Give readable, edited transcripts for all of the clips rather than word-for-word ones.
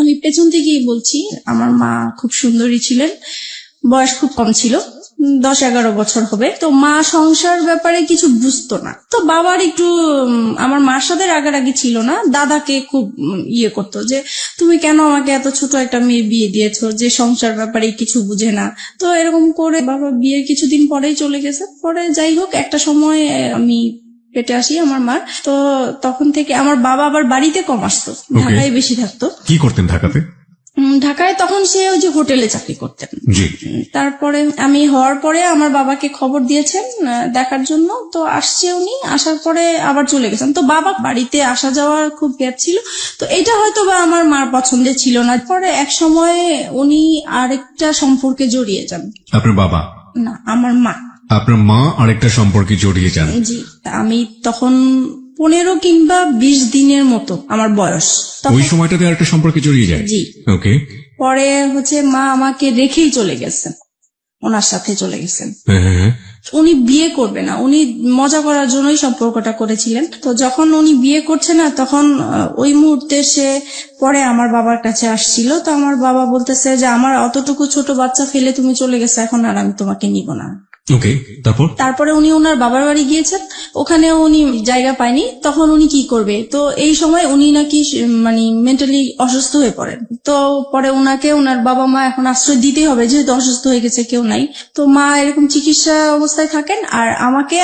আমি পেছন থেকেই বলছি, আমার মা খুব সুন্দরী ছিলেন, বয়স খুব কম ছিল, 10-11 বছর হবে। তো মা সংসার ব্যাপারে কিছু বুঝতো না। তো বাবার একটু আমার মার সাথে রাগারাগি ছিল না, দাদাকে খুব ইয়ে করতো যে তুমি কেন আমাকে এত ছোট একটা মেয়ে বিয়ে দিয়েছো যে সংসার ব্যাপারে কিছু বুঝে না। তো এরকম করে বাবা বিয়ের কিছুদিন পরেই চলে গেছে। পরে যাই হোক, একটা সময় আমি পেটে আসি আমার মার। তো তখন থেকে আমার বাবা আবার বাড়িতে কম আসতো, ঢাকায় বেশি থাকতো। কি করতেন ঢাকাতে? ঢাকায় তখন সে ওই যে হোটেলে চাকরি করতেন। জি। তারপরে আমি হওয়ার পরে আমার বাবাকে খবর দিয়েছেন দেখার জন্য, তো আসছে উনি, আসার পরে আবার চলে গেছেন। তো বাবা বাড়িতে আসা যাওয়ার খুব গ্যাপ ছিল, তো এটা হয়তো বা আমার মার পছন্দের ছিল না। পরে এক সময় উনি আরেকটা সম্পর্কে জড়িয়ে যান। আপনার বাবা না, আমার মা। আপনার মা আরেকটা সম্পর্কে জড়িয়ে যান? জি। আমি তখন 15 কিংবা 20 দিনের মতো আমার বয়স। ওই সময়টাতে আরেকটা সম্পর্কে জড়িয়ে যায়? জি। ওকে। পরে মা আমাকে রেখেই চলে গেছেন, ওনার সাথে চলে গেছেন। উনি বিয়ে করবে না, উনি মজা করার জন্যই সম্পর্কটা করেছিলেন। তো যখন উনি বিয়ে করছে না, তখন ওই মুহূর্তে সে পরে আমার বাবার কাছে আসছিল। তো আমার বাবা বলতেছে যে আমার অতটুকু ছোট বাচ্চা ফেলে তুমি চলে গেছো, এখন আর আমি তোমাকে নিব না। ওকে। তারপরে উনি ওনার বাবার বাড়ি গিয়েছেন, ওখানেও উনি জায়গা পায়নি। তখন উনি কি করবে, তো এই সময় উনি নাকি মানে মেন্টালি অসুস্থ হয়ে পড়েন। তো পরে ওনাকে ওনার বাবা মা এখন আশ্রয় দিতেই হবে, যেহেতু অসুস্থ হয়ে গেছে, কেউ নাই। তো মা এরকম চিকিৎসা অবস্থায় থাকেন, আর আমাকে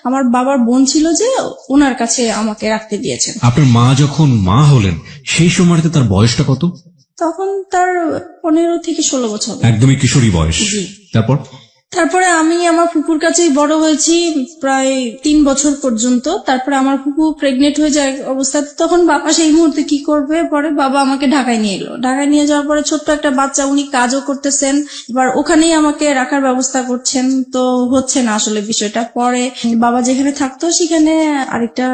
আমার বাবার বোন ছিল যে ওনার কাছে আমাকে রাখতে দিয়েছেন। আপনার মা যখন মা হলেন সেই সময়টাতে তার বয়সটা কত? তখন তার 15 থেকে 16 বছর। একদমই কিশোরী বয়স। জি। তারপরে আমি আমার ফুপুর কাছেই বড় হয়েছি প্রায় 3 বছর পর্যন্ত। তারপরে আমার ফুপু প্রেগনেন্ট হয়ে যায় অবস্থা। তখন বাবা সেই মুহূর্তে কি করবে, পরে বাবা আমাকে ঢাকায় নিয়ে এলো। ঢাকায় নিয়ে যাওয়ার পরে ছোট্ট একটা বাচ্চা, উনি কাজও করতেছেন, এবার ওখানেই আমাকে রাখার ব্যবস্থা করছেন। তো হচ্ছে না আসলে বিষয়টা। পরে বাবা যেখানে থাকতো সেখানে আরেকটা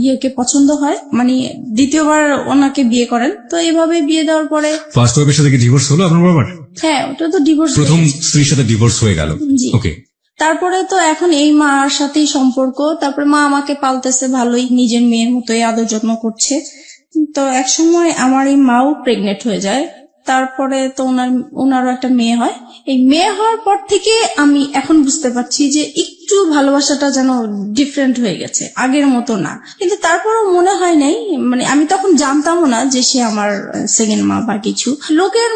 ইয়েকে পছন্দ হয়, মানে দ্বিতীয়বার ওনাকে বিয়ে করেন। তো এইভাবে বিয়ে দেওয়ার পরে ফার্স্ট ওয়াইফের সাথে কি ডিভোর্স হলো আপনার বাবার? হ্যাঁ, ওটা তো ডিভোর্স, প্রথম স্ত্রীর সাথে ডিভোর্স হয়ে গেল। ওকে। তারপরে তো এখন এই মার সাথেই সম্পর্ক। তারপরে মা আমাকে পালতেছে ভালোই, নিজের মেয়ের মতোই আদর যত্ন করছে। তো এক সময় আমার এই মাও প্রেগনেন্ট হয়ে যায়। তারপরে তো ওনারও একটা মেয়ে হয়। এই মেয়ে হওয়ার পর থেকে আমি এখন বুঝতে পারছি যে একটু ভালোবাসাটা যেন ডিফারেন্ট হয়ে গেছে, আগের মতো না। কিন্তু তারপরও মনে হয় নাই, মানে আমি তখন জানতামও না যে সে আমার সেকেন্ড মা বা কিছু, লোকের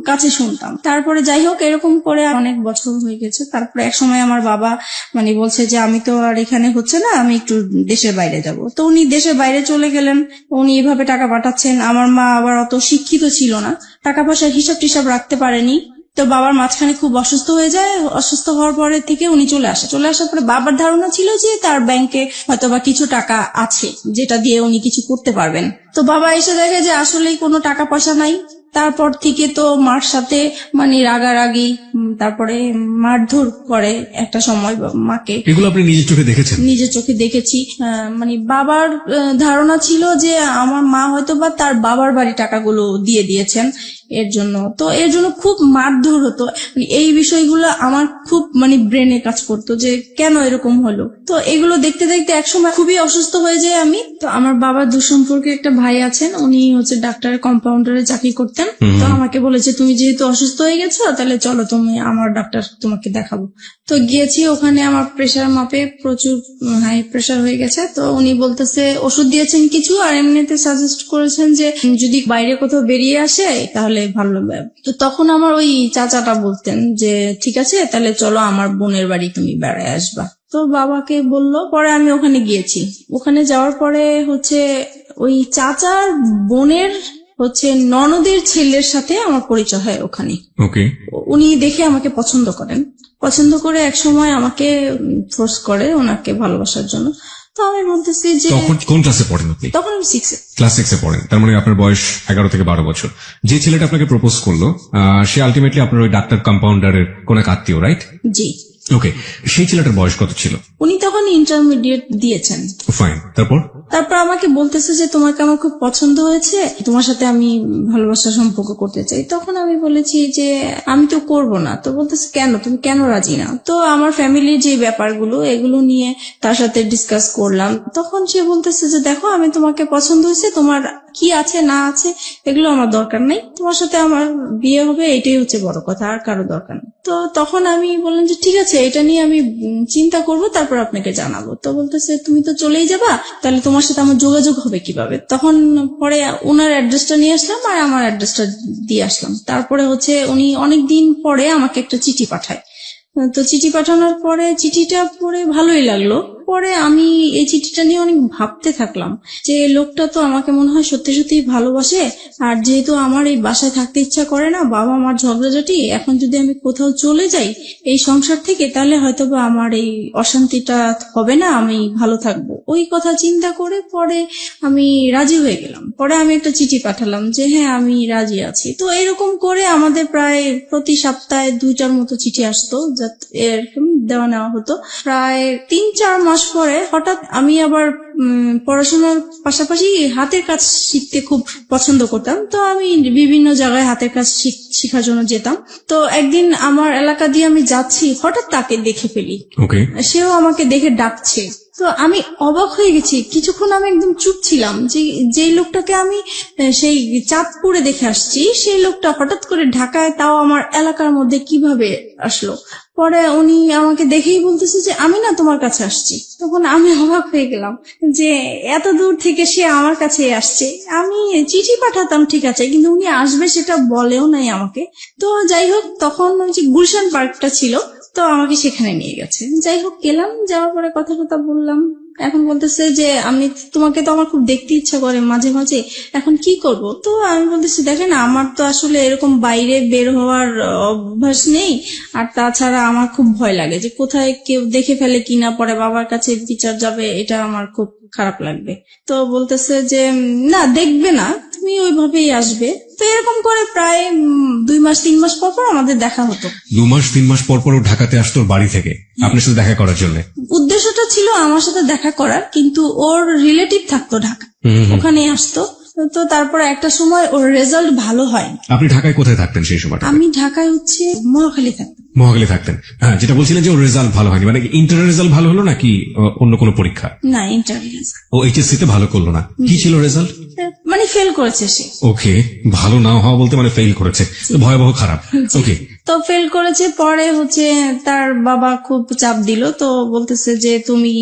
কাছে শুনতাম। তারপরে যাই হোক, এরকম করে অনেক বছর হয়ে গেছে। তারপরে এক সময় আমার বাবা মানে বলছে যে আমি তো আর এখানে হচ্ছে না, আমি একটু দেশের বাইরে যাব। তো উনি দেশের বাইরে চলে গেলেন, উনি এভাবে টাকা পাঠাচ্ছেন। আমার মা আবার অত শিক্ষিত ছিল না, টাকা পয়সার হিসাব টিসাব রাখতে পারেনি। তো বাবার মাঝখানে খুব অসুস্থ হয়ে যায়। অসুস্থ হওয়ার পরে থেকে উনি চলে আসার পরে বাবার ধারণা ছিল যে তার ব্যাংকে হয়তো বা কিছু টাকা আছে যেটা দিয়ে উনি কিছু করতে পারবেন। তো বাবা এসে দেখে যে আসলেই কোনো টাকা পয়সা নাই। তারপর থেকে তো মার সাথে মানে রাগারাগি, তারপরে মারধর করে একটা সময় মাকে। এগুলো আপনি নিজের চোখে দেখেছেন? নিজের চোখে দেখেছি। মানে বাবার ধারণা ছিল যে আমার মা হয়তো বা তার বাবার বাড়ি টাকাগুলো দিয়ে দিয়েছেন এর জন্য। তো এর জন্য খুব মারধর হতো। এই বিষয়গুলো আমার খুব মানে ব্রেনে কাজ করতো যে কেন এরকম হলো। তো এগুলো দেখতে দেখতে একসময় খুবই অসুস্থ হয়ে যায় আমি। তো আমার বাবার দুঃসম্পর্কে একটা ভাই আছেন, উনি হচ্ছে ডাক্তার কম্পাউন্ডারে চাকরি করতেন। তো আমাকে বলেছে তুমি যেহেতু অসুস্থ হয়ে গেছো, তাহলে চলো তুমি আমার ডাক্তার তোমাকে দেখাবো। তো গিয়েছি, ওখানে আমার প্রেশার মাপে প্রচুর হাই প্রেশার হয়ে গেছে। তো উনি বলতেছে ওষুধ দিয়েছেন কিছু, আর এমনিতে সাজেস্ট করেছেন যে যদি বাইরে কোথাও বেরিয়ে আসে তাহলে ভালো হবে। তো তখন আমার ওই চাচাটা বলতেন যে ঠিক আছে, তাহলে চলো আমার বোনের বাড়ি তুমি বেড়ায় আসবা। তো বাবাকে বললো, পরে আমি ওখানে গিয়েছি। ওখানে যাওয়ার পরে হচ্ছে ওই চাচার বোনের হচ্ছে ননদের ছেলের সাথে আমার পরিচয় হয় ওখানে। ওকে। উনি দেখে আমাকে পছন্দ করে এক সময় আমাকে ফোর্স করে ওনাকে ভালোবাসার জন্য। তো আমি বলতেছি যে তখন কোন ক্লাসে পড়েন আপনি? তখন আমি 6 ক্লাস 6 পড়েন। তার মানে আপনার বয়স 11 থেকে 12 বছর। যে ছেলেটা আপনাকে প্রপোজ করলো সে আলটিমেটলি আপনার ওই ডাক্তার কম্পাউন্ডারের কোন এক আত্মীয়, রাইট? জি। ওকে। সেই ছেলেটার বয়স কত ছিল? উনি তখন ইন্টারমিডিয়েট দিয়েছেন। ফাইন। তারপর আমাকে বলতেছে যে তোমাকে আমার খুব পছন্দ হয়েছে, তোমার সাথে আমি ভালোবাসার সম্পর্ক করতে চাই। তখন আমি বলেছি যে আমি তো করব না। তো বলতেছে কেন, তুমি কেন রাজি না? তো আমার ফ্যামিলির যে ব্যাপারগুলো এগুলো নিয়ে তার সাথে ডিসকাস করলাম। তখন সে বলতেছে যে দেখো, আমি তোমাকে পছন্দ হয়েছে, তোমার কি আছে না আছে এগুলো আমার দরকার নেই, তোমার সাথে আমার বিয়ে হবে এটাই হচ্ছে বড় কথা, আর কারো দরকার নেই। তো তখন আমি বললাম যে ঠিক আছে, এটা নিয়ে আমি চিন্তা করব, তারপর আপনাকে জানাবো। তো বলতেছে তুমি তো চলেই যাবা, তাহলে তোমার সাথে আমার যোগাযোগ হবে কিভাবে? তখন পরে ওনার অ্যাড্রেসটা নিয়ে আসলাম আর আমার অ্যাড্রেসটা দিয়ে আসলাম। তারপরে হচ্ছে উনি অনেকদিন পরে আমাকে একটা চিঠি পাঠায়। তো চিঠি পাঠানোর পরে চিঠিটা পড়ে ভালোই লাগলো। পরে আমি এই চিঠিটা নিয়ে অনেক ভাবতে থাকলাম যে লোকটা তো আমাকে মনে হয় সত্যি সত্যি ভালোবাসে। আর যেহেতু আমার এই বাসায় থাকতে ইচ্ছা করে না, বাবা মার ঝগড়াঝাটি, এখন যদি আমি কোথাও চলে যাই এই সংসার থেকে, তাহলে হয়তোবা আমার এই অশান্তিটা হবে না, আমি ভালো থাকবো। ওই কথা চিন্তা করে পরে আমি রাজি হয়ে গেলাম। পরে আমি একটা চিঠি পাঠালাম যে হ্যাঁ আমি রাজি আছি। তো এরকম করে আমাদের প্রায় প্রতি সপ্তাহে 2টার মতো চিঠি আসতো, যাতে এরকম দেওয়া নেওয়া হতো। প্রায় 3-4 মাস পরে হঠাৎ আমি আবার পড়াশোনার পাশাপাশি হাতের কাজ শিখতে খুব পছন্দ করতাম। তো আমি বিভিন্ন জায়গায় হাতের কাজ শেখার জন্য যেতাম। তো একদিন আমার এলাকা দিয়ে আমি যাচ্ছি, হঠাৎ তাকে দেখে ফেলি। ওকে। সেও আমাকে দেখে ডাকছে। তো আমি অবাক হয়ে গেছি। কিছুক্ষণ আমি একদম চুপ ছিলাম যে যেই লোকটাকে আমি সেই চাঁদপুরে দেখে আসছি, সেই লোকটা হঠাৎ করে ঢাকায়, তাও আমার এলাকার মধ্যে কিভাবে আসলো? পরে উনি আমাকে দেখেই বলতেছে যে আমি না তোমার কাছে আসছি। তখন আমি অবাক হয়ে গেলাম যে এত দূর থেকে সে আমার কাছে আসছে। আমি চিঠি পাঠাতাম ঠিক আছে, কিন্তু উনি আসবে সেটা বলেও নাই আমাকে। তো যাই হোক, তখন ওই যে গুলশান পার্কটা ছিল, তো আমাকে সেখানে নিয়ে গেছে। যাই হোক গেলাম, যাওয়ার পরে কথা টথা বললাম। এখন বলতেছে যে আমি তোমাকে তো আমার খুব দেখতে ইচ্ছা করে মাঝে মাঝে, এখন কি করব? তো আমি বলতেছি দেখেন আমার তো আসলে এরকম বাইরে বের হওয়ার অভ্যাস নেই, আর তাছাড়া আমার খুব ভয় লাগে যে কোথায় কেউ দেখে ফেলে কিনা, পরে বাবার কাছে বিচার যাবে, এটা আমার খুব খারাপ লাগবে। তো বলতেছে যে না দেখবে না, তুমি ওইভাবেই আসবে। তো এরকম করে প্রায় 2-3 মাস পর পর আমাদের দেখা হতো। 2-3 মাস পর পর ও ঢাকাতে আসতো ওর বাড়ি থেকে আপনার সাথে দেখা করার জন্য? উদ্দেশ্যটা ছিল আমার সাথে দেখা করার, কিন্তু ওর রিলেটিভ থাকতো ঢাকা, ওখানে আসতো। তো তারপরে একটা সময় ওর রেজাল্ট ভালো হয়। আপনি ঢাকায় কোথায় থাকতেন সেই সময়টা? আমি ঢাকায় হচ্ছে মহাখালী থাকতাম। মহাখালী থাকতেন। হ্যাঁ, যেটা বলছিলেন যে ওর রেজাল্ট ভালো হয়নি, মানে ইন্টারের রেজাল্ট ভালো হলো নাকি অন্য কোনো পরীক্ষা? না, ইন্টারভিউ। ও এইচএসসি তে ভালো করলো না, কি ছিল রেজাল্ট? মানে ফেল করেছে সে। ওকে, ভালো না হওয়া বলতে মানে ফেল করেছে, তো ভয়াবহ খারাপ। ওকে, তো ফেল করেছে। পরে হচ্ছে তার বাবা খুব চাপ দিল, তো বলতেছে যে তুমি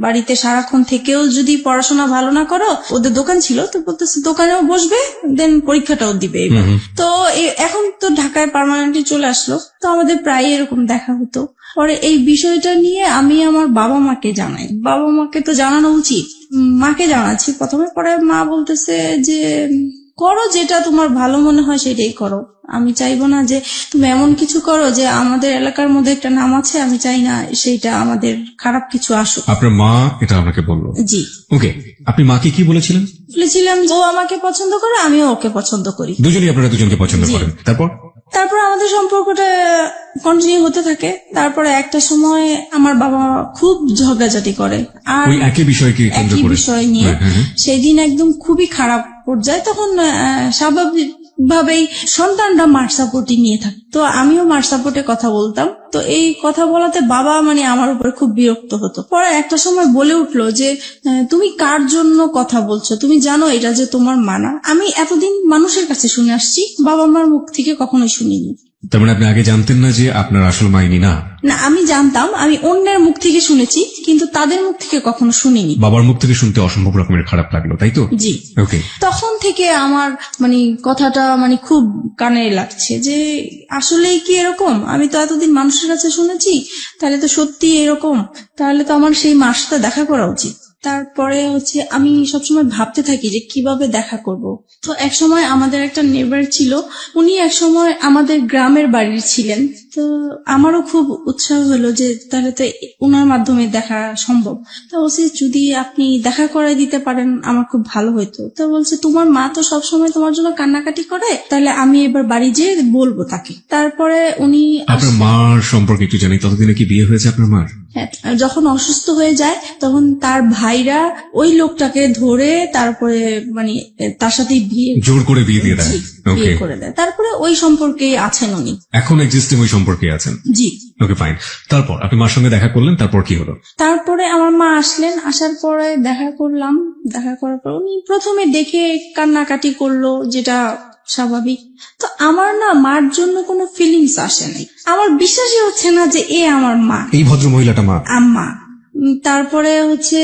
বাড়িতে সারাক্ষণ থেকেও যদি পড়াশোনা ভালো না করো, ওদের দোকান ছিল, তো বলতেছে দোকানেও বসবে, দেন পরীক্ষাটাও দিবে এবার। তো এখন তো ঢাকায় পার্মানেন্টলি চলে আসলো, তো আমাদের প্রায় এরকম দেখা হতো। পরে এই বিষয়টা নিয়ে আমি আমার বাবা মাকে জানাই। বাবা মাকে তো জানানো উচিত, মাকে জানাচ্ছি প্রথমে। পরে মা বলতেছে যে করো, যেটা তোমার ভালো মনে হয় সেটাই করো। আমি চাইবো না যে তুমি এমন কিছু করো যে আমাদের এলাকার মধ্যে একটা নাম আছে, আমি চাই না সেইটা আমাদের খারাপ কিছু আসুক। আপনার মা এটা আপনাকে বললো? জি। ওকে, আপনি মাকে কি বলেছিলেন? বলেছিলাম ও আমাকে পছন্দ করে, আমিও ওকে পছন্দ করি। দুজনেই আপনারা দুজনকে পছন্দ করেন। তারপর আমাদের সম্পর্কটা কন্টিনিউ হতে থাকে। তারপরে একটা সময় আমার বাবা খুব ঝগড়াঝাটি করে, আর ওই একই বিষয়কে কেন্দ্র একই করে? বিষয় নিয়ে। সেদিন একদম খুবই খারাপ পর্যায়ে। তখন স্বাভাবিক ভাবেই সন্তানরা মার সাপোর্টই নিয়ে থাকে, তো আমিও মার সাপোর্টে কথা বলতাম। তো এই কথা বলাতে বাবা মানে আমার উপর খুব বিরক্ত হতো। পরে একটা সময় বলে উঠলো যে তুমি কার জন্য কথা বলছো, তুমি জানো এটা যে তোমার মানা? আমি এতদিন মানুষের কাছে শুনে আসছি, বাবা মার মুখ থেকে কখনোই শুনিনি। তার মানে আপনি আগে জানতেন না যে আপনার আসল মাইনি না? না, আমি জানতাম, আমি অন্যের মুখ থেকে শুনেছি, কিন্তু তাদের মুখ থেকে কখনো শুনিনি। বাবার মুখ থেকে শুনতে অসম্ভব রকমের খারাপ লাগলো, তাই তো? জি। ওকে, তখন থেকে আমার মানে কথাটা মানে খুব কানে লাগছে যে আসলেই কি এরকম? আমি তো এতদিন মানুষের কাছে শুনেছি, তাহলে তো সত্যি এরকম, তাহলে তো আমার সেই মার সাথে দেখা করা উচিত। তারপরে হচ্ছে আমি সবসময় ভাবতে থাকি যে কিভাবে দেখা করব। তো এক সময় আমাদের একটা নেবার ছিল, উনি এক সময় আমাদের গ্রামের বাড়ির ছিলেন। তো আমারও খুব উৎসাহ হলো যে তাহলে তো উনার মাধ্যমে দেখা সম্ভব। তো বলছে যদি আপনি দেখা করে দিতে পারেন আমার খুব ভালো হতো। তো বলছে তোমার মা তো সবসময় তোমার জন্য কান্নাকাটি করে, তাহলে আমি এবার বাড়ি যেয়ে বলবো তাকে। তারপরে উনি আপনার মার সম্পর্কে একটু জানি, ততদিনে কি বিয়ে হয়েছে আপনার মার? হ্যাঁ, যখন অসুস্থ হয়ে যায় তখন তার ভাইরা ওই লোকটাকে ধরে তারপরে মানে তার সাথে জোর করে বিয়ে দিয়ে দেয়। বিয়ে করে দেয়। তারপরে ওই সম্পর্কে আছেন উনি, এখন এক্সিস্টিং ওই সম্পর্কে আছেন। জি। ওকে, ফাইন। তারপর আপনি মার সঙ্গে দেখা করলেন, তারপর কি হলো? তারপরে আমার মা আসলেন, আসার পরে দেখা করলাম, দেখা করার পর উনি প্রথমে দেখে কান্নাকাটি করলো, যেটা স্বাভাবিক। তো আমার না মার জন্য কোনো ফিলিংস আসে নাই, আমার বিশ্বাসই হচ্ছে না যে এ আমার মা, এই ভদ্র মহিলাটা মা। আম্মা। তারপরে হচ্ছে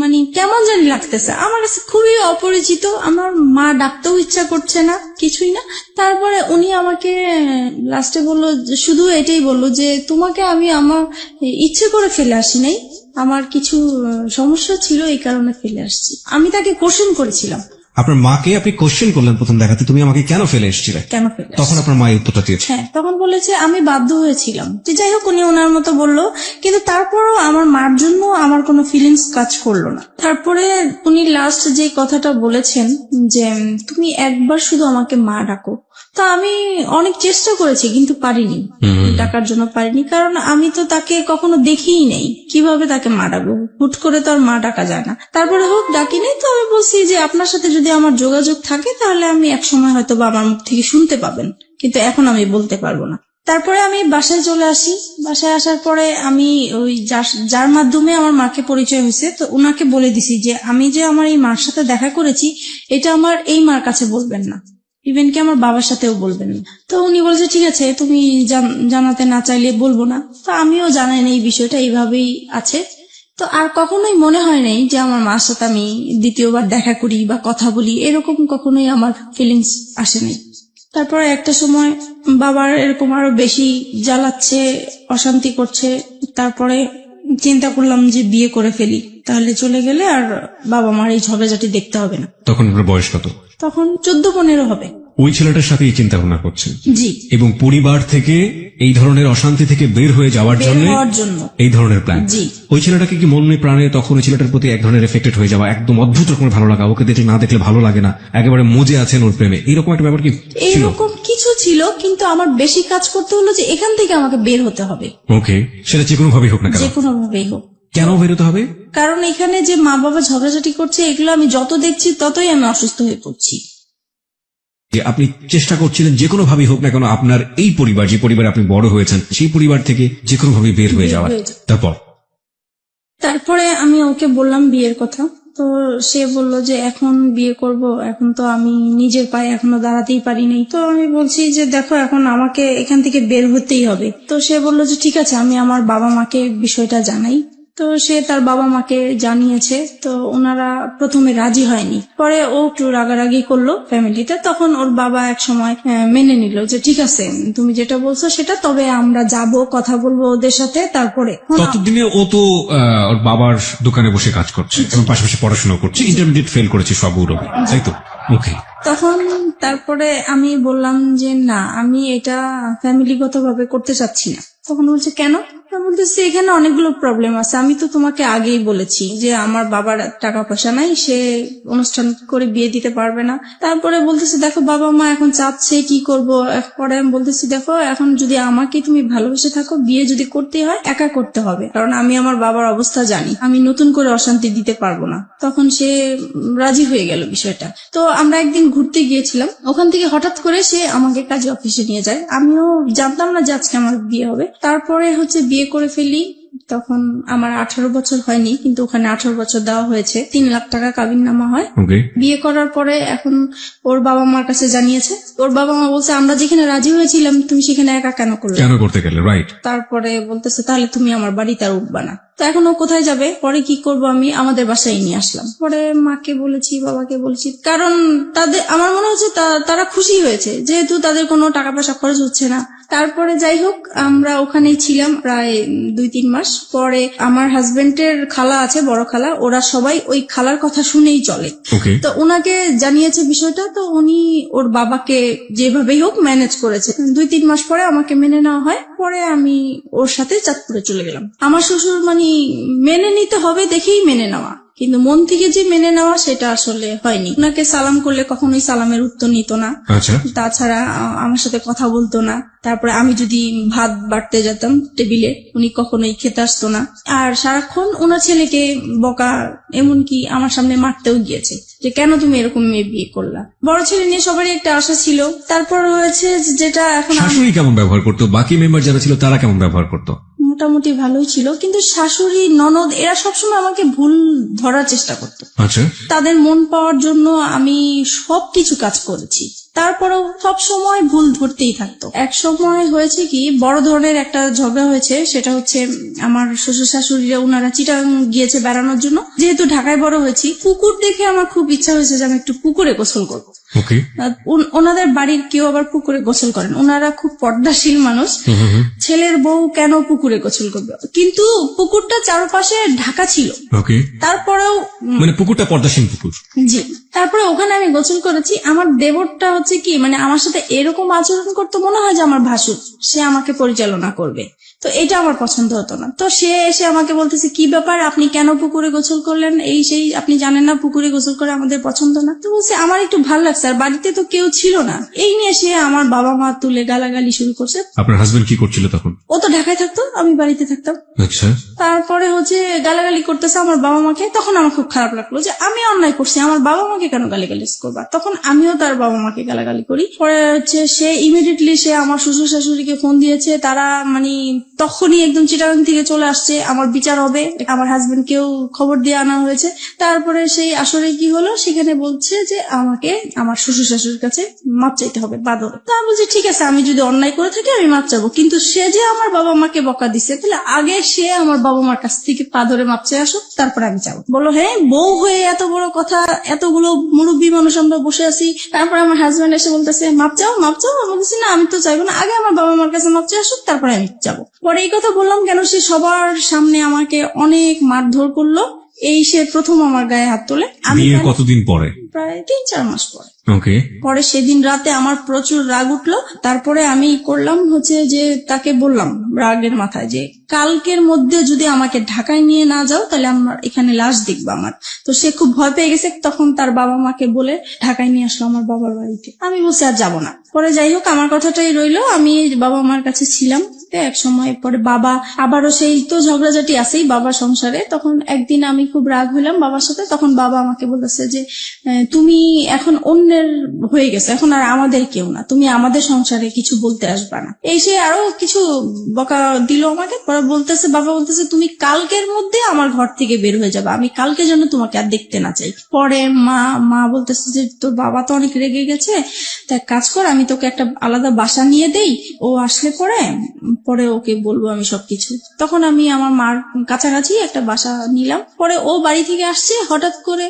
মানে কেমন জানি লাগতেছে আমার কাছে, খুবই অপরিচিত। আমার মা ডাকতেও ইচ্ছা করছে না, কিছুই না। তারপরে উনি আমাকে লাস্টে বললো, শুধু এটাই বললো যে তোমাকে আমি আমার ইচ্ছে করে ফেলে আসি নাই, আমার কিছু সমস্যা ছিল, এই কারণে ফেলে আসছি। আমি তাকে কোশ্চেন করেছিলাম, আপনার মাকে আপনি কোশ্চেন করলেন প্রথম দেখাতে, তুমি আমাকে কেন ফেলে এসেছিলে? কেন ফেলে আসছি? তখন আপনার মা এই উত্তরটা দিয়েছে। হ্যাঁ, তখন বলেছে আমি বাধ্য হয়েছিলাম। যে যাই হোক, উনি ওনার মতো বললো, কিন্তু তারপরও আমার মার জন্য আমার কোনো ফিলিংস কাজ করলো না। তারপরে উনি লাস্ট যে কথাটা বলেছেন যে তুমি একবার শুধু আমাকে মা ডাকো। তো আমি অনেক চেষ্টা করেছি কিন্তু পারিনি, ডাকার জন্য পারিনি, কারণ আমি তো তাকে কখনো দেখিই নেই, কিভাবে তাকে মা ডাকবো? হুট করে তো আর মা ডাকা যায় না। তারপরে হোক ডাকি নেই, তো আমি বলছি যে আপনার সাথে যদি আমার যোগাযোগ থাকে তাহলে আমি একসময় হয়তো বা আমার মুখ থেকে শুনতে পাবেন, কিন্তু এখন আমি বলতে পারবো না। তারপরে আমি বাসায় চলে আসি। বাসায় আসার পরে আমি ওই যার মাধ্যমে আমার মাকে পরিচয় হয়েছে, তো উনাকে বলে দিছি যে আমি যে আমার এই মার সাথে দেখা করেছি এটা আমার এই মার কাছে বলবেন না, ইভেন কি আমার বাবার সাথেও বলবেন না। তো উনি বলছে ঠিক আছে, তুমি জানাতে না চাইলে বলবো না। তো আমিও জানাই না, এই বিষয়টা এইভাবেই আছে। তো আর কখনোই মনে হয় নাই যে আমার মার সাথে আমি দ্বিতীয়বার দেখা করি বা কথা বলি, এরকম কখনোই আমার ফিলিংস আসেনি। তারপরে একটা সময় বাবার এরকম আরো বেশি জ্বালাচ্ছে, অশান্তি করছে। তারপরে চিন্তা করলাম যে বিয়ে করে ফেলি, তাহলে চলে গেলে আর বাবা মার এই ঝগড়াঝাটি দেখতে হবে না। তখন আপনার বয়স কত? তখন 14-15 হবে। ওই ছেলেটার সাথে এই চিন্তা ভাবনা করছেন? জি। এবং পরিবার থেকে এই ধরনের অশান্তি থেকে বের হয়ে যাওয়ার বের জন্য হওয়ার জন্য এই ধরনের প্ল্যান। জি। ওই ছেলেটাকে কি মনে প্রাণে তখন ওই ছেলেটার প্রতি এক ধরনের এফেক্টেড হয়ে যাওয়া, একদম অদ্ভুত রকমের ভালো লাগা, ওকে দেখলে না দেখলে ভালো লাগে না, একেবারে মজে আছেন ওর প্রেমে, এইরকম একটা ব্যাপার কি ছিল? এইরকম কিছু ছিল, কিন্তু আমার বেশি কাজ করতে হলো যে এখান থেকে আমাকে বের হতে হবে, ওকে, সেটা যে কোনো ভাবেই হোক না কেন। যে কোনো ভাবেই হোক। কেন বেরোতে হবে? কারণ এখানে যে মা বাবা ঝগড়াঝাটি করছে, এগুলো আমি যত দেখছি ততই আমি অসুস্থ হয়ে পড়ছি। যে আপনি চেষ্টা করছিলেন যে কোনো ভাবেই হোক না কেন আপনার এই পরিবার, যে পরিবারে আপনি বড় হয়েছেন, সেই পরিবার থেকে যে কোনো ভাবে বের হয়ে যাওয়া। তারপরে আমি ওকে বললাম বিয়ের কথা। তো সে বলল যে এখন বিয়ে করব, এখন তো আমি নিজের পায়ে এখনো দাঁড়াতেই পারি নাই। তো আমি বলছি যে দেখো, এখন আমাকে এখান থেকে বের হতেই হবে। তো সে বলল যে ঠিক আছে, আমি আমার বাবা মাকে বিষয়টা জানাই। তো সে তার বাবা মাকে জানিয়েছে। তো ওনারা প্রথমে রাজি হয়নি, পরে ও একটু রাগারাগি করলো ফ্যামিলিতে। তখন ওর বাবা এক সময় মেনে নিল যে ঠিক আছে, তুমি যেটা বলছো সেটা, তবে আমরা যাব, কথা বলবো ওদের সাথে। তারপরে ততদিনে ও তো ওর বাবার দোকানে বসে কাজ করছে এবং পাশাপাশি পড়াশোনা করছে, ইন্টারমিডিয়েট ফেল করেছে সব ওরকম, তাই তো? ওকে। তখন তারপরে আমি বললাম যে না, আমি এটা ফ্যামিলিগতভাবে করতে চাচ্ছি না। তখন বলছে কেন? বলতেছি এখানে অনেকগুলো প্রবলেম আছে, আমি তো তোমাকে আগেই বলেছি যে আমার বাবার টাকা পয়সা নাই, সে অনুষ্ঠান করে বিয়ে দিতে পারবে না। তারপরে বলতেছি দেখো, বাবা মা এখন চাচ্ছে, কি করব? পরে আমি বলতেছি দেখো, এখন যদি আমাকে তুমি ভালোবেসে থাকো, বিয়ে যদি করতে হয় একা করতে হবে, কারণ আমি আমার বাবার অবস্থা জানি, আমি নতুন করে অশান্তি দিতে পারবো না। তখন সে রাজি হয়ে গেল বিষয়টা। তো আমরা একদিন ঘুরতে গিয়েছিলাম, ওখান থেকে হঠাৎ করে সে আমাকে কাজে অফিসে নিয়ে যায়। আমিও জানতাম না যে আজকে আমার বিয়ে হবে। তারপরে হচ্ছে বিয়ে করে ফেলি। তখন আমার 18 বছর হয়নি, কিন্তু ওখানে 18 বছর দেওয়া হয়েছে। 3 লাখ টাকা কাবিননামা হয়। বিয়ে করার পরে এখন ওর বাবা মার কাছে জানিয়েছে। ওর বাবা মা বলছে আমরা যেখানে রাজি হয়েছিলাম তুমি সেখানে একা কেন করলে, কেন করতে গেলে, রাইট? তারপরে বলতেছে তাহলে তুমি আমার বাড়িতে আর উঠবা না। তো এখন ও কোথায় যাবে? পরে কি করব, আমি আমাদের বাসায় নিয়ে আসলাম। পরে মাকে বলেছি, বাবাকে বলেছি, কারণ তাদের আমার মনে হচ্ছে তারা খুশি হয়েছে, যেহেতু তাদের কোনো টাকা পয়সা খরচ হচ্ছে না। তারপরে যাই হোক, আমরা ওখানেই ছিলাম প্রায় 2-3 মাস। পরে আমার হাজবেন্ডের খালা আছে, বড় খালা, ওরা সবাই ওই খালার কথা শুনেই চলে। তো ওনাকে জানিয়েছে বিষয়টা। তো উনি ওর বাবাকে যেভাবেই হোক ম্যানেজ করেছে। 2-3 মাস পরে আমাকে মেনে নেওয়া হয়। পরে আমি ওর সাথে চাঁদপুরে চলে গেলাম। আমার শ্বশুর মানে মেনে নিতে হবে দেখেই মেনে নেওয়া, কিন্তু মন থেকে যে মেনে নেওয়া সেটা আসলে হয়নি। ওনাকে সালাম করলে কখনোই সালামের উত্তর নিত না। আচ্ছা, তাছাড়া আমার সাথে কথা বলতো না। তারপরে আমি যদি ভাত বাড়তে যেতাম টেবিলে, উনি কখনোই খেতে আসতো না। আর সারাক্ষণ ওনার ছেলেকে বকা, এমনকি আমার সামনে মারতেও গিয়েছে যে কেন তুমি এরকম মেয়ে বিয়ে করলা। বড় ছেলে নিয়ে সবারই একটা আশা ছিল। তারপর হয়েছে যেটা এখন শাশুড়ি কেমন ব্যবহার করতো, বাকি মেম্বার যারা ছিল তারা কেমন ব্যবহার করতো? মোটামুটি ভালোই ছিল, কিন্তু শাশুড়ি ননদ এরা সবসময় আমাকে ভুল ধরার চেষ্টা করতো। আচ্ছা, তাদের মন পাওয়ার জন্য আমি সবকিছু কাজ করেছি, তারপরেও সব সময় ভুল ধরতেই থাকতো। এক সময় হয়েছে কি, বড় ধরনের একটা ঝগড়া হয়েছে। সেটা হচ্ছে আমার শ্বশুর শাশুড়িরা ওনারা চিটাং গিয়েছে বেড়ানোর জন্য। যেহেতু ঢাকায় বড় হয়েছি, পুকুর দেখে আমার খুব ইচ্ছা হয়েছে যে আমি একটু পুকুরে গোসল করবো। ওকে, ওনাদের বাড়ির কেউ আবার পুকুরে গোসল করেন, ওনারা খুব পর্দাশীল মানুষ। ছেলের বউ কেন পুকুরে গোসল করবে, কিন্তু পুকুরটা চারপাশে ঢাকা ছিল। ওকে, তারপরেও মানে পুকুরটা পর্দাসীন পুকুর। জি, তারপরে ওখানে আমি গোসল করেছি। আমার দেবরটা হচ্ছে কি, মানে আমার সাথে এরকম আচরণ করতে মনে হয় যে আমার ভাসুর, সে আমাকে পরিচালনা করবে। তো এটা আমার পছন্দ হতো না। তো সে এসে আমাকে বলতেছে, কি ব্যাপার, আপনি কেন পুকুরে গোসল করলেন, এই সেই, আপনি জানেন না পুকুরে গোসল করে আমাদের পছন্দ না। তো বলছে আমার একটু ভালো লাগছে, আর বাড়িতে তো কেউ ছিল না। এই নিয়ে সে আমার বাবা মা তুলে গালাগালি শুরু করছে। আপনার হাজবেন্ড কি করছিল তখন? ও তো ঢাকায় থাকতো, আমি বাড়িতে থাকতাম। আচ্ছা, তারপরে হচ্ছে গালাগালি করতেছে আমার বাবা মাকে। তখন আমার খুব খারাপ লাগলো যে আমি অন্যায় করছি, আমার বাবা মাকে কেন গালিগালি করবা। তখন আমিও তার বাবা মাকে গালাগালি করি। পরে হচ্ছে সে ইমিডিয়েটলি সে আমার শ্বশুর শাশুড়িকে ফোন দিয়েছে। তারা মানে তখনই একদম চিটাগাং থেকে চলে আসছে, আমার বিচার হবে। আমার হাজবেন্ডকেও খবর দিয়ে আনা হয়েছে। তারপরে সেই আসরে কি হলো, সেখানে বলছে যে আমাকে আমার শ্বশুর শাশুড়ির কাছে মাপ চাইতে হবে বাদরে। তা বলছি ঠিক আছে, আমি যদি অন্যায় করে থাকি আমি মাপ চাবো, কিন্তু সে যে আমার বাবা মাকে বকা দিছে, তাহলে আগে সে আমার বাবা মার কাছ থেকে পা ধরে মাপ চাই আসুক, তারপরে আমি যাবো। বলো হ্যাঁ, বউ হয়ে এত বড় কথা, এতগুলো মুরব্বী মানুষ আমরা বসে আছি। তারপরে আমার হাজবেন্ড এসে বলতেছে মাপ চাও মাপ চাও। আমি বলছি না, আমি তো চাইবো না, আগে আমার বাবা মার কাছে মাপ চাই আসুক, তারপরে আমি যাবো। পরে এই কথা বললাম কেন, সে সবার সামনে আমাকে অনেক মারধর করলো। এই সে প্রথম আমার গায়ে হাত তোলে। আমি বিয়ে কতদিন পরে? প্রায় 3-4 মাস পরে। ওকে, পরে সেদিন রাতে আমার প্রচুর রাগ উঠলো। তারপরে আমি করলাম হচ্ছে যে তাকে বললাম রাগের মাথায় যে কালকের মধ্যে যদি আমাকে ঢাকায় নিয়ে না যাও, তাহলে আমার এখানে লাশ দেখবো আমার। তো সে খুব ভয় পেয়ে গেছে। তখন তার বাবা মাকে বলে ঢাকায় নিয়ে আসলো আমার বাবার বাড়িতে। আমি বলছি আর যাবো না। পরে যাই হোক, আমার কথাটাই রইলো, আমি বাবা মার কাছে ছিলাম। এক সময় পরে বাবা আবারও সেই তো ঝগড়াঝাটি আছেই বাবার সংসারে। তখন একদিন আমি খুব রাগ হইলাম বাবার সাথে। তখন বাবা আমাকে বলতেছে যে তুমি এখন অন্যের হয়ে গেছে, এখন আর আমাদের কেউ না, তুমি আমাদের সংসারে কিছু বলতে আসবা না। এই সে আরো কিছু বকা দিল আমাকে। পরে বলতেছে, বাবা বলতেছে তুমি কালকের মধ্যে আমার ঘর থেকে বের হয়ে যাবে, আমি কালকে যেন তোমাকে আর দেখতে না চাই। পরে মা বলতেছে যে তোর বাবা তো অনেক রেগে গেছে, তা কাজ কর, আমি তোকে একটা আলাদা বাসা নিয়ে দেই, ও আসলে পরে ওকে বলবো আমি সবকিছু। তখন আমি আমার মার কাছাকাছি একটা বাসা নিলাম। পরে ও বাড়ি থেকে আসছে হঠাৎ করে,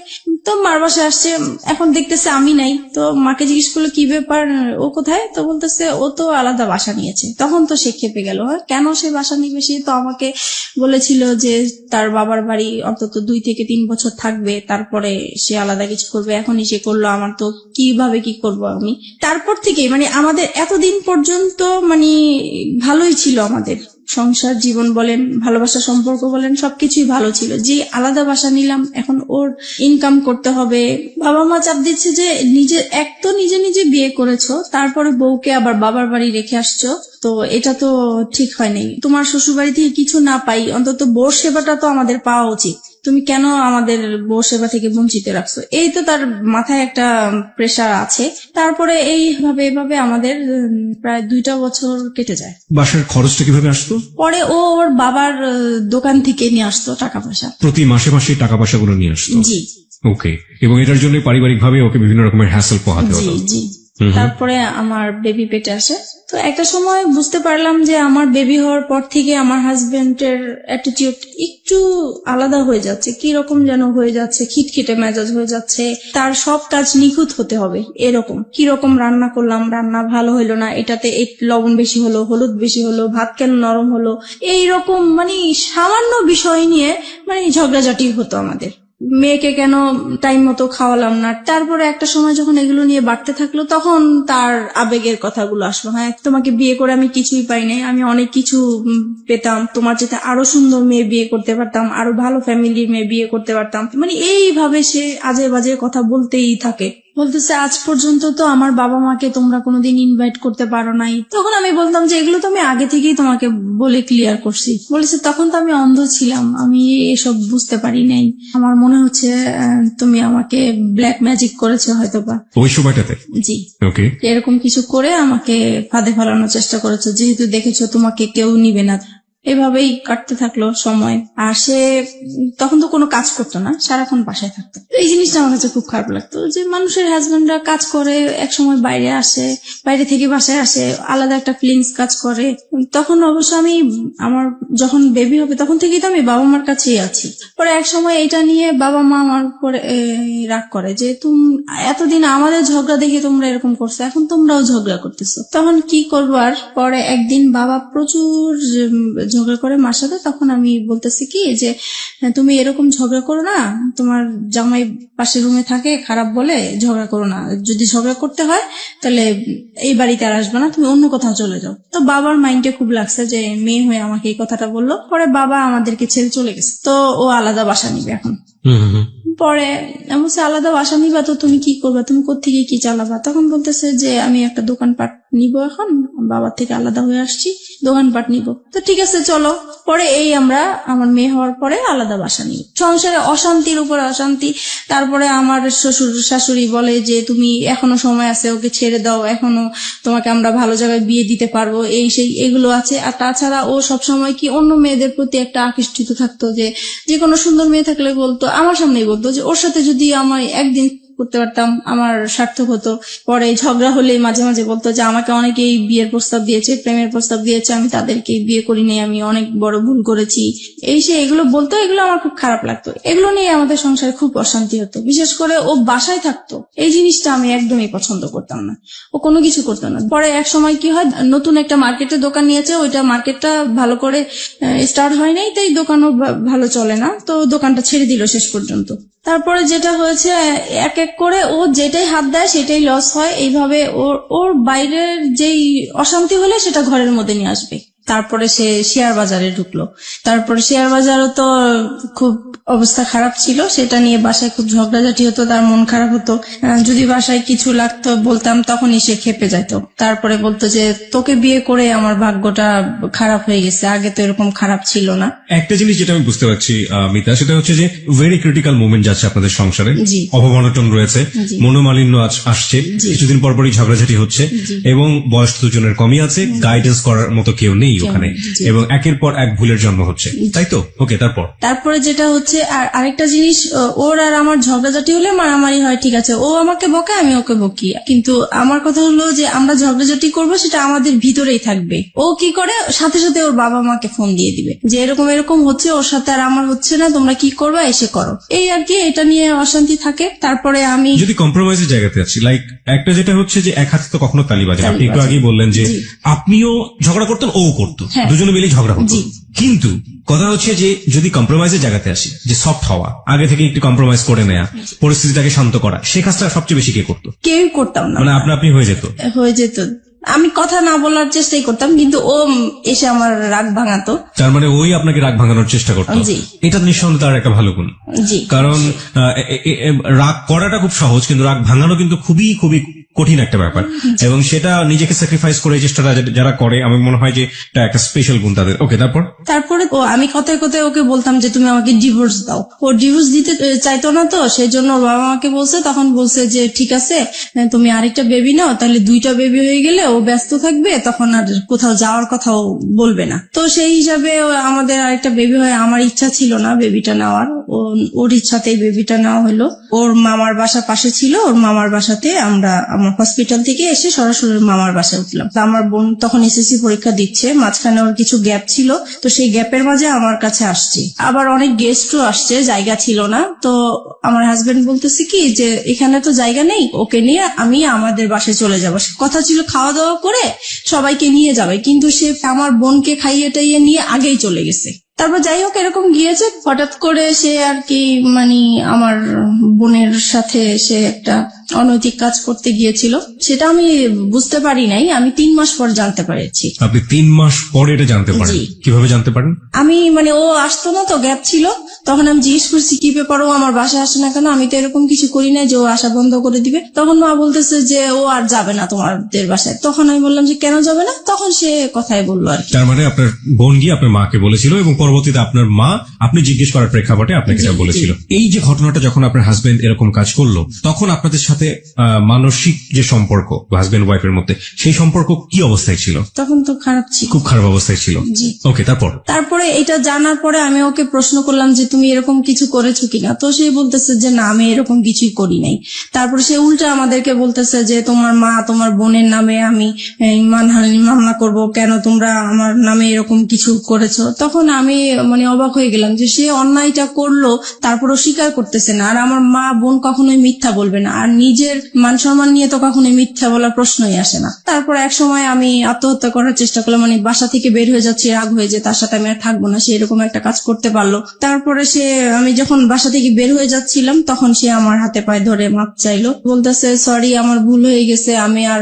তো মার বাসায় আসছে। এখন দেখতেছে আমি নাই। তো মাকে জিজ্ঞেস করলো কি ব্যাপার, ও কোথায়? তো বলতেছে ও তো আলাদা বাসা নিয়েছে। তখন তো সে খেপে গেল, কেন সে বাসা নিবে? সে তো আমাকে বলেছিল যে তার বাবার বাড়ি অন্তত 2 থেকে 3 বছর থাকবে, তারপরে সে আলাদা কিছু করবে। এখনই সে করলো, আমার তো কিভাবে কি করব আমি। তারপর থেকে মানে আমাদের এতদিন পর্যন্ত মানে ভালোই ছিল, আমাদের সংসার জীবন বলেন, ভালোবাসা সম্পর্ক বলেন, সবকিছুই ভালো ছিল। যে আলাদা বাসা নিলাম, এখন ওর ইনকাম করতে হবে। বাবা মা চাপ দিচ্ছে যে নিজে নিজে বিয়ে করেছো, তারপরে বউকে আবার বাবার বাড়ি রেখে আসছো, তো এটা তো ঠিক হয়নি। তোমার শ্বশুর বাড়ি থেকে কিছু না পাই, অন্তত বউর সেবাটা তো আমাদের পাওয়া উচিত, তুমি কেন আমাদের বউ সেবা থেকে বঞ্চিত রাখছো? এই তো তার মাথায় একটা প্রেসার আছে। তারপরে এভাবে আমাদের প্রায় 2টা বছর কেটে যায়। বাসার খরচটা কিভাবে আসতো? পরে ও ওর বাবার দোকান থেকে নিয়ে আসতো টাকা পয়সা, প্রতি মাসে মাসে টাকা পয়সাগুলো নিয়ে আসতো? জি। ওকে, এবং এটার জন্য পারিবারিক ভাবে ওকে বিভিন্ন রকমের হ্যাসেল পোহাতে জি হতো? জি। তারপরে আমার বেবি পেটে আসে। তো একটা সময় বুঝতে পারলাম যে আমার বেবি হওয়ার পর থেকে আমার হাজবেন্ডের অ্যাটিটিউড একটু আলাদা হয়ে যাচ্ছে, কি রকম যেন হয়ে যাচ্ছে, খিটখিটে মেজাজ হয়ে যাচ্ছে। তার সব কাজ নিখুঁত হতে হবে এরকম। কি রকম রান্না করলাম, রান্না ভালো হলো না, এটাতে এই লবণ বেশি হলো, হলুদ বেশি হলো, ভাত কেন নরম হলো, এই রকম মানে সামান্য বিষয় নিয়ে মানে ঝগড়াঝাটি হতো আমাদের। মেয়েকে কেন টাইম মতো খাওয়ালাম না। তারপরে একটা সময় যখন এগুলো নিয়ে বাড়তে থাকলো তখন তার আবেগের কথাগুলো আসলো, হ্যাঁ তোমাকে বিয়ে করে আমি কিছুই পাই নাই, আমি অনেক কিছু পেতাম, তোমার যেতে আরো সুন্দর মেয়ে বিয়ে করতে পারতাম, আরো ভালো ফ্যামিলির মেয়ে বিয়ে করতে পারতাম। মানে এইভাবে সে আজে বাজে কথা বলতেই থাকে, বলতেছে আজ পর্যন্ত তো আমার বাবা মাকে তোমরা কোনোদিন ইনভাইট করতে পারো নাই। তখন আমি বলতাম যে এগুলো তো আমি আগে থেকেই তোমাকে বলে ক্লিয়ার করছি। বলেছে তখন তো আমি অন্ধ ছিলাম, আমি এসব বুঝতে পারি নাই, আমার মনে হচ্ছে তুমি আমাকে ব্ল্যাক ম্যাজিক করেছো হয়তোবা। ওই সময়টাতে? জি, ওকে। এরকম কিছু করে আমাকে ফাঁদে ফেলানোর চেষ্টা করেছো, যেহেতু দেখেছো তোমাকে কেউ নিবে না। এভাবেই কাটতে থাকলো সময়। আর সে তখন তো কোনো কাজ করতো না, সারাক্ষণ বাসায় থাকতো। এই জিনিসটা আমার কাছে খুব খারাপ লাগতো যে মানুষের হাজবেন্ডরা কাজ করে, এক সময় বাইরে আসে, বাইরে থেকে বাসায় আসে, আলাদা একটা ফিলিংস কাজ করে। তখন অবশ্য আমি আমার যখন বেবি হবে তখন থেকেই তো আমি বাবা মার কাছেই আছি। পরে এক সময় এটা নিয়ে বাবা মা আমার উপরে রাগ করে যে তুমি এতদিন আমাদের ঝগড়া দেখে তোমরা এরকম করছো, এখন তোমরাও ঝগড়া করতেছো। তখন কি করবার, পরে একদিন বাবা প্রচুর ঝগড়া করে মার সাথে। তখন আমি বলতেছি কি যে তুমি এরকম ঝগড়া করো না, তোমার জামাই পাশের রুমে থাকে, খারাপ বলে ঝগড়া করো না, যদি ঝগড়া করতে হয় তাহলে এই বাড়িতে আর আসবে না, তুমি অন্য কোথাও চলে যাও। তো বাবার মাইন্ডে খুব লাগছে যে মেয়ে হয়ে আমাকে এই কথাটা বললো। পরে বাবা আমাদেরকে ছেড়ে চলে গেছে, তো ও আলাদা বাসা নিবে এখন। পরে বলছে আলাদা বাসা নিবা তো তুমি কি করবা, তুমি কোত্থেকে কি চালাবা? তখন বলতেছে যে আমি একটা দোকানপাট নিব, এখন বাবার থেকে আলাদা হয়ে আসছি, দোকানপাট নিব। তো ঠিক আছে চলো। পরে এই আমরা আমার মেয়ে হওয়ার পরে আলাদা বাসা নিব। সংসারে অশান্তির উপর অশান্তি। তারপরে আমার শ্বশুর শাশুড়ি বলে যে তুমি এখনো সময় আছে, ওকে ছেড়ে দাও, এখনো তোমাকে আমরা ভালো জায়গায় বিয়ে দিতে পারবো, এই সেই এগুলো আছে। আর তাছাড়া ও সবসময় কি অন্য মেয়েদের প্রতি একটা আকৃষ্টিত থাকতো, যে কোনো সুন্দর মেয়ে থাকলে বলতো, আমার সামনেই বলতো যে ওর সাথে যদি আমি একদিন করতে পারতাম আমার সার্থক হতো। পরে ঝগড়া হলে মাঝে মাঝে বলতো যে আমাকে অনেকেই বিয়ের প্রস্তাব দিয়েছে, প্রেমের প্রস্তাব দিয়েছে, আমি তাদেরকে বিয়ে করিনি, আমি অনেক বড় ভুল করেছি, এই সে এগুলো বলতো। এগুলো আমার খুব খারাপ লাগতো, এগুলো নিয়ে আমাদের সংসারে খুব অশান্তি হতো। বিশেষ করে ও বাসায় থাকতো, এই জিনিসটা আমি একদমই পছন্দ করতাম না, ও কোনো কিছু করতো না। পরে এক সময় কি হয়, নতুন একটা মার্কেটে দোকান নিয়েছে, ওইটা মার্কেটটা ভালো করে স্টার্ট হয় নাই, তাই দোকানও ভালো চলে না, তো দোকানটা ছেড়ে দিল শেষ পর্যন্ত। তারপরে যেটা হয়েছে, এক এক করে ও যেটাই হাত দেয় সেটাই লস হয়। এইভাবে ওর বাইরের যেই অশান্তি হলে সেটা ঘরের মধ্যে নিয়ে আসবে। তারপরে সে শেয়ার বাজারে ঢুকলো। তারপরে শেয়ার বাজারও তো খুব অবস্থা খারাপ ছিল, সেটা নিয়ে বাসায় খুব ঝগড়াঝাটি হতো, তার মন খারাপ হতো। যদি বাসায় কিছু লাগতো বলতাম, তখনই সে খেপে যেত। তারপরে বলতো যে তোকে বিয়ে করে আমার ভাগ্যটা খারাপ হয়ে গেছে, আগে তো এরকম খারাপ ছিল না। একটা জিনিস যেটা আমি বুঝতে পারছি মিতা, সেটা হচ্ছে যে ভেরি ক্রিটিক্যাল মোমেন্ট যাচ্ছে আপনাদের সংসারে, জি। অভাব-অনটন রয়েছে, মনোমালিন্য আসছে, কিছুদিন পরপরই ঝগড়াঝাটি হচ্ছে, এবং বয়স দুজনের কমই আছে, গাইডেন্স করার মতো কেউ নেই ওখানে, এবং একের পর এক ভুলের জন্ম হচ্ছে, তাই তো? ওকে, তারপরে যেটা হচ্ছে আরেকটা জিনিস, ওর আর আমার ঝগড়াঝাটি হলে মারামারি হয়, ঠিক আছে, ও আমাকে বকে, আমি ওকে বকি, কিন্তু আমার কথা হলো যে আমরা ঝগড়াঝাটি করবো সেটা আমাদের ভিতরেই থাকবে। ও কি করে, সাথে সাথে ওর বাবা মাকে ফোন দিয়ে দিবে যে এরকম এরকম হচ্ছে, ওর সাথে আর আমার হচ্ছে না, তোমরা কি করবা, এসে করো, এই আর কি। এটা নিয়ে অশান্তি থাকে। তারপরে আমি যদি কম্প্রোমাইজের জায়গাতে আছি, লাইক একটা যেটা হচ্ছে যে এক হাতে তো কখনো তালি বাজে না। আপনি একটু আগেই বললেন যে আপনিও ঝগড়া করতেন, ও করতো, দুজনে মিলেই ঝগড়া হতো। কিন্তু কথা হচ্ছে যে যদি কম্প্রোমাইজের জায়গাতে আসি, যে সফট হওয়া, আগে থেকে একটু কম্প্রোমাইজ করে নেয়া, পরিস্থিতিটাকে শান্ত করা, সে কাজটা সবচেয়ে বেশি কে করতো? কেউই করতাম না, মানে আপনি হয়ে যেত। আমি কথা না বলার চেষ্টাই করতাম, কিন্তু ও এসে আমার রাগ ভাঙাতো। তার মানে ওই আপনাকে রাগ ভাঙানোর চেষ্টা করতো। এটা নিঃসন্দেহে তার একটা ভালো গুণ। জি, কারণ রাগ করাটা খুব সহজ, কিন্তু রাগ ভাঙানো কিন্তু খুবই খুবই কঠিন একটা ব্যাপার, এবং সেটা নিজেকে স্যাক্রিফাইস করে চেষ্টাটা যারা করে, আমি মনে হয় যে এটা একটা স্পেশাল গুণ তাদের। ওকে, তারপরে ও আমি কথায় কথায় ওকে বলতাম যে তুমি আমাকে ডিভোর্স দাও। ও ডিভোর্স দিতে চাইতো না, তো সেই জন্য ওর বাবা মাকে বলছে। তখন বলছে যে ঠিক আছে, তুমি আরেকটা বেবি নাও, তাহলে 2টা বেবি হয়ে গেলে ও ব্যস্ত থাকবে, তখন আর কোথাও যাওয়ার কথাও বলবে না। তো সেই হিসাবে আমাদের আরেকটা বেবি হয়। আমার ইচ্ছা ছিল না বেবিটা নেওয়ার, ওর ইচ্ছাতেই বেবিটা নেওয়া হলো। ওর মামার বাসা পাশে ছিল, ওর মামার বাসাতে আমরা হসপিটাল থেকে এসে সরাসরি মামার বাসায় উঠলাম। আমার বোন তখন এসএসসি পরীক্ষা দিচ্ছে, মাঝখানে ওর কিছু গ্যাপ ছিল, তো সেই গ্যাপের মাঝে আমার কাছে আসছে। আবার অনেক গেস্টও আসছে, জায়গা ছিল না। তো আমার হাজবেন্ড বলতেছে কি যে এখানে তো জায়গা নেই, ওকে নিয়ে আমি আমাদের বাসায় চলে যাবো। কথা ছিল খাওয়া দাওয়া করে সবাইকে নিয়ে যাবে, কিন্তু সে আমার বোনকে খাইয়ে টাইয়ে নিয়ে আগেই চলে গেছে। তারপর যাই হোক এরকম গিয়েছে, হঠাৎ করে সে আর কি মানে আমার বোনের সাথে সে একটা অনৈতিক কাজ করতে গিয়েছিল, সেটা আমি বুঝতে পারি নাই, আমি 3 মাস পর জানতে পেরেছি। আপনি 3 মাস পরে এটা জানতে পারেন? জি। কিভাবে জানতে পারেন? আমি মানে ও আসতো না তো, গ্যাপ ছিল, তখন আমি জিজ্ঞেস করছি কি ব্যাপার, ও আমার বাসায় আসে না কেন, আমি তো এরকম কিছু করি না যে ও আসা বন্ধ করে দিবে। তখন মা বলতেছে যে ও আর যাবে না তোমাদের বাসায়। তখন আমি বললাম যে কেন যাবে না, তখন সে কথাই বললো আর কি। তার মানে আপনার বোন গিয়ে আপনার মাকে বলেছিল এবং পরবর্তীতে আপনার মা আপনি জিজ্ঞেস করার প্রেক্ষাপটে আপনাকে এটা জি, বলেছিল। জি। এই যে ঘটনাটা যখন আপনার হাজবেন্ড এরকম কাজ করলো, তখন আপনাদের সাথে মানসিক যে সম্পর্ক হাজবেন্ড ওয়াইফের মধ্যে, সেই সম্পর্ক কি অবস্থায় ছিল? তখন তো খারাপ ছিল, খুব খারাপ অবস্থায় ছিল। জি। ওকে, তারপরে এটা জানার পরে আমি ওকে প্রশ্ন করলাম যে তুমি এরকম কিছু করেছো কিনা, তো সে বলতেছে যে না আমি এরকম কিছুই করি নাই। তারপরে সে উল্টা আমাদেরকে বলতেছে যে তোমার মা তোমার বোনের নামে আমি মানহানি মামলা করব, কেন তোমরা আমার নামে এরকম কিছু করেছো। তখন আমি মানে অবাক হয়ে গেলাম যে সে অন্যায়টা করলো, তারপরও স্বীকার করতেছে না। আর আমার মা বোন কখনোই মিথ্যা বলবে না, আর নিজের মান সম্মান নিয়ে তো কখনোই মিথ্যা বলার প্রশ্নই আসে না। তারপর এক সময় আমি আত্মহত্যা করার চেষ্টা করলাম, মানে বাসা থেকে বের হয়ে যাচ্ছি, রাগ হয়ে যে তার সাথে আমি আর থাকবো না, সে এরকম একটা কাজ করতে পারলো। তারপরে আমি যখন বাসা থেকে বের হয়ে যাচ্ছিলাম তখন সে আমার হাতে পায়ে ধরে মাপ চাইলো, বলতেছে সরি আমার ভুল হয়ে গেছে, আমি আর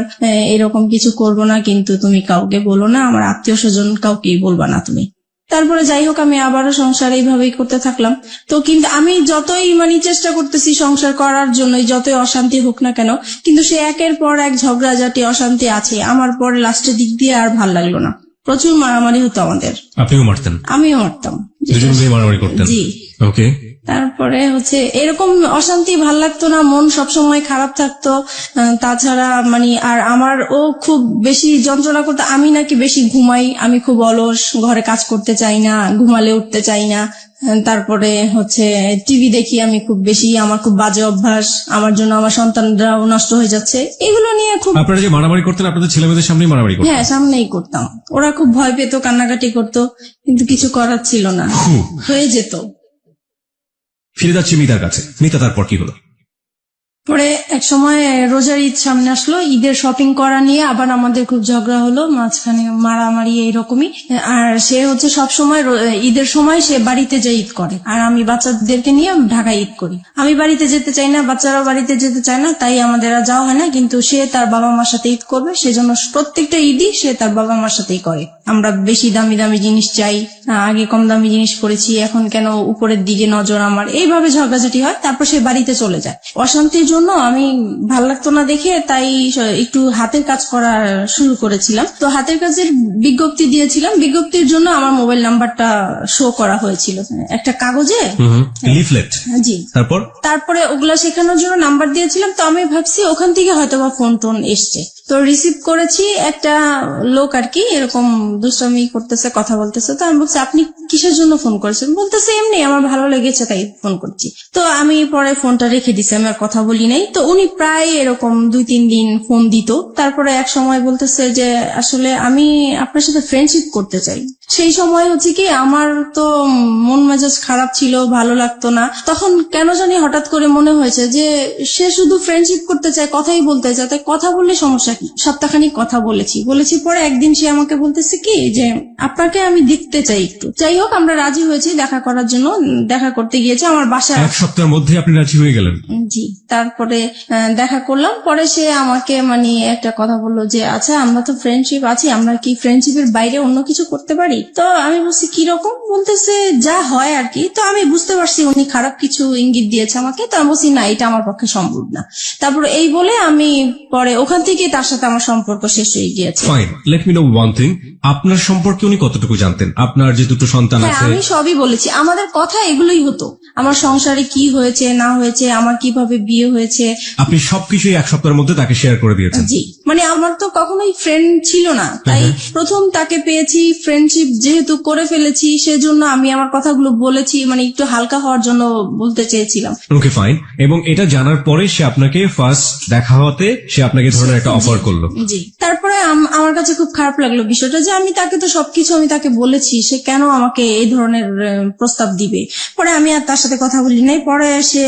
এরকম কিছু করব না, কিন্তু তুমি কাউকে বলো না, আমার আত্মীয় স্বজন কাউকেই বলবা না তুমি। তারপরে যাই হোক আমি আবারও সংসার এইভাবেই করতে থাকলাম। তো কিন্তু আমি যতই মানে চেষ্টা করতেছি সংসার করার জন্য, যতই অশান্তি হোক না কেন, কিন্তু সে একের পর এক ঝগড়াঝাটি অশান্তি আছে। আমার পরে লাস্টের দিক দিয়ে আর ভাল লাগলো না, প্রচুর মারামারি হতো আমাদের। আপনিও মারতেন? আমিও মারতাম, দুজন মিলে মারামারি করতেন? জি। ওকে। তারপরে এরকম অশান্তি ভাল লাগতো না, মন সবসময় খারাপ থাকতো। তাছাড়া মানে আর আমার ও খুব বেশি যন্ত্রণা করতো, আমি নাকি বেশি ঘুমাই, আমি খুব অলস, ঘরে কাজ করতে চাই না, ঘুমালে উঠতে চাই না। তারপরে টিভি দেখি আমি খুব বেশি, আমার খুব বাজে অভ্যাস, আমার জন্য আমার সন্তানরাও নষ্ট হয়ে যাচ্ছে, এগুলো নিয়ে খুব। আপনারা যে মারামারি করতেন আপনাদের ছেলেমেয়েদের সামনেই মারামারি করতেন? হ্যাঁ, সামনেই করতাম। ওরা খুব ভয় পেত, কান্নাকাটি করতো, কিন্তু কিছু করার ছিল না, হয়ে যেত। ফিরে যাচ্ছি মিতার কাছে। মিতা, তারপর কি হলো? পরে এক সময় রোজার ঈদ সামনে আসলো, ঈদের শপিং করা নিয়ে আবার আমাদের খুব ঝগড়া হলো, মাঝখানে মারামারি এইরকমই। আর সে সব সময় ঈদের সময় সে বাড়িতে যে ঈদ করে, আর আমি বাচ্চাদেরকে নিয়ে ঢাকায় ঈদ করি। আমি বাড়িতে যেতে চাই না, বাচ্চারাও বাড়িতে যেতে চায় না, তাই আমাদের আর যাওয়া হয় না। কিন্তু সে তার বাবা মার সাথে ঈদ করবে, সেজন্য প্রত্যেকটা ঈদই সে তার বাবা মার সাথেই করে। আমরা বেশি দামি দামি জিনিস চাই, আগে কম দামি জিনিস পরেছি, এখন কেন উপরের দিকে নজর আমার, এইভাবে ঝগড়াঝাটি হয়। তারপর সে বাড়িতে চলে যায়। অশান্তির জন্য আমি ভাল লাগতো না দেখে তাই একটু হাতের কাজ করা শুরু করেছিলাম। তো হাতের কাজের বিজ্ঞপ্তি দিয়েছিলাম, বিজ্ঞপ্তির জন্য আমার মোবাইল নাম্বারটা শো করা হয়েছিল একটা কাগজে, লিফলেট। জি। তারপরে ওগুলা শেখানোর জন্য নাম্বার দিয়েছিলাম। তো আমি ভাবছি ওখান থেকে হয়তো বা ফোন টোন এসছে। তো রিসিভ করেছি, একটা লোক আর কি এরকম দুষ্টামি করতেছে, কথা বলতেছে। তো আমি বলছি আপনি কিসের জন্য ফোন করেছেন? বলতেছে এমনি আমার ভালো লেগেছে তাই ফোন করছি। তো আমি পরে ফোনটা রেখে দিছি, আমি আর কথা বলি নাই। তো উনি প্রায় এরকম 2-3 দিন ফোন দিত। তারপরে এক সময় বলতেছে যে আসলে আমি আপনার সাথে ফ্রেন্ডশিপ করতে চাই। সেই সময় কি আমার তো মন মেজাজ খারাপ ছিল, ভালো লাগতো না। তখন কেন জানি হঠাৎ করে মনে হয়েছে যে সে শুধু ফ্রেন্ডশিপ করতে চায়, কথাই বলতে চায়, তাই কথা বললে সমস্যা কি। সপ্তাহখানিক কথা বলেছি পরে একদিন সে আমাকে বলতেছে কি যে আপনাকে আমি দেখতে চাই একটু। যাই হোক আমরা রাজি হয়েছি দেখা করার জন্য, দেখা করতে গিয়েছে আমার বাসায়। 1 সপ্তাহের মধ্যে আপনি রাজি হয়ে গেলেন? জি। তারপরে দেখা করলাম, পরে সে আমাকে মানে একটা কথা বললো যে আচ্ছা আমরা তো ফ্রেন্ডশিপ আছি, আমরা কি ফ্রেন্ডশিপের বাইরে অন্য কিছু করতে পারি? তো আমি বলছি কিরকম? বলতেছে যা হয় আর কি। তো আমি বুঝতে পারছি উনি খারাপ কিছু ইঙ্গিত দিয়েছে আমাকে। তো আমি বলছি না, এটা আমার পক্ষে সম্ভব না। তারপর এই বলে আমি পরে ওখান থেকে তার সাথে আমার সম্পর্ক শেষ হয়ে গিয়েছে। Fine, let me no one thing, আপনার সম্পর্কে উনি কতটুকু জানতেন? আপনার যে 2টো সন্তান হ্যাঁ, আছে? আমি সবই বলেছি, আমাদের কথা এগুলোই হতো, আমার সংসারে কি হয়েছে না হয়েছে, আমার কিভাবে বিয়ে হয়েছে। আপনি সবকিছু 1 সপ্তাহের মধ্যে তাকে শেয়ার করে দিয়েছেন? জি। মানে আমার তো কখনোই ফ্রেন্ড ছিল না, তাই প্রথম তাকে পেয়েছি, ফ্রেন্ডশিপ যেহেতু করে ফেলেছি সেজন্য আমি আমার কথাগুলো বলেছি, মানে একটু হালকা হওয়ার জন্য বলতে চেয়েছিলাম। Okay fine. এবং এটা জানার পরে সে আপনাকে ফার্স্ট দেখা হওয়াতে সে আপনাকে ধরনের একটা অফার করলো? জি। তারপরে আমার কাছে খুব খারাপ লাগলো বিষয়টা যে আমি তাকে তো সবকিছু আমি তাকে বলেছি, সে কেন আমাকে এই ধরনের প্রস্তাব দিবে। পরে আমি আর তার সাথে কথা বলি নাই। পরে সে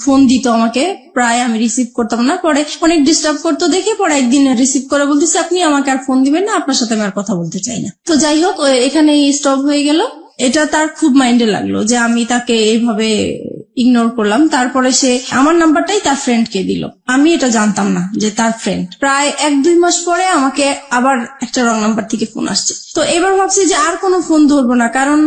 ফোন দিত আমাকে, প্রায় আমি রিসিভ করতাম না। পরে অনেক ডিস্টার্ব করতো দেখে পরে একদিন রিসিভ করে বলতেছে আপনি আমাকে আর ফোন দিবেন না, আপনার সাথে আমি আর কথা বলতে চাই না। তো যাই হোক এখানেই স্টপ হয়ে গেল। এটা তার খুব মাইন্ডে লাগলো যে আমি তাকে এইভাবে ইগনোর করলাম। তারপরে সে আমার নাম্বারটাই তার ফ্রেন্ডকে দিল, আমি এটা জানতাম না যে তার ফ্রেন্ড। প্রায় 1-2 মাস পরে আমাকে আবার একটা রং নাম্বার থেকে ফোন আসছে। তো এবার ভাবছি যে আর কোনো ফোন ধরবো না, কারণ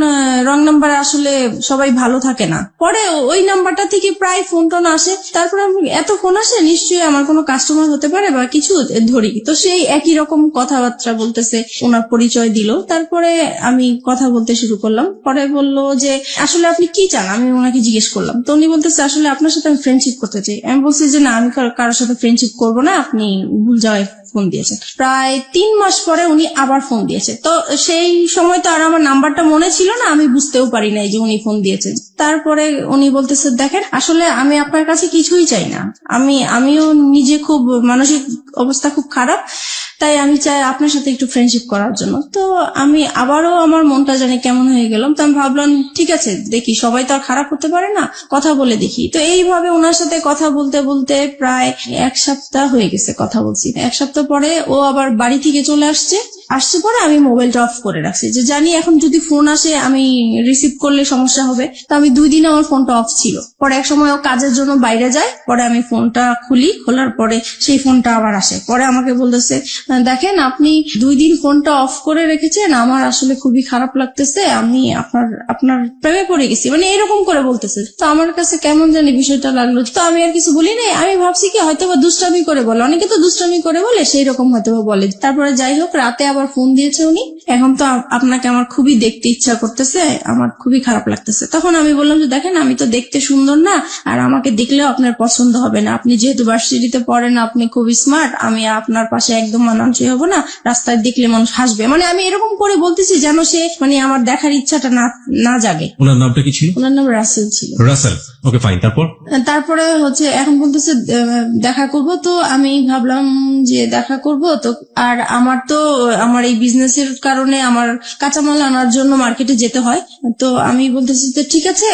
রং নাম্বার আসলে সবাই ভালো থাকে না। পরে ওই নাম্বারটা থেকে প্রায় ফোন টোন আসে, তারপরে এত ফোন আসে নিশ্চয়ই আমার কোনো কাস্টমার হতে পারে বা কিছু, ধরি। তো সেই একই রকম কথাবার্তা বলতেছে, ওনার পরিচয় দিল। তারপরে আমি কথা বলতে শুরু করলাম। পরে বললো যে আসলে আপনি কি চান, আমি ওনাকে জিজ্ঞেস করলাম। তো উনি বলতেছে আসলে আপনার সাথে আমি ফ্রেন্ডশিপ করতে চাই। আমি বলছি যে না, আমি কারোর সাথে ফ্রেন্ডশিপ করবো না, আপনি ভুল জায়গায় ফোন দিয়েছেন। প্রায় 3 মাস পরে উনি আবার ফোন দিয়েছে। তো সেই সময় তো আর আমার নাম্বারটা মনে ছিল না, আমি বুঝতেও পারি নাই যে উনি ফোন দিয়েছেন। তারপরে উনি বলতেছে দেখেন আসলে আমি আপনার কাছে কিছুই চাই না, আমিও নিজে খুব মানসিক অবস্থা খুব খারাপ, তাই আমি চাই আপনার সাথে একটু ফ্রেন্ডশিপ করার জন্য। তো আমি আবারও আমার মনটা জানি কেমন হয়ে গেলাম। তো আমি ভাবলাম ঠিক আছে, দেখি, সবাই তো আর খারাপ হতে পারে না, কথা বলে দেখি। তো এইভাবে ওনার সাথে কথা বলতে বলতে প্রায় 1 সপ্তাহ হয়ে গেছে কথা বলছি। 1 সপ্তাহ পরে ও আবার বাড়ি থেকে চলে আসছে পরে আমি মোবাইলটা অফ করে রাখছি, যে জানি এখন যদি ফোন আসে আমি রিসিভ করলে সমস্যা হবে। তো আমি 2 দিন আমার ফোনটা অফ ছিল। পরে এক সময় ও কাজের জন্য বাইরে যায়, পরে আমি ফোনটা খুলি, খোলার পরে সেই ফোনটা আবার আসে। পরে আমাকে বলতেছে দেখেন আপনি 2 দিন ফোনটা অফ করে রেখেছেন, আমার আসলে খুবই খারাপ লাগতেছে, আমি আপনার প্রেমে পড়ে গেছি, মানে এরকম করে বলতেছে। তো আমার কাছে কেমন জানি বিষয়টা লাগলো। তো আমি আর কিছু বলি নাই, আমি ভাবছি কি হয়তো বা দুষ্টামি করে বলে, অনেকে তো দুষ্টামি করে বলে, সেই রকম হয়তো বা বলে। তারপরে যাই হোক, রাতে আবার ফোন দিয়েছে উনি, এখন তো আপনাকে আমার খুবই দেখতে ইচ্ছা করতেছে, আমার খুবই খারাপ লাগতেছে। তখন আমি বললাম যে দেখেন আমি তো দেখতে সুন্দর না, আর আমাকে দেখলেও আপনার পছন্দ হবে না, আপনি যেহেতু ভার্সিটিতে পড়েন, আপনি খুবই স্মার্ট, আমি আপনার পাশে একদম মানানসই হবো না, রাস্তায় দেখলে মানুষ হাসবে, মানে আমি এরকম করে বলতেছি যেন সে মানে আমার দেখার ইচ্ছাটা না জাগে। ওনার নামটা কি ছিল? ওনার নাম রাসেল ছিল। Russell, okay fine. তারপরে হচ্ছে এখন বলতেছে দেখা করব। তো আমি ভাবলাম যে দেখা করব তো, আর আমার এই বিজনেসের কারণে আমার কাঁচামাল আনার জন্য মার্কেটে যেতে হয়। তো আমি বলতেছি তো ঠিক আছে,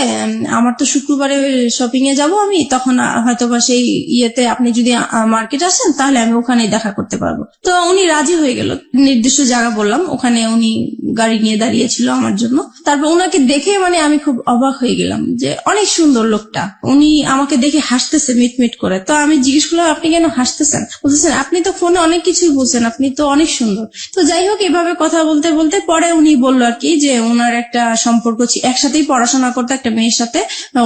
আমার তো শুক্রবারে শপিং এ যাব আমি, তখন হয়তোবা সেই ইয়েতে আপনি যদি মার্কেট আসেন তাহলে আমি ওখানেই দেখা করতে পারবো। তো উনি রাজি হয়ে গেল। নির্দিষ্ট জায়গা বললাম, ওখানে উনি গাড়ি নিয়ে দাঁড়িয়েছিল আমার জন্য। তারপর ওনাকে দেখে মানে আমি খুব অবাক হয়ে গেলাম যে অনেক সুন্দর লোকটা। উনি আমাকে দেখে হাসতেছে মিটমিট করে। তো আমি জিজ্ঞেস করলাম আপনি কেন হাসতেছেন? বলতেছেন আপনি তো ফোনে অনেক কিছুই বলছেন, আপনি তো অনেক সুন্দর। তো যাই হোক, এভাবে কথা বলতে বলতে পরে উনি বললো আর কি যে ওনার একটা সম্পর্ক একসাথেই পড়াশোনা করতে একটা মেয়ের সাথে,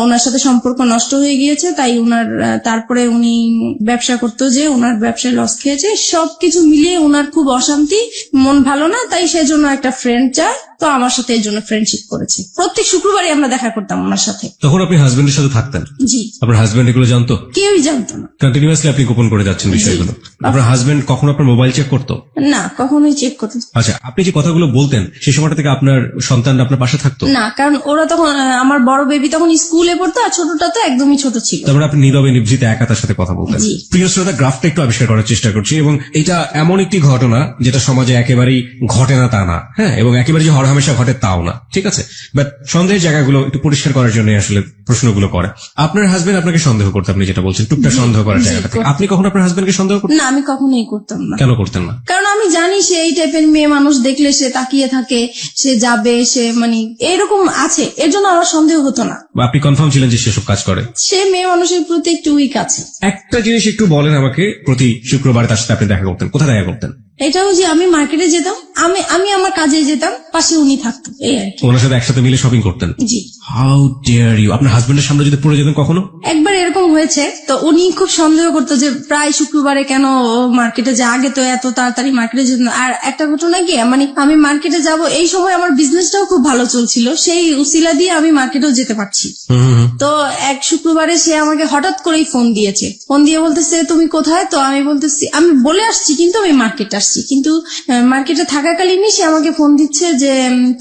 ওনার সাথে সম্পর্ক নষ্ট হয়ে গিয়েছে, তাই ওনার তারপরে উনি ব্যবসা করতো, যে ওনার ব্যবসায় লস খেয়েছে, সবকিছু মিলিয়ে ওনার খুব অশান্তি, মন ভালো না, তাই সেজন্য একটা ফ্রেন্ড চায়। তো আমার সাথে এই জন্য ফ্রেন্ডশিপ করেছে। প্রত্যেক শুক্রবারই আমরা দেখা করতাম ওনার সাথে। তখন আপনি হাজবেন্ডের সাথে থাকতেন? জি। আপনার হাজবেন্ড এগুলো জানতো? কেউই জানতো না। কন্টিনিউয়াসলি আপনি গোপন করে যাচ্ছেন বিষয়গুলো। আপনার হাজবেন্ড কখনো আপনার মোবাইল চেক করতো? না, কখনোই চেক করতো। আচ্ছা, আপনি যে কথাগুলো বলতেন সেই সময়টা থেকে আপনার সন্তানরা আপনার পাশে থাকতো? না, কারণ ওরা তখন, আমার বড় বেবি তখন স্কুলে পড়তো, আর ছোটটা তো একদমই ছোট ছিল। তারপরে আপনি নীরবে নিভৃতে একা তার সাথে কথা বলতেন। প্রিয় শ্রোতা, গ্রাফটা একটু আবিষ্কার করার চেষ্টা করছি, এবং এটা এমন একটি ঘটনা যেটা সমাজে একেবারেই ঘটে না তা না, হ্যাঁ, এবং একেবারে যে হরহামেশা ঘটে তাও না, ঠিক আছে? বাট সন্দেহের জায়গাগুলো একটু পরিষ্কার করার জন্য আসলে প্রশ্নগুলো করে। আপনার হাজবেন্ড আপনাকে সন্দেহ করতে, আপনি যেটা বলছেন টুকটা সন্দেহ করার জায়গাটা থেকে, আপনি কখন আপনার হাজবেন্ডকে সন্দেহ করতেন? না, আমি কখনোই করতাম না। কেন করতেন না? কারণ আমি জানি সে এই টাইপের মেয়ে মানুষ, দেখলে সে তাকিয়ে থাকে, সে যাবে, সে মানে এরকম আছে, এর জন্য আমার সন্দেহ হতো না। আপনি কনফার্ম ছিলেন যে সেসব কাজ করে? সে মেয়ে মানুষের প্রতি একটু উইক আছে। একটা জিনিস একটু বলেন আমাকে, প্রতি শুক্রবার তার সাথে আপনি দেখা করতেন, কোথায় দেখা করতেন? এটাও যে আমি মার্কেটে যেতাম, আমি আমার কাজে যেতাম, পাশে উনি থাকতো, এই আর কি। ওনার সাথে একসাথে মিলে শপিং করতেন? জি। How dare you! আপনার হাজবেন্ডের সামনে যদি পড়ে যেতেন কখনো? একবার এরকম হয়েছে, তো উনি খুব সন্দেহ করতো যে প্রায় শুক্রবারে কেন মার্কেটে যায়, আগে তো এত তাড়াতাড়ি মার্কেটে যেত না। আর একটা ঘটনা কি, মানে আমি মার্কেটে যাব এই সময় আমার বিজনেসটাও খুব ভালো চলছিল, সেই উসিলা দিয়ে আমি মার্কেটেও যেতে পারছি। তো এক শুক্রবারে সে আমাকে হঠাৎ করেই ফোন দিয়েছে, ফোন দিয়ে বলতেছে তুমি কোথায়? তো আমি বলতেছি আমি বলে আসছি, কিন্তু আমি মার্কেটে আসছি, কিন্তু মার্কেটে থাকাকালীনই সে আমাকে ফোন দিচ্ছে যে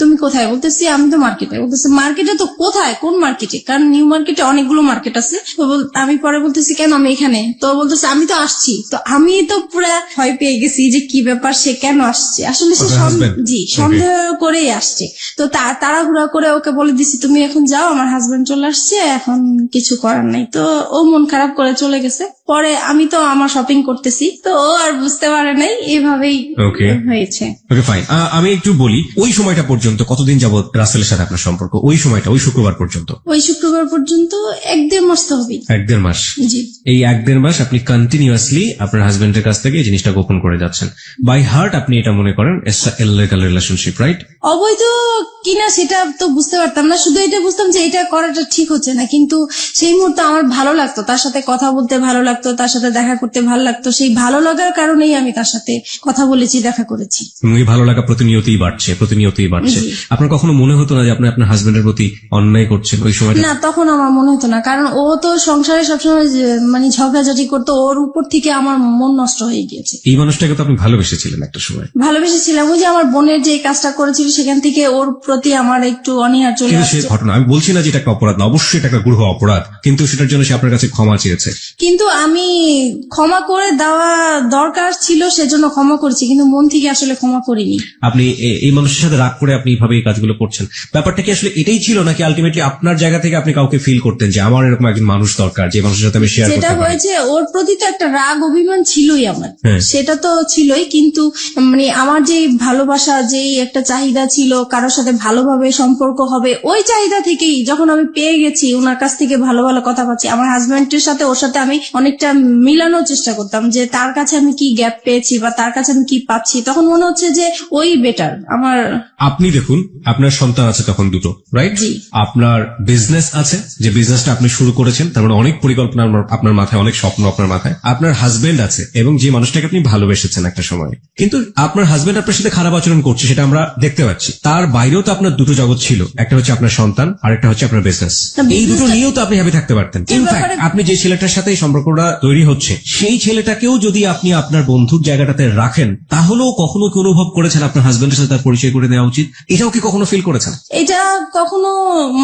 তুমি কোথায়? বলতেছি আমি তো মার্কেটে। বলতেছে মার্কেটে তো কোথায়, কোন মার্কেটে? কারণ নিউ মার্কেটে অনেকগুলো মার্কেট আছে। তো আমি পরে বলতেছি কেন, আমি এখানে। তো বলতেছে আমি তো আসছি। তো আমি তো পুরো ভয় পেয়ে গেছি যে কি ব্যাপার, সে কেন আসছে। আসলে সে সন্দেহ করেই আসছে। তো তাড়াহুড়া করে ওকে বলে দিছি তুমি এখন যাও, আমার হাজবেন্ড চলে আসছে, এখন কিছু করার নাই। তো ও মন খারাপ করে চলে গেছে। পরে আমি তো আমার শপিং করতেছি, তো ও আর বুঝতে পারে নাই, এভাবেই Okay. হয়েছে। ওকে ফাইন, আমি একটু বলি ওই সময়টা পর্যন্ত কতদিন যাবত রাসেলের সাথে আপনার সম্পর্ক? ওই সময়টা ওই শুক্রবার পর্যন্ত? ওই শুক্রবার পর্যন্ত 1-1.5 মাস তো হবে। 1-1.5 মাস। জি। এই 1-1.5 মাস আপনি কন্টিনিউয়াসলি আপনার হাজবেন্ডের কাছ থেকে এই জিনিসটা গোপন করে যাচ্ছেন। বাই হার্ট আপনি এটা মনে করেন ইললিগাল রিলেশনশিপ, রাইট? অবৈধ কিনা সেটা তো বুঝতে পারতাম না, শুধু এটা বুঝতাম যে এটা করাটা ঠিক হচ্ছে না। কিন্তু সেই মুহূর্তে আমার ভালো লাগতো, তার সাথে কথা বলতে ভালো লাগতো, তার সাথে দেখা করতে ভালো লাগতো। সেই ভালো লাগার কারণেই আমি তার সাথে কথা বলেছি, দেখা করেছি। এই ভালো লাগা প্রতিনিয়তই বাড়ছে। জি। আপনার কখনো মনে হতো না যে আপনি আপনার হাজবেন্ডের প্রতি অন্যায় করছেন ওই সময়টা? না, তখন আমার মনে হতো না, কারণ ও তো সংসারে সবসময় মানে ঝগড়াঝাটি করতো, ওর উপর থেকে আমার মন নষ্ট হয়ে গিয়েছে। এই মানুষটাকে তো আপনি ভালোবেসেছিলেন একটা সময়। ভালোবেসেছিলাম, ওই যে আমার বোনের যে কাজটা করেছিল সেখান থেকে ওর প্রতি আমার একটু অনীহা চলে কিন্তু সে আসছে। ঘটনা, আমি বলছি না যে এটা একটা অপরাধ না, অবশ্যই এটা একটা গূঢ় অপরাধ, কিন্তু সেটার জন্য সে আপনার কাছে ক্ষমা চেয়েছে। কিন্তু আমি ক্ষমা করে দেওয়া দরকার ছিল, সেজন্য ক্ষমা করেছি, কিন্তু মন থেকে আসলে ক্ষমা করিনি। আপনি এই মানুষের সাথে রাগ করে আপনি এইভাবে এই কাজগুলো করছেন, ব্যাপারটা কি আসলে এটাই ছিল, নাকি আলটিমেটলি আপনার জায়গা থেকে আপনি কাউকে ফিল করতেন যে আমার এরকম একজন মানুষ দরকার যে মানুষের সাথে আমি শেয়ার যেটা করতে পারি? হয়েছে, ওর প্রতি তো একটা রাগ অভিমান ছিলই আমার, হ্যাঁ। সেটা তো ছিলই, কিন্তু মানে আমার যে ভালোবাসা, যেই একটা চাহিদা ছিল কারোর সাথে ভালোভাবে সম্পর্ক হবে, ওই চাহিদা থেকেই যখন আমি পেয়ে গেছি, ওনার কাছ থেকে ভালো ভালো কথা পাচ্ছি, আমার হাজবেন্ডের সাথে ওর সাথে আমি অনেকটা মিলানোর চেষ্টা করতাম যে তার কাছে আমি কি গ্যাপ পেয়েছি বা তার কাছে আমি কি পাচ্ছি, তখন মনে হচ্ছে যে ওই বেটার আমার। আপনি দেখুন, আপনার সন্তান আছে তখন দুটো, রাইট? জি। আপনার বিজনেস আছে, যে বিজনেসটা আপনি শুরু করেছেন, তার মানে অনেক পরিকল্পনা আপনার মাথায়, অনেক স্বপ্ন আপনার মাথায়। আপনার হাজবেন্ড আছে, এবং যে মানুষটাকে আপনি ভালোবেসেছেন একটা সময়, কিন্তু আপনার হাজবেন্ড আপনার সাথে খারাপ আচরণ করছে, সেটা আমরা দেখতে পাচ্ছি। তার বাইরেও তো আপনার দুটো জগৎ ছিল, একটা হচ্ছে আপনার সন্তান আর একটা হচ্ছে আপনার বিজনেস। এই দুটো নিয়েও তো আপনি হ্যাপি থাকতে পারতেন। ইনফ্যাক্ট আপনি যে ছেলেটার সাথে এই সম্পর্কটা তৈরি হচ্ছে, সেই ছেলেটাকেও যদি আপনি আপনার বন্ধুর জায়গাটাতে রাখেন, তাহলেও কখনো কি অনুভব করেছেন আপনার হাজবেন্ডের সাথে তার পরিচয় করে দেওয়া উচিত? এটাও কি কখনো ফিল করেছেন? এটা কখনো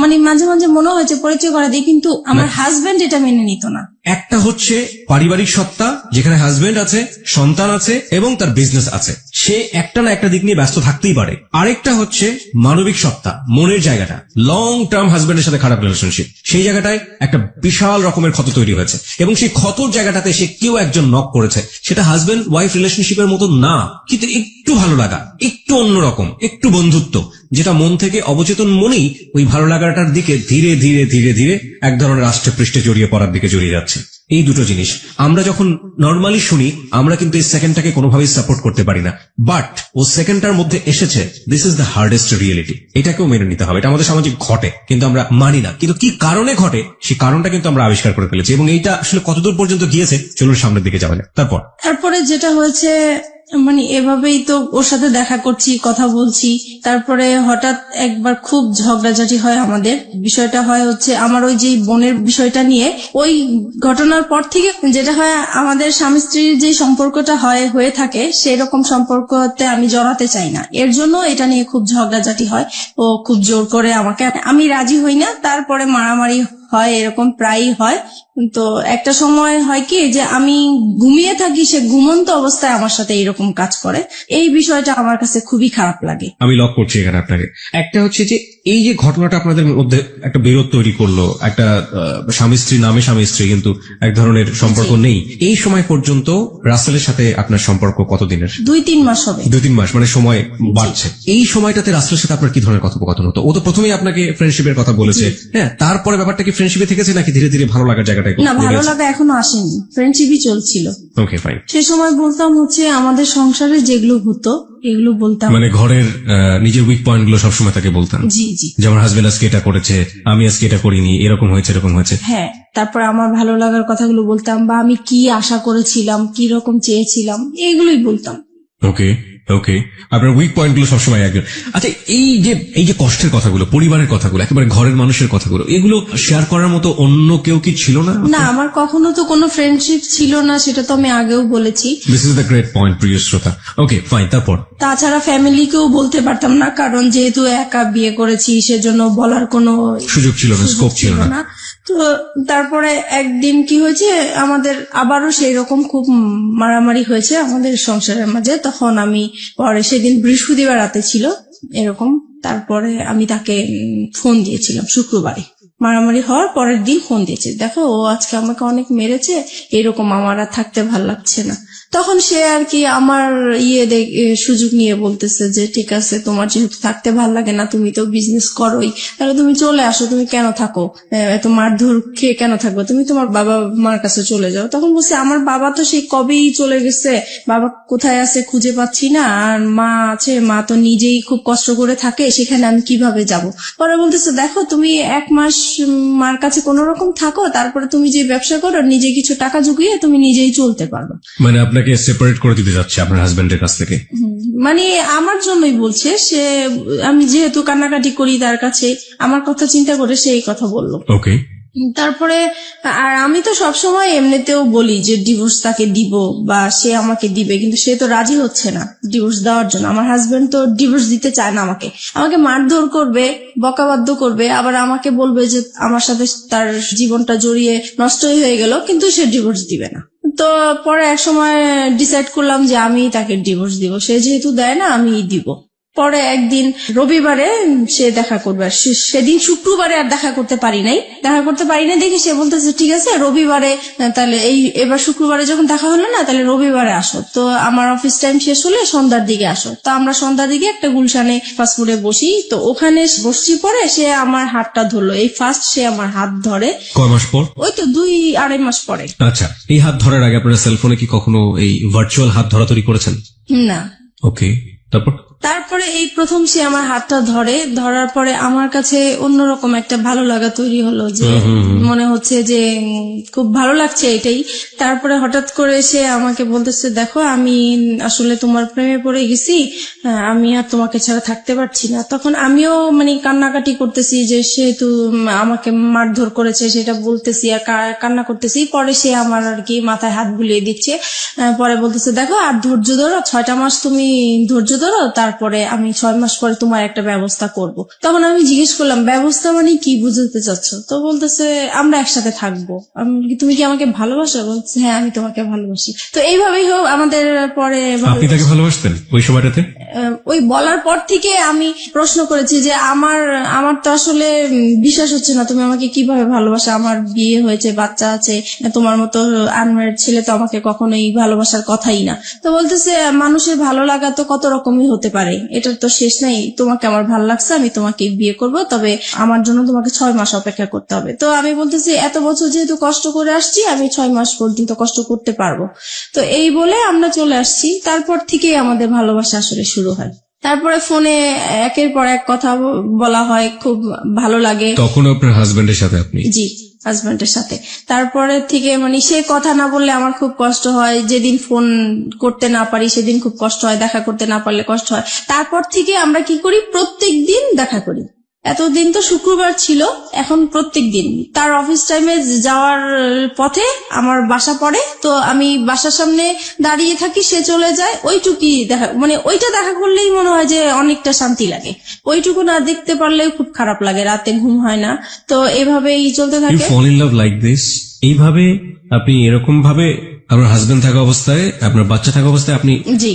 মানে মাঝে মাঝে মনে হয়েছে পরিচয় করা দিই, কিন্তু আমার হাজবেন্ড এটা মেনে নিত না। একটা হচ্ছে পারিবারিক সত্তা, যেখানে হাজবেন্ড আছে, সন্তান আছে এবং তার বিজনেস আছে, সে একটা না একটা দিক নিয়ে ব্যস্ত থাকতেই পারে। আরেকটা হচ্ছে মানবিক সত্তা, মনের জায়গাটা, লং টার্ম হাজবেন্ডের সাথে খারাপ রিলেশনশিপ, সেই জায়গাটায় একটা বিশাল রকমের ক্ষত তৈরি হয়েছে, এবং সেই ক্ষতর জায়গাটাতে সে কেউ একজন নক করেছে। সেটা হাজবেন্ড ওয়াইফ রিলেশনশিপের মতো না, কিন্তু একটু ভালো লাগা, একটু অন্যরকম, একটু বন্ধুত্ব, যেটা মন থেকে অবচেতন মনেই ওই ভালো লাগাটার দিকে ধীরে ধীরে ধীরে ধীরে এক ধরনের রাষ্ট্রে পৃষ্ঠে জড়িয়ে পড়ার দিকে জড়িয়ে যাচ্ছে। এই দুটো জিনিস আমরা যখন নর্মালি শুনি, আমরা কিন্তু এই সেকেন্ডটাকে কোনোভাবেই সাপোর্ট করতে পারি না, বাট ও সেকেন্ডটার মধ্যে এসেছে, this is the hardest reality. এটাকেও মেনে নিতে হবে, এটা আমাদের সামাজিক ঘটে, কিন্তু আমরা মানি না। কিন্তু কি কারণে ঘটে, সেই কারণটা কিন্তু আমরা আবিষ্কার করে ফেলেছি, এবং এইটা আসলে কতদূর পর্যন্ত গিয়েছে, চলুন সামনের দিকে যাওয়া যাক। তারপরে যেটা হয়েছে, মানে এভাবেই তো ওর সাথে দেখা করছি, কথা বলছি, তারপরে হঠাৎ একবার খুব ঝগড়াঝাটি হয় আমাদের। বিষয়টা হয় হচ্ছে আমার ওই যে বোনের বিষয়টা নিয়ে। ওই ঘটনার পর থেকে যেটা হয়, আমাদের স্বামী স্ত্রীর যে সম্পর্কটা হয়ে থাকে, সেরকম সম্পর্কতে আমি জড়াতে চাই না, এর জন্য এটা নিয়ে খুব ঝগড়াঝাটি হয়। ও খুব জোর করে আমাকে, আমি রাজি হই না, তারপরে মারামারি হয়, এরকম প্রায়ই হয়। তো একটা সময় হয় কি, যে আমি ঘুমিয়ে থাকি, সে ঘুমন্ত অবস্থায় আমার সাথে এরকম কাজ করে। এই বিষয়টা আমার কাছে খুবই খারাপ লাগে। আমি লক করছি এখানে আপনাকে। একটা হচ্ছে যে এই যে ঘটনাটা আপনাদের মধ্যে একটা বিরোধ তৈরি করলো, একটা স্বামী স্ত্রী নামে স্বামী স্ত্রী, কিন্তু এক ধরনের সম্পর্ক নেই, এই সময় পর্যন্ত রাসেলের সাথে আপনার সম্পর্ক কতদিনের? 2-3 মাস হবে। 2-3 মাস, মানে সময় বাড়ছে। এই সময়টাতে রাসেলের সাথে আপনার কি ধরনের কথোপকথন হতো? ও তো প্রথমেই আপনাকে ফ্রেন্ডশিপের কথা বলেছে, হ্যাঁ, তারপরে ব্যাপারটা কি ফ্রেন্ডশিপে থেকেছে নাকি ধীরে ধীরে ভালো লাগার জায়গাটায়? না, ভালো লাগা এখনো আসেনি, ফ্রেন্ডশিপই চলছিল। Okay fine. সে সময় বলতাম হচ্ছে আমাদের সংসারে যেগুলো হতো এগুলো বলতাম, মানে ঘরের নিজের উইক পয়েন্ট গুলো সবসময় তাকে বলতাম। জি জি। যেমন হাজবেন্ড আজকে এটা করেছে, আমি আজকে এটা করিনি, এরকম হয়েছে, এরকম হয়েছে। হ্যাঁ, তারপর আমার ভালো লাগার কথাগুলো বলতাম, বা আমি কি আশা করেছিলাম, কি রকম চেয়েছিলাম, এইগুলোই বলতাম। ওকে ওকে, আপনার উইক পয়েন্ট গুলো সবসময় একজন। আচ্ছা, এই যে কষ্টের কথাগুলো, পরিবারের কথাগুলো, একেবারে ঘরের মানুষের কথাগুলো, এগুলো শেয়ার করার মতো অন্য কেউ কি ছিল না? না, আমার কখনো তো কোনো ফ্রেন্ডশিপ ছিল না, সেটা তো আমি আগেও বলেছি। This is the great point, প্রিয় শ্রোতা। ওকে ফাইন, তারপর? তাছাড়া ফ্যামিলিকেও বলতে পারতাম না, কারণ যেহেতু একা বিয়ে করেছি, সেজন্য বলার কোনো সুযোগ ছিল না, স্কোপ ছিল না। তো তারপরে একদিন কি হয়েছে, আমাদের আবারও সেই রকম খুব মারামারি হয়েছে আমাদের সংসারের মাঝে। তখন আমি পরে, সেদিন বৃহস্পতিবার রাতে ছিল এরকম, তারপরে আমি তাকে ফোন দিয়েছিলাম শুক্রবারে। মারামারি হওয়ার পরের দিন ফোন দিয়েছে, দেখো ও আজকে আমাকে অনেক মেরেছে, এরকম আমার আর থাকতে ভাল লাগছে না। তখন সে আর কি আমার সুযোগ নিয়ে বলতেছে যে ঠিক আছে, তোমার যেহেতু থাকতে ভাল লাগে না, তুমি তো বিজনেস করোই, তাহলে তুমি চলে আসো, তুমি কেন থাকো, এত মারধর খেয়ে কেন থাকবে, তুমি তোমার বাবা মার কাছে চলে যাও। তখন বলছে আমার বাবা তো সেই কবেই চলে গেছে, বাবা কোথায় আছে খুঁজে পাচ্ছি না, আর মা আছে, মা তো নিজেই খুব কষ্ট করে থাকে, সেখানে আমি কিভাবে যাব। পরে বলতেছে দেখো তুমি 1 মাস মার কাছে কোন রকম থাকো, তারপরে তুমি যে ব্যবসা করো, নিজে কিছু টাকা জুগিয়ে তুমি নিজেই চলতে পারবে। মানে আপনাকে সেপারেট করে দিতে যাচ্ছে আপনার হাজবেন্ডের কাছ থেকে? মানে আমার জন্যই বলছে সে, আমি যেহেতু কান্নাকাটি করি তার কাছে, আমার কথা চিন্তা করে সে এই কথা বললো। ওকে। তারপরে আর আমি তো সবসময় এমনিতেও বলি যে ডিভোর্স তাকে দিব বা সে আমাকে দিবে, কিন্তু সে তো রাজি হচ্ছে না ডিভোর্স দেওয়ার জন্য। আমার হাজবেন্ড তো ডিভোর্স দিতে চায় না, আমাকে মারধর করবে, বকাবাধ্য করবে, আবার আমাকে বলবে যে আমার সাথে তার জীবনটা জড়িয়ে নষ্টই হয়ে গেল, কিন্তু সে ডিভোর্স দিবে না। তো পরে এক সময় ডিসাইড করলাম যে আমি তাকে ডিভোর্স দিব, সে যেহেতু দেয় না আমি দিব। পরে একদিন রবিবারে সে দেখা করবে, আর সেদিন শুক্রবারে আর দেখা করতে পারি নাই দেখে সে বলতেছে ঠিক আছে রবিবারে, তাহলে এবার শুক্রবারে যখন দেখা হলো না, তাহলে রবিবারে আসো, তো আমার অফিস টাইম শেষ হলে সন্ধ্যার দিকে আসো। তো আমরা সন্ধ্যার দিকে একটা গুলশানে ফাস্টফুডে বসি, তো ওখানে বসছি, পরে সে আমার হাতটা ধরলো, এই ফার্স্ট সে আমার হাত ধরে। কয় মাস পর? ওই তো 2-2.5 মাস পরে। আচ্ছা, এই হাত ধরার আগে আপনারা সেলফোনে কি কখনো এই ভার্চুয়াল হাত ধরাধরি করেছেন? না। ওকে, তারপরে এই প্রথম সে আমার হাতটা ধরার পরে আমার কাছে অন্যরকম একটা ভালো লাগা তৈরি হলো, যে মনে হচ্ছে যে খুব ভালো লাগছে এটাই। তারপরে হঠাৎ করে সে আমাকে বলতেছে দেখো আমি আসলে তোমার প্রেমে পড়ে গেছি, আমি আর তোমাকে ছাড়া থাকতে পারছি না। তখন আমিও মানে কান্নাকাটি করতেছি, যে সেহেতু আমাকে মারধর করেছে সেটা বলতেছি আর কান্না করতেছি। পরে সে আমার আর কি মাথায় হাত বুলিয়ে দিচ্ছে, পরে বলতেছে দেখো আর ধৈর্য ধরো, 6টা মাস তুমি ধৈর্য ধরো, তারপরে আমি 6 মাস পরে তোমার একটা ব্যবস্থা করব। তখন আমি জিজ্ঞেস করলাম ব্যবস্থা মানে কি বুঝতে চাচ্ছ? তো বলতেছে আমরা একসাথে থাকবো। তুমি কি আমাকে ভালোবাসো? বলছে হ্যাঁ আমি তোমাকে ভালোবাসি। তো এইভাবেই হোক আমাদের পরে। আপনি তাকে ভালোবাসতেন ওই সময়টাতে? ওই বলার পর থেকে আমি প্রশ্ন করেছি যে আমার তো আসলে বিশ্বাস হচ্ছে না, তুমি আমাকে কিভাবে ভালোবাসো, আমার বিয়ে হয়েছে, বাচ্চা আছে, তোমার মতো আনম্যারিড ছেলে তো আমাকে কখনোই ভালোবাসার কথাই না। তো বলতেছে মানুষের ভালো লাগা তো কত রকমই হতে পারে, এটার তো শেষ নাই, তোমাকে আমার ভালো লাগছে, আমি তোমাকে বিয়ে করব, তবে আমার জন্য তোমাকে 6 মাস অপেক্ষা করতে হবে। তো আমি বলতেছি এত বছর যেহেতু কষ্ট করে আসছি, আমি 6 মাস পর্যন্ত কষ্ট করতে পারবো। তো এই বলে আমরা চলে আসছি। তারপর থেকেই আমাদের ভালোবাসা আসলে শুরু হয়। তারপরে ফোনে একের পর এক কথা বলা হয়, খুব ভালো লাগে। তখন আপনার হাজবেন্ডের সাথে আপনি? জি, হাজবেন্ডের সাথে। তারপরে থেকে মানে সে কথা না বললে আমার খুব কষ্ট হয়, যেদিন ফোন করতে না পারি সেদিন খুব কষ্ট হয়, দেখা করতে না পারলে কষ্ট হয়। তারপর থেকে আমরা কি করি, প্রত্যেক দিন দেখা করি। এতদিন তো শুক্রবার ছিল, এখন প্রত্যেক দিন তার অফিস টাইমে যাওয়ার পথে আমার বাসা পড়ে, তো আমি বাসার সামনে দাঁড়িয়ে থাকি, সে চলে যায়, ওইটুকুই দেখা, মানে ওইটা দেখা করলেই মনে হয় যে অনেকটা শান্তি লাগে। ওইটুকু না দেখতে পারলেও খুব খারাপ লাগে, রাতে ঘুম হয় না। তো এভাবেই চলতে থাকে। You fall in love like this? এইভাবে আপনি এরকম ভাবে আপনার হাজবেন্ড থাকা অবস্থায়, আপনার বাচ্চা থাকা অবস্থায় আপনি? জি।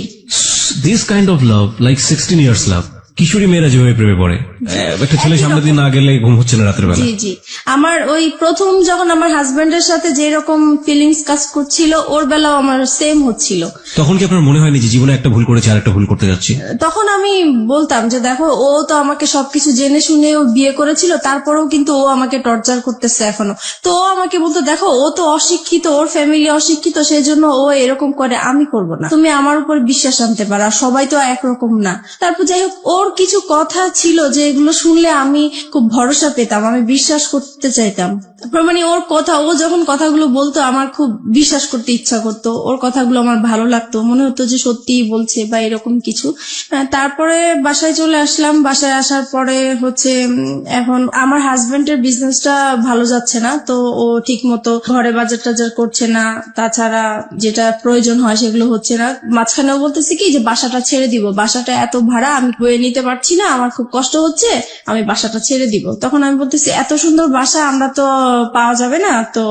This kind of love, like 16 years love. কিশোরী মেয়েরা যেভাবে প্রেমে পড়ে, একটা ছেলে সামনে দিন না গেলে ঘুম হচ্ছে না রাতের বেলা। জি জি, আমার ওই প্রথম যখন আমার হাজবেন্ডের সাথে যে রকম ফিলিংস কাজ করছিল, ওর বেলাও আমার সেম হচ্ছিল। তখন কি আপনার মনে হয়নি যে জীবনে একটা ভুল করেছে আর একটা ভুল করতে যাচ্ছি? তখন আমি বলতাম যে দেখো ও তো আমাকে সবকিছু জেনে শুনে ও বিয়ে করেছিল, তারপরেও কিন্তু ও আমাকে টর্চার করতেছে এখনো। তো ও আমাকে বলতো দেখো ও তো অশিক্ষিত, ওর ফ্যামিলি অশিক্ষিত, সেই জন্য ও এরকম করে, আমি করব না, তুমি আমার উপর বিশ্বাস আনতে পারো, সবাই তো একরকম না। তারপর যাই হোক, ওর কিছু কথা ছিল যে এগুলো শুনলে আমি খুব ভরসা পেতাম, আমি বিশ্বাস করতে চাইতাম। তারপর মানে ওর কথা, ও যখন কথাগুলো বলতো আমার খুব বিশ্বাস করতে ইচ্ছা করতো, ওর কথাগুলো আমার ভালো লাগতো, মনে হতো যে সত্যিই বলছে বা এরকম কিছু। তারপরে বাসায় চলে আসলাম। বাসায় আসার পরে হচ্ছে এখন আমার হাজবেন্ডের বিজনেসটা ভালো যাচ্ছে না, তো ও ঠিক মতো ঘরে বাজার টাজার করছে না, তাছাড়া যেটা প্রয়োজন হয় সেগুলো হচ্ছে না। মাঝখানেও বলতেছি কি যে বাসাটা ছেড়ে দিব, বাসাটা এত ভাড়া আমি বয়ে নিতে পারছি না, আমার খুব কষ্ট হচ্ছে, আমি বাসাটা ছেড়ে দিব। তখন আমি বলতেছি এত সুন্দর বাসা আমরা তো পাওয়া যাবে না, তো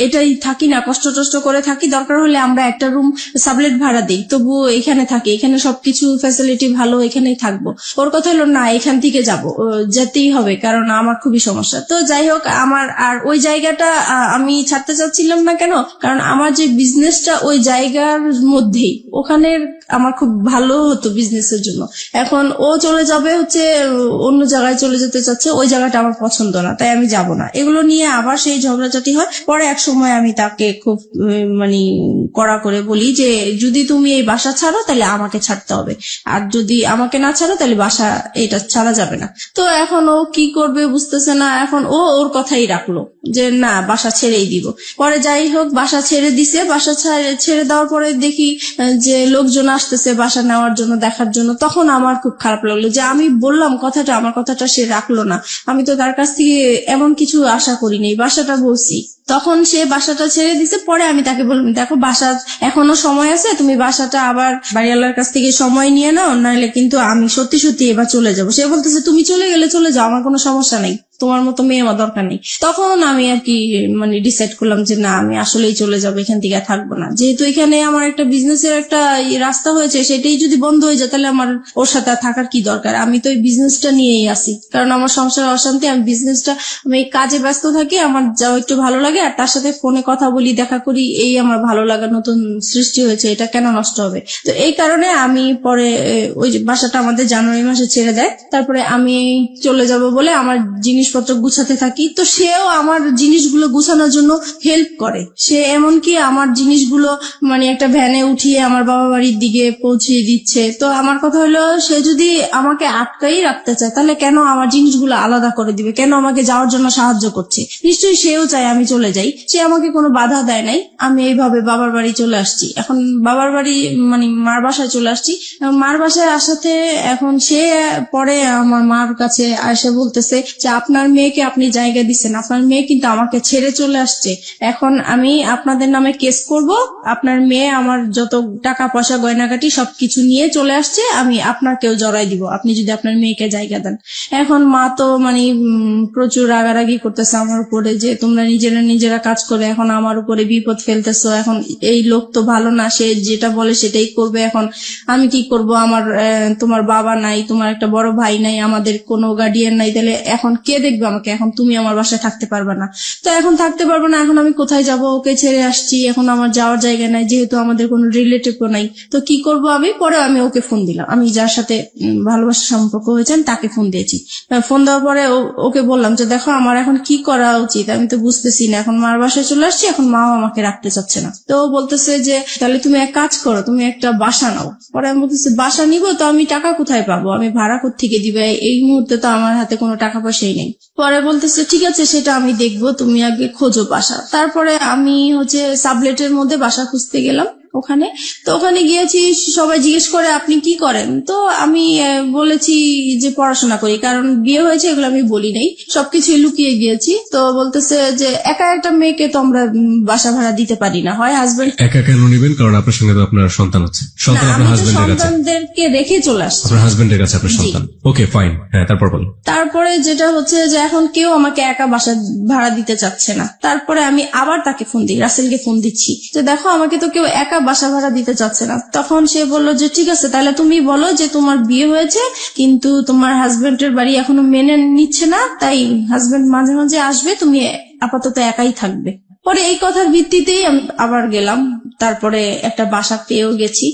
এটাই থাকি না, কষ্ট টষ্ট করে থাকি, দরকার হলে আমরা একটা রুম সাবলেট ভাড়া দিই, তবুও এখানে থাকি, এখানে সবকিছু ফ্যাসিলিটি ভালো, এখানেই থাকবো। ওর কথা হলো না, এখান থেকে যাবো, যেতেই হবে, কারণ আমার খুবই সমস্যা। তো যাই হোক, আমার আর ওই জায়গাটা আমি ছাড়তে চাচ্ছিলাম না। কেন? কারণ আমার যে বিজনেসটা ওই জায়গার মধ্যেই, ওখানের আমার খুব ভালো হতো বিজনেসের জন্য। এখন ও চলে যাবে হচ্ছে অন্য জায়গায় চলে যেতে চাচ্ছে, ওই জায়গাটা আমার পছন্দ না, তাই আমি যাব না। এগুলো নিয়ে আবার সেই ঝগড়াঝাটি হয়। পরে এক সময় আমি তাকে খুব মানে কড়া করে বলি যে যদি তুমি এই বাসা ছাড়ো তাহলে আমাকে ছাড়তে হবে, আর যদি আমাকে না ছাড়ো তাহলে বাসা এটা ছাড়া যাবে না। তো এখন ও কি করবে বুঝতেছে না। এখন ও ওর কথাই রাখলো যে না, বাসা ছেড়েই দিব। পরে যাই হোক, বাসা ছেড়ে দিছে। বাসা ছেড়ে দেওয়ার পরে দেখি যে লোকজন আসতেছে বাসা নেওয়ার জন্য, দেখার জন্য। তখন আমার খুব খারাপ লাগলো যে আমি বললাম কথাটা, আমার কথাটা সে রাখলো না। আমি তো তার কাছ থেকে এমন কিছু আশা করিনি, বাসাটা বলছি। তখন সে বাসাটা ছেড়ে দিছে। পরে আমি তাকে বললাম, দেখো বাসা এখনো সময় আছে, তুমি বাসাটা আবার বাড়িওয়ালার কাছ থেকে সময় নিয়ে নাও, নাহলে কিন্তু আমি সত্যি সত্যি এবার চলে যাবো। সে বলতেছে তুমি চলে গেলে চলে যাও, আমার কোনো সমস্যা নেই, তোমার মতো মেয়ে আমার দরকার নেই। তখন আমি আর কি মানে ডিসাইড করলাম যে না, আমি আসলেই চলে যাবো, এখান থেকে থাকবো না। যেহেতু এখানে আমার একটা বিজনেসের একটা রাস্তা হয়েছে, সেটাই যদি বন্ধ হয়ে যায় তাহলে আমার ওর সাথে থাকার কি দরকার। আমি তো এই বিজনেসটা নিয়েই আসি, কারণ আমার সংসার অশান্তি। আমি বিজনেসটা, আমি কাজে ব্যস্ত থাকি, আমার যাও একটু ভালো লাগে, আর তার সাথে ফোনে কথা বলি, দেখা করি, এই আমার ভালো লাগা নতুন সৃষ্টি হয়েছে, এটা কেন নষ্ট হবে। তো এই কারণে আমি পরে ওই বাসাটা আমাদের জানুয়ারি মাসে ছেড়ে দেয়। তারপরে আমি চলে যাব বলে আমার জিনিসপত্র গুছাতে থাকি। তো সেও আমার জিনিসগুলো গুছানোর জন্য হেল্প করে। সে এমনকি আমার জিনিসগুলো মানে একটা ভ্যানে উঠিয়ে আমার বাবা বাড়ির দিকে পৌঁছিয়ে দিচ্ছে। তো আমার কথা হলো, সে যদি আমাকে আটকাই রাখতে চায় তাহলে কেন আমার জিনিসগুলো আলাদা করে দিবে, কেন আমাকে যাওয়ার জন্য সাহায্য করছে? নিশ্চয়ই সেও চায় আমি চলে যাই। সে আমাকে কোনো বাধা দেয় নাই। আমি এইভাবে বাবার বাড়ি চলে আসছি। এখন বাবার বাড়ি মানে মার বাসায় চলে আসছি। মার বাসায় আসাতে এখন সে পরে আমার মার কাছে এসে বলতেছে যে আপনার মেয়েকে আপনি জায়গা দিচ্ছেন, আপনার মেয়ে কিন্তু আমাকে ছেড়ে চলে আসছে, এখন আমি আপনাদের নামে কেস করব, আপনার মেয়ে আমার যত টাকা পয়সা গয়নাগাটি সবকিছু নিয়ে চলে আসছে, আমি আপনাকেও জড়াই দিব আপনি যদি আপনার মেয়েকে জায়গা দেন। এখন মা তো মানে প্রচুর রাগারাগি করতেছে আমার উপরে যে তোমরা নিজেরা কাজ করে এখন আমার উপরে বিপদ ফেলতেছো, এখন এই লোক তো ভালো না, সে যেটা বলে সেটাই করবে, এখন আমি কি করব? আমার তোমার বাবা নাই, তোমার একটা বড় ভাই নাই, আমাদের কোনো গার্ডিয়ান নাই, তাহলে এখন কে দেখবে আমাকে? এখন তুমি আমার বাসায় থাকতে পারবে না। তো এখন থাকতে পারবো না, এখন আমি কোথায় যাব? ওকে ছেড়ে আসছি, এখন আমার যাওয়ার জায়গা নাই, যেহেতু আমাদের কোনো রিলেটিভও নাই। তো কি করব আমি? পরে আমি ওকে ফোন দিলাম, আমি যার সাথে ভালোবাসার সম্পর্ক হয়েছে তাকে ফোন দিয়েছি। ফোন দেওয়ার পরে ওকে বললাম যে দেখো আমার এখন কি করা উচিত, আমি তো বুঝতেছি না, এখন মার বাসায় চলে আসছি, এখন মাও আমাকে রাখতে চাচ্ছে না। তো ও বলতেছে যে তাহলে তুমি এক কাজ করো, তুমি একটা বাসা নাও। পরে আমি বলতেছি বাসা নিব তো আমি টাকা কোথায় পাবো, আমি ভাড়া কোত্থেকে দিবে, এই মুহূর্তে তো আমার হাতে কোনো টাকা পয়সাই নেই। পরে বলতেছে ঠিক আছে সেটা আমি দেখবো, তুমি আগে খোঁজো বাসা। তারপরে আমি হচ্ছে সাবলেটের মধ্যে বাসা খুঁজতে গেলাম ওখানে। তো ওখানে গিয়েছি, সবাই জিজ্ঞেস করে আপনি কি করেন? তো আমি বলেছি যে পড়াশোনা করি, কারণ বিয়ে হয়েছে এগুলো আমি বলি নাই, সবকিছু লুকিয়ে গিয়েছি। তো বলতেছে যে একা একটা মেয়েকে তো আমরা বাসা ভাড়া দিতে পারি না, হয় হাজবেন্ড। একা কেন নিবেন? কারণ আপনার সঙ্গে তো আপনার সন্তান আছে, সন্তান আপনার হাজবেন্ডের কাছে, সন্তানদেরকে রেখে চলে আসছে আপনার হাজবেন্ডের কাছে আপনার সন্তান। ওকে ফাইন, হ্যাঁ তারপর বলুন। তারপরে যেটা হচ্ছে যে এখন কেউ আমাকে একা বাসা ভাড়া দিতে চাচ্ছে না। তারপরে আমি আবার তাকে ফোন দিই, রাসেলকে ফোন দিচ্ছি যে দেখো আমাকে তো কেউ একা বাসা ভাড়া দিতে চাচ্ছে না। তখন সে বললো যে ঠিক আছে তাহলে তুমি বলো যে তোমার বিয়ে হয়েছে কিন্তু তোমার হাজবেন্ডের বাড়ি এখনো মেনে নিচ্ছে না, তাই হাজবেন্ড মাঝে মাঝে আসবে, তুমি আপাতত একাই থাকবে। পরে এই কথার ভিত্তিতেই আমি আবার গেলাম, তারপরে একটা বাসা পেয়েও গেছি।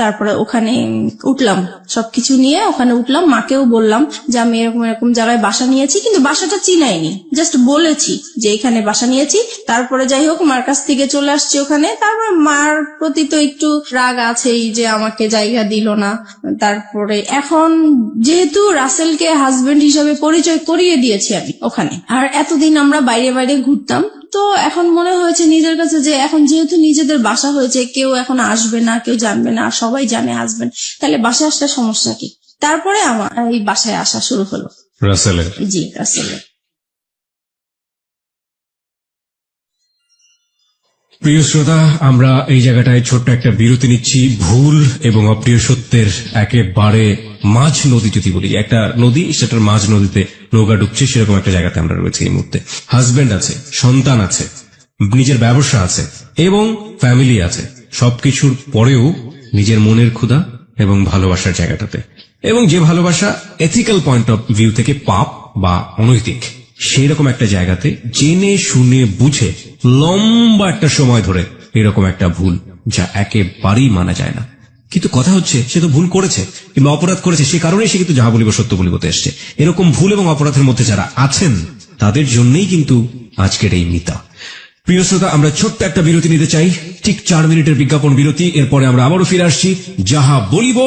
তারপরে ওখানে উঠলাম, সবকিছু নিয়ে ওখানে উঠলাম, মাকেও বললাম যে আমি এরকম এরকম জায়গায় বাসা নিয়েছি, কিন্তু বাসাটা চিনাইনি, জাস্ট বলেছি যে এখানে বাসা নিয়েছি। তারপরে যাই হোক মার কাছ থেকে চলে আসছি ওখানে। তারপর মার প্রতি তো একটু রাগ আছেই যে আমাকে জায়গা দিল না। তারপরে এখন যেহেতু রাসেলকে হাজবেন্ড হিসাবে পরিচয় করিয়ে দিয়েছি আমি ওখানে, আর এতদিন আমরা বাইরে বাইরে ঘুরতাম, তো এখন মনে হয়েছে নিজের কাছে যে এখন যেহেতু নিজেদের বাসা হয়েছে, কেউ এখন আসবে না, কেউ জানবে না, সবাই জানে হাজবেন্ড, তাহলে বাসায় আসলে সমস্যা কি? তারপরে আমার এই বাসায় আসা শুরু হলো। রাসেলের? জি, রাসেলের। প্রিয় শ্রোতা, আমরা এই জায়গাটায় ছোট্ট একটা বিরতি নিচ্ছি। ভুল এবং অপ্রিয় সত্যের একেবারে মাঝ নদী যদি বলি, একটা নদী, সেটার মাঝ নদীতে নৌকা ডুবছে, সেরকম একটা জায়গাতে আমরা রয়েছি এই মুহূর্তে। হাজবেন্ড আছে, সন্তান আছে, নিজের ব্যবসা আছে এবং ফ্যামিলি আছে। সবকিছুর পরেও নিজের মনের ক্ষুধা এবং ভালোবাসার জায়গাটাতে, এবং যে ভালোবাসা এথিক্যাল পয়েন্ট অফ ভিউ থেকে পাপ বা অনৈতিক, সেই রকম একটা জায়গাতে জেনে শুনে বুঝে লম্বা একটা সময় ধরে এরকম একটা ভুল, যা একেবারেই মানা যায় না। কিন্তু কথা হচ্ছে, সে তো ভুল করেছে কিংবা অপরাধ করেছে, সে কারণেই সে কিন্তু যাহা বলিব সত্য বলিবতে এসছে। এরকম ভুল এবং অপরাধের মধ্যে যারা আছেন, তাদের জন্যই কিন্তু আজকের এই মিতা। প্রিয় শ্রোতা, আমরা ছোট্ট একটা বিরতি নিতে চাই, ঠিক 4 মিনিটের বিজ্ঞাপন বিরতি। এরপরে আমরা আবারও ফিরে আসছি যাহা বলিব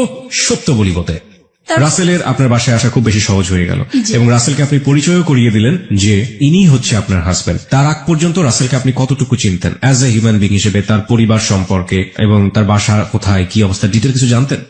সত্য বলিবতে। রাসেলের আপনার বাসায় আসা খুব বেশি সহজ হয়ে গেল, এবং রাসেলকে আপনি পরিচয়ও করিয়ে দিলেন যে ইনি হচ্ছে আপনার হাজবেন্ড। তার আগ পর্যন্ত রাসেলকে আপনি কতটুকু চিনতেন অ্যাজ এ হিউম্যান বিং হিসেবে, তার পরিবার সম্পর্কে এবং তার বাসা কোথায়, কি অবস্থা, ডিটেল কিছু জানতেন?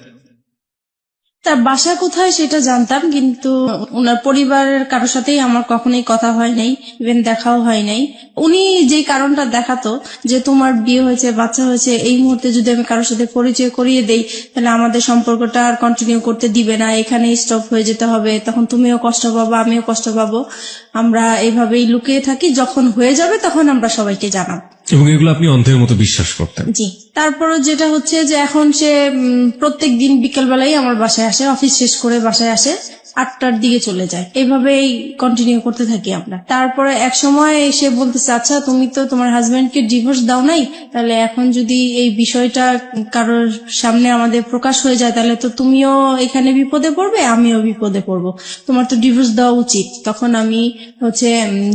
তার বাসা কোথায় সেটা জানতাম, কিন্তু ওনার পরিবারের কারোর সাথেই আমার কখনোই কথা হয় নাই, ইভেন দেখাও হয় নাই। উনি যে কারণটা দেখাতো যে তোমার বিয়ে হয়েছে, বাচ্চা হয়েছে, এই মুহূর্তে যদি আমি কারোর সাথে পরিচয় করিয়ে দেই তাহলে আমাদের সম্পর্কটা আর কন্টিনিউ করতে দিবে না, এখানেই স্টপ হয়ে যেতে হবে, তখন তুমিও কষ্ট পাবো, আমিও কষ্ট পাবো, আমরা এইভাবেই লুকিয়ে থাকি, যখন হয়ে যাবে তখন আমরা সবাইকে জানাবো। এবং এগুলো আপনি অন্ধের মতো বিশ্বাস করতেন? জি। তারপরে যেটা হচ্ছে যে এখন সে প্রত্যেক দিন বিকেল বেলায় আমার বাসায় আসে, অফিস শেষ করে বাসায় আসে, 8টার দিকে চলে যায়, এভাবেই কন্টিনিউ করতে থাকি আমরা। তারপরে এক সময় সে বলতেছে, আচ্ছা তুমি তো তোমার হাজবেন্ডকে ডিভোর্স দাও নাই, তাহলে এখন যদি এই বিষয়টা কারোর সামনে আমাদের প্রকাশ হয়ে যায় তাহলে তো তুমিও এখানে বিপদে পড়বে, আমিও বিপদে পড়বো, তোমার তো ডিভোর্স দেওয়া উচিত। তখন আমি হচ্ছে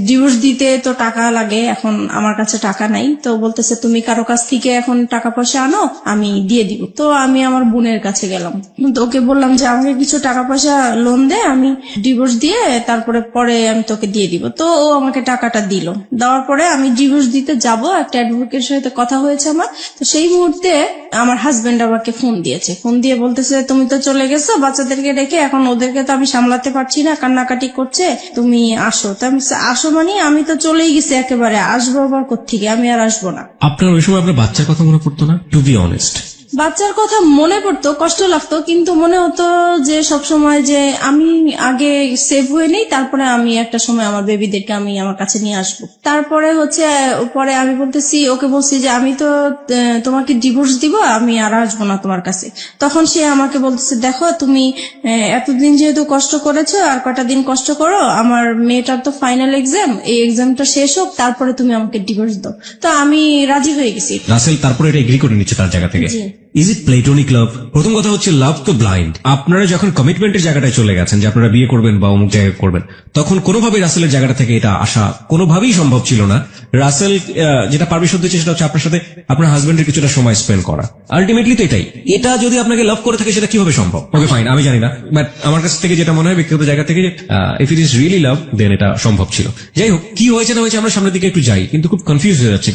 ডিভোর্স দিতে তো টাকা লাগে, এখন আমার কাছে টাকা নাই, তো বলতেছে তুমি কারো কাছ থেকে এখন টাকা পয়সা আনো, আমি দিয়ে দিব। তো আমি আমার বোনের কাছে গেলাম, তো ওকে বললাম যে আমাকে কিছু টাকা পয়সা লোন দে, আমি ডিভোর্স দিয়ে তারপরে পরে আমি তোকে দিয়ে দিব। তো ও আমাকে টাকাটা দিল, দেওয়ার পরে আমি ডিভোর্স দিতে যাব, একটা অ্যাডভোকেটের সাথে কথা হয়েছে আমার। তো সেই মুহূর্তে আমার হাজবেন্ড আমাকে ফোন দিয়েছে, ফোন দিয়ে বলতেছে তুমি তো চলে গেছো বাচ্চাদেরকে রেখে, এখন ওদেরকে তো আমি সামলাতে পারছি না, কান্নাকাটি করছে, তুমি আসো। তো আমি আসো মানে আমি তো চলেই গেছি একেবারে, আসবো আবার কোত্থেকে, আমি আর আসবো না। আপনার ওই সময় আপনার বাচ্চার কথা মনে পড়তো না? টু বি অনেস্ট, বাচ্চার কথা মনে পড়তো, কষ্ট লাগতো, কিন্তু মনে হতো যে সবসময় যে আমি আগে সেভ হয়ে নেই, তারপরে আমি একটা সময় আমার বেবিদেরকে আমি আমার কাছে নিয়ে আসবো। তারপরে হচ্ছে পরে আমি বলতেছি, ওকে বলছি যে আমি তো তোমাকে ডিভোর্স দিব, আমি আর আসবো না তোমার কাছে। তখন সে আমাকে বলতেছে, দেখো তুমি এতদিন যেহেতু কষ্ট করেছো, আর কটা দিন কষ্ট করো, আমার মেয়েটার তো ফাইনাল এক্সাম, এই এক্সামটা শেষ হোক, তারপরে তুমি আমাকে ডিভোর্স দাও। তো আমি রাজি হয়ে গেছি। রাসেল তারপরে এটা এগ্রি করে নিচ্ছে তার জায়গা থেকে। ইজ ইট প্লেটোনিক লাভ? প্রথম কথা হচ্ছে, লাভ তো ব্লাইন্ড। আপনারা যখন কমিটমেন্টের জায়গাটায় চলে গেছেন যে আপনারা বিয়ে করবেন বা অমুক জায়গায় করবেন, তখন কোনোভাবেই রাসেলের জায়গাটা থেকে এটা আসা কোনোভাবেই সম্ভব ছিল না। রাসেল যেটা পারমিশন দিচ্ছে সেটা হচ্ছে আপনার সাথে আপনার হাজবেন্ডের কিছুটা সময় স্পেন্ড করা। আলটিমেটলি তো এটাই। এটা যদি আপনাকে লাভ করে থাকে সেটা কিভাবে সম্ভব? ওকে ফাইন, আমি জানি না, বাট আমার কাছ থেকে যেটা মনে হয় ব্যক্তিগত জায়গা থেকে, if it is really love then এটা সম্ভব ছিল। যাই হোক, কি হয়েছে না হয়েছে আমরা সামনের দিকে একটু যাই, কিন্তু খুব কনফিউজ হয়ে যাচ্ছে।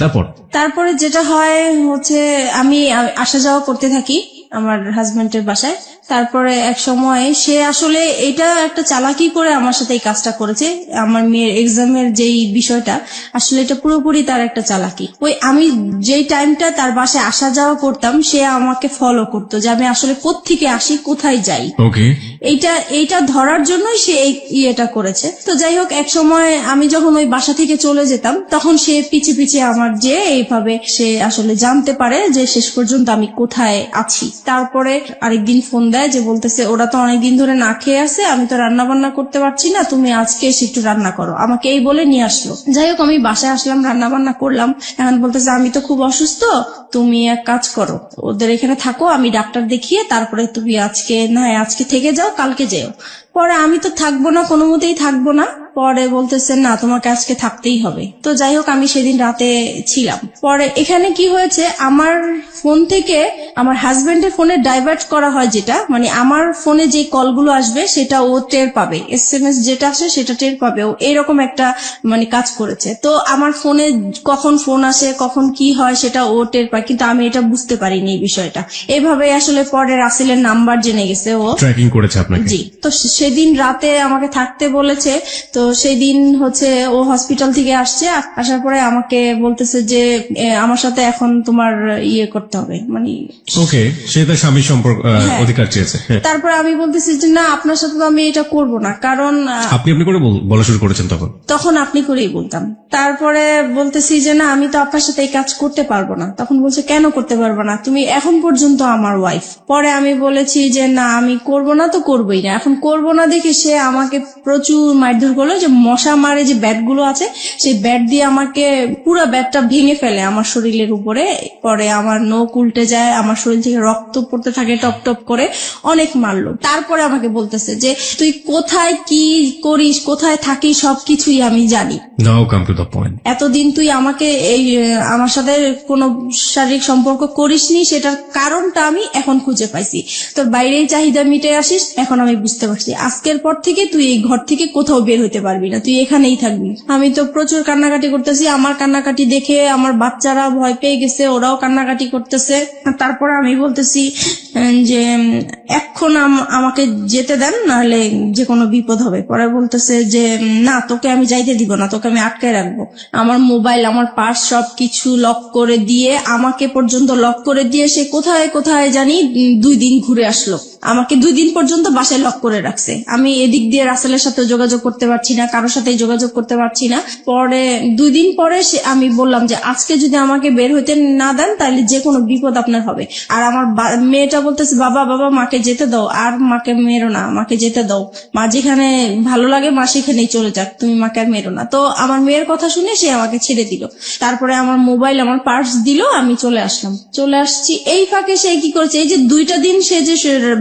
তারপরে যেটা হয় হচ্ছে আমি আসা যাওয়া করতে থাকি আমার হাজবেন্ডের বাসায়। তারপরে এক সময় সে আসলে এটা একটা চালাকি করে আমার সাথে এই কাজটা করেছে। আমার মেয়ের এক্সামের যেই বিষয়টা, আসলে এটা পুরোপুরি তার একটা চালাকি। ওই আমি যেই টাইমটা তার বাসায় আসা যাওয়া করতাম, সে আমাকে ফলো করতো যে আমি আসলে কোত্থেকে আসি, কোথায় যাই, এইটা ধরার জন্যই সে এই ইয়েটা করেছে। তো যাই হোক, এক সময় আমি যখন ওই বাসা থেকে চলে যেতাম, তখন সে পিছে পিছে আমার যে এইভাবে সে আসলে জানতে পারে যে শেষ পর্যন্ত আমি কোথায় আছি। তারপরে আরেকদিন ফোন দেয় যে বলতেছে, ওরা তো অনেকদিন ধরে না খেয়ে আছে, আমি তো রান্না বান্না করতে পারছি না, তুমি আজকে এসে একটু রান্না করো, আমাকে এই বলে নিয়ে আসলো। যাই হোক, আমি বাসায় আসলাম, রান্না বান্না করলাম। এখন বলতেছে, আমি তো খুব অসুস্থ, তুমি এক কাজ করো, ওদের এখানে থাকো, আমি ডাক্তার দেখিয়ে তারপরে তুমি আজকে থেকে যাও, কালকে যেও। পরে আমি তো থাকবো না, কোনো মতেই থাকবো না। পরে বলতেছে, না তোমাকে আজকে থাকতেই হবে। তো যাই হোক, আমি সেদিন রাতে ছিলাম। পরে এখানে কি হয়েছে, আমার ফোন থেকে আমার হাজবেন্ডের ফোনে ডাইভার্ট করা হয়, যেটা মানে আমার ফোনে যে কলগুলো আসবে সেটা ও টের পাবে, SMS যেটা আসে সেটা টের পাবে। ও এরকম একটা মানে কাজ করেছে। তো আমার ফোনে কখন ফোন আসে, কখন কি হয় সেটা ও টের পায়, কিন্তু আমি এটা বুঝতে পারিনি এই বিষয়টা। এভাবে আসলে পরে রাসেলের নাম্বার জেনে গেছে, ও ট্র্যাকিং করেছে আপনাকে। জি। তো সেদিন রাতে আমাকে থাকতে বলেছে, তো তো সেই দিন হচ্ছে ও হসপিটাল থেকে আসছে, আসার পরে আমাকে বলতেছে যে আমার সাথে এখন তোমার ইয়ে করতে হবে, মানে ওকে, সে তার স্বামীর সম্পর্ক অধিকার চেয়েছে। হ্যাঁ। তারপরে আমি বলতেছি যে না, আপনার সাথে তো আমি এটা করব না, কারণ আপনি করে বলা শুরু করেছেন তখন আপনি করেই বলতাম। তারপরে বলতেছি যে না, আমি তো আপনার সাথে এই কাজ করতে পারবো না। তখন বলছে কেন করতে পারবো না, তুমি এখন পর্যন্ত আমার ওয়াইফ। পরে আমি বলেছি যে না, আমি করব না তো করবোই না। এখন করব না দেখে সে আমাকে প্রচুর মারধর করলো, যে মশা মারে যে ব্যাট গুলো আছে সেই ব্যাট দিয়ে আমাকে পুরো ব্যাটটা ভেঙে ফেলে আমার শরীরের উপরে। পরে আমার নখ উল্টে যায়, আমার শরীর থেকে রক্ত পড়তে থাকে টপ টপ করে, অনেক মারলো। তারপরে আমাকে বলতেছে যে তুই কোথায় কি করিস, কোথায় থাকিস, সবকিছুই আমি জানি। নাও কাম টু দ্য পয়েন্ট। এতদিন তুই আমাকে আমার সাথে কোনো শারীরিক সম্পর্ক করিসনি, সেটার কারণটা আমি এখন খুঁজে পাইছি। তোর বাইরেই চাহিদা মিটে আসিস, এখন আমি বুঝতে পারছি। আজকের পর থেকে তুই এই ঘর থেকে কোথাও বের হতে পারবি না, তুই এখানেই থাকবি। আমি তো প্রচুর কান্নাকাটি করতেছি, আমার কান্নাকাটি দেখে আমার বাচ্চারা ভয় পেয়ে গেছে, ওরাও কান্নাকাটি করতেছে। তারপর আমি বলতেছি যে এখন আমাকে যেতে দেন, নাহলে যে কোনো বিপদ হবে। পরে বলতেছে যে না, তোকে আমি যাইতে দিব না, তোকে আমি আটকে রাখবো। আমার মোবাইল, আমার পার্স সবকিছু লক করে দিয়ে, আমাকে পর্যন্ত লক করে দিয়ে সে কোথায় কোথায় জানি 2 দিন ঘুরে আসলো। আমাকে 2 দিন পর্যন্ত বাসায় লক করে রাখছে। আমি এদিক দিয়ে রাসেলের সাথে যোগাযোগ করতে পারছি না, কারোর সাথে যোগাযোগ করতে পারছি না। পরে 2 দিন পরে আমি বললাম যে আজকে যদি আমাকে বের হইতে না দেন তাহলে যে কোনো বিপদ আপনার হবে। আর আমার মেয়েটা বলতেছে বাবা বাবা মাকে যেতে দাও, আর মাকে মেরো না, মাকে যেতে দাও, মা যেখানে ভালো লাগে মা সেখানেই চলে যাক, তুমি মাকে আর মেরো না। তো আমার মেয়ের কথা শুনে সে আমাকে ছেড়ে দিল। তারপরে আমার মোবাইল, আমার পার্স দিল, আমি চলে আসছি। এই ফাঁকে সে কি করেছে, এই যে 2টা দিন সে যে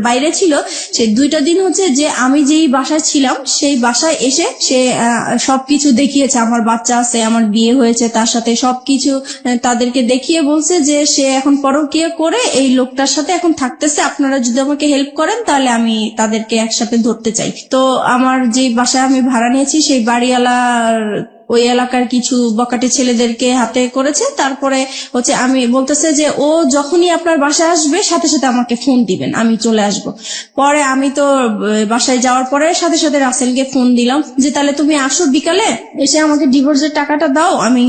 বাইরে ছিল, সেই 2টা দিন হচ্ছে যে আমি যেই বাসায় ছিলাম সেই বাসায় এসে সে সবকিছু দেখিয়েছে। আমার বাচ্চা আছে, আমার বিয়ে হয়েছে তার সাথে, সবকিছু তাদেরকে দেখিয়ে বলছে যে সে এখন পরকীয়া করে এই লোকটার সাথে এখন থাকতেছে, আপনারা যদি আমাকে হেল্প করেন তাহলে আমি তাদেরকে একসাথে ধরতে চাই। তো আমার যে বাসায় আমি ভাড়া নিয়েছি সেই বাড়িওয়ালার ওই এলাকার কিছু বকাটে ছেলেদেরকে হাতে করেছে। তারপরে হচ্ছে আমি বলতেছে যে ও যখনই আপনার বাসায় আসবে সাথে সাথে আমাকে ফোন দিবেন, আমি চলে আসব। পরে আমি তো বাসায় যাওয়ার পরে সাথে সাথে রাসেলকে ফোন দিলাম যে তাহলে তুমি আসো বিকালে, এসে আমাকে ডিভোর্সের টাকাটা দাও, আমি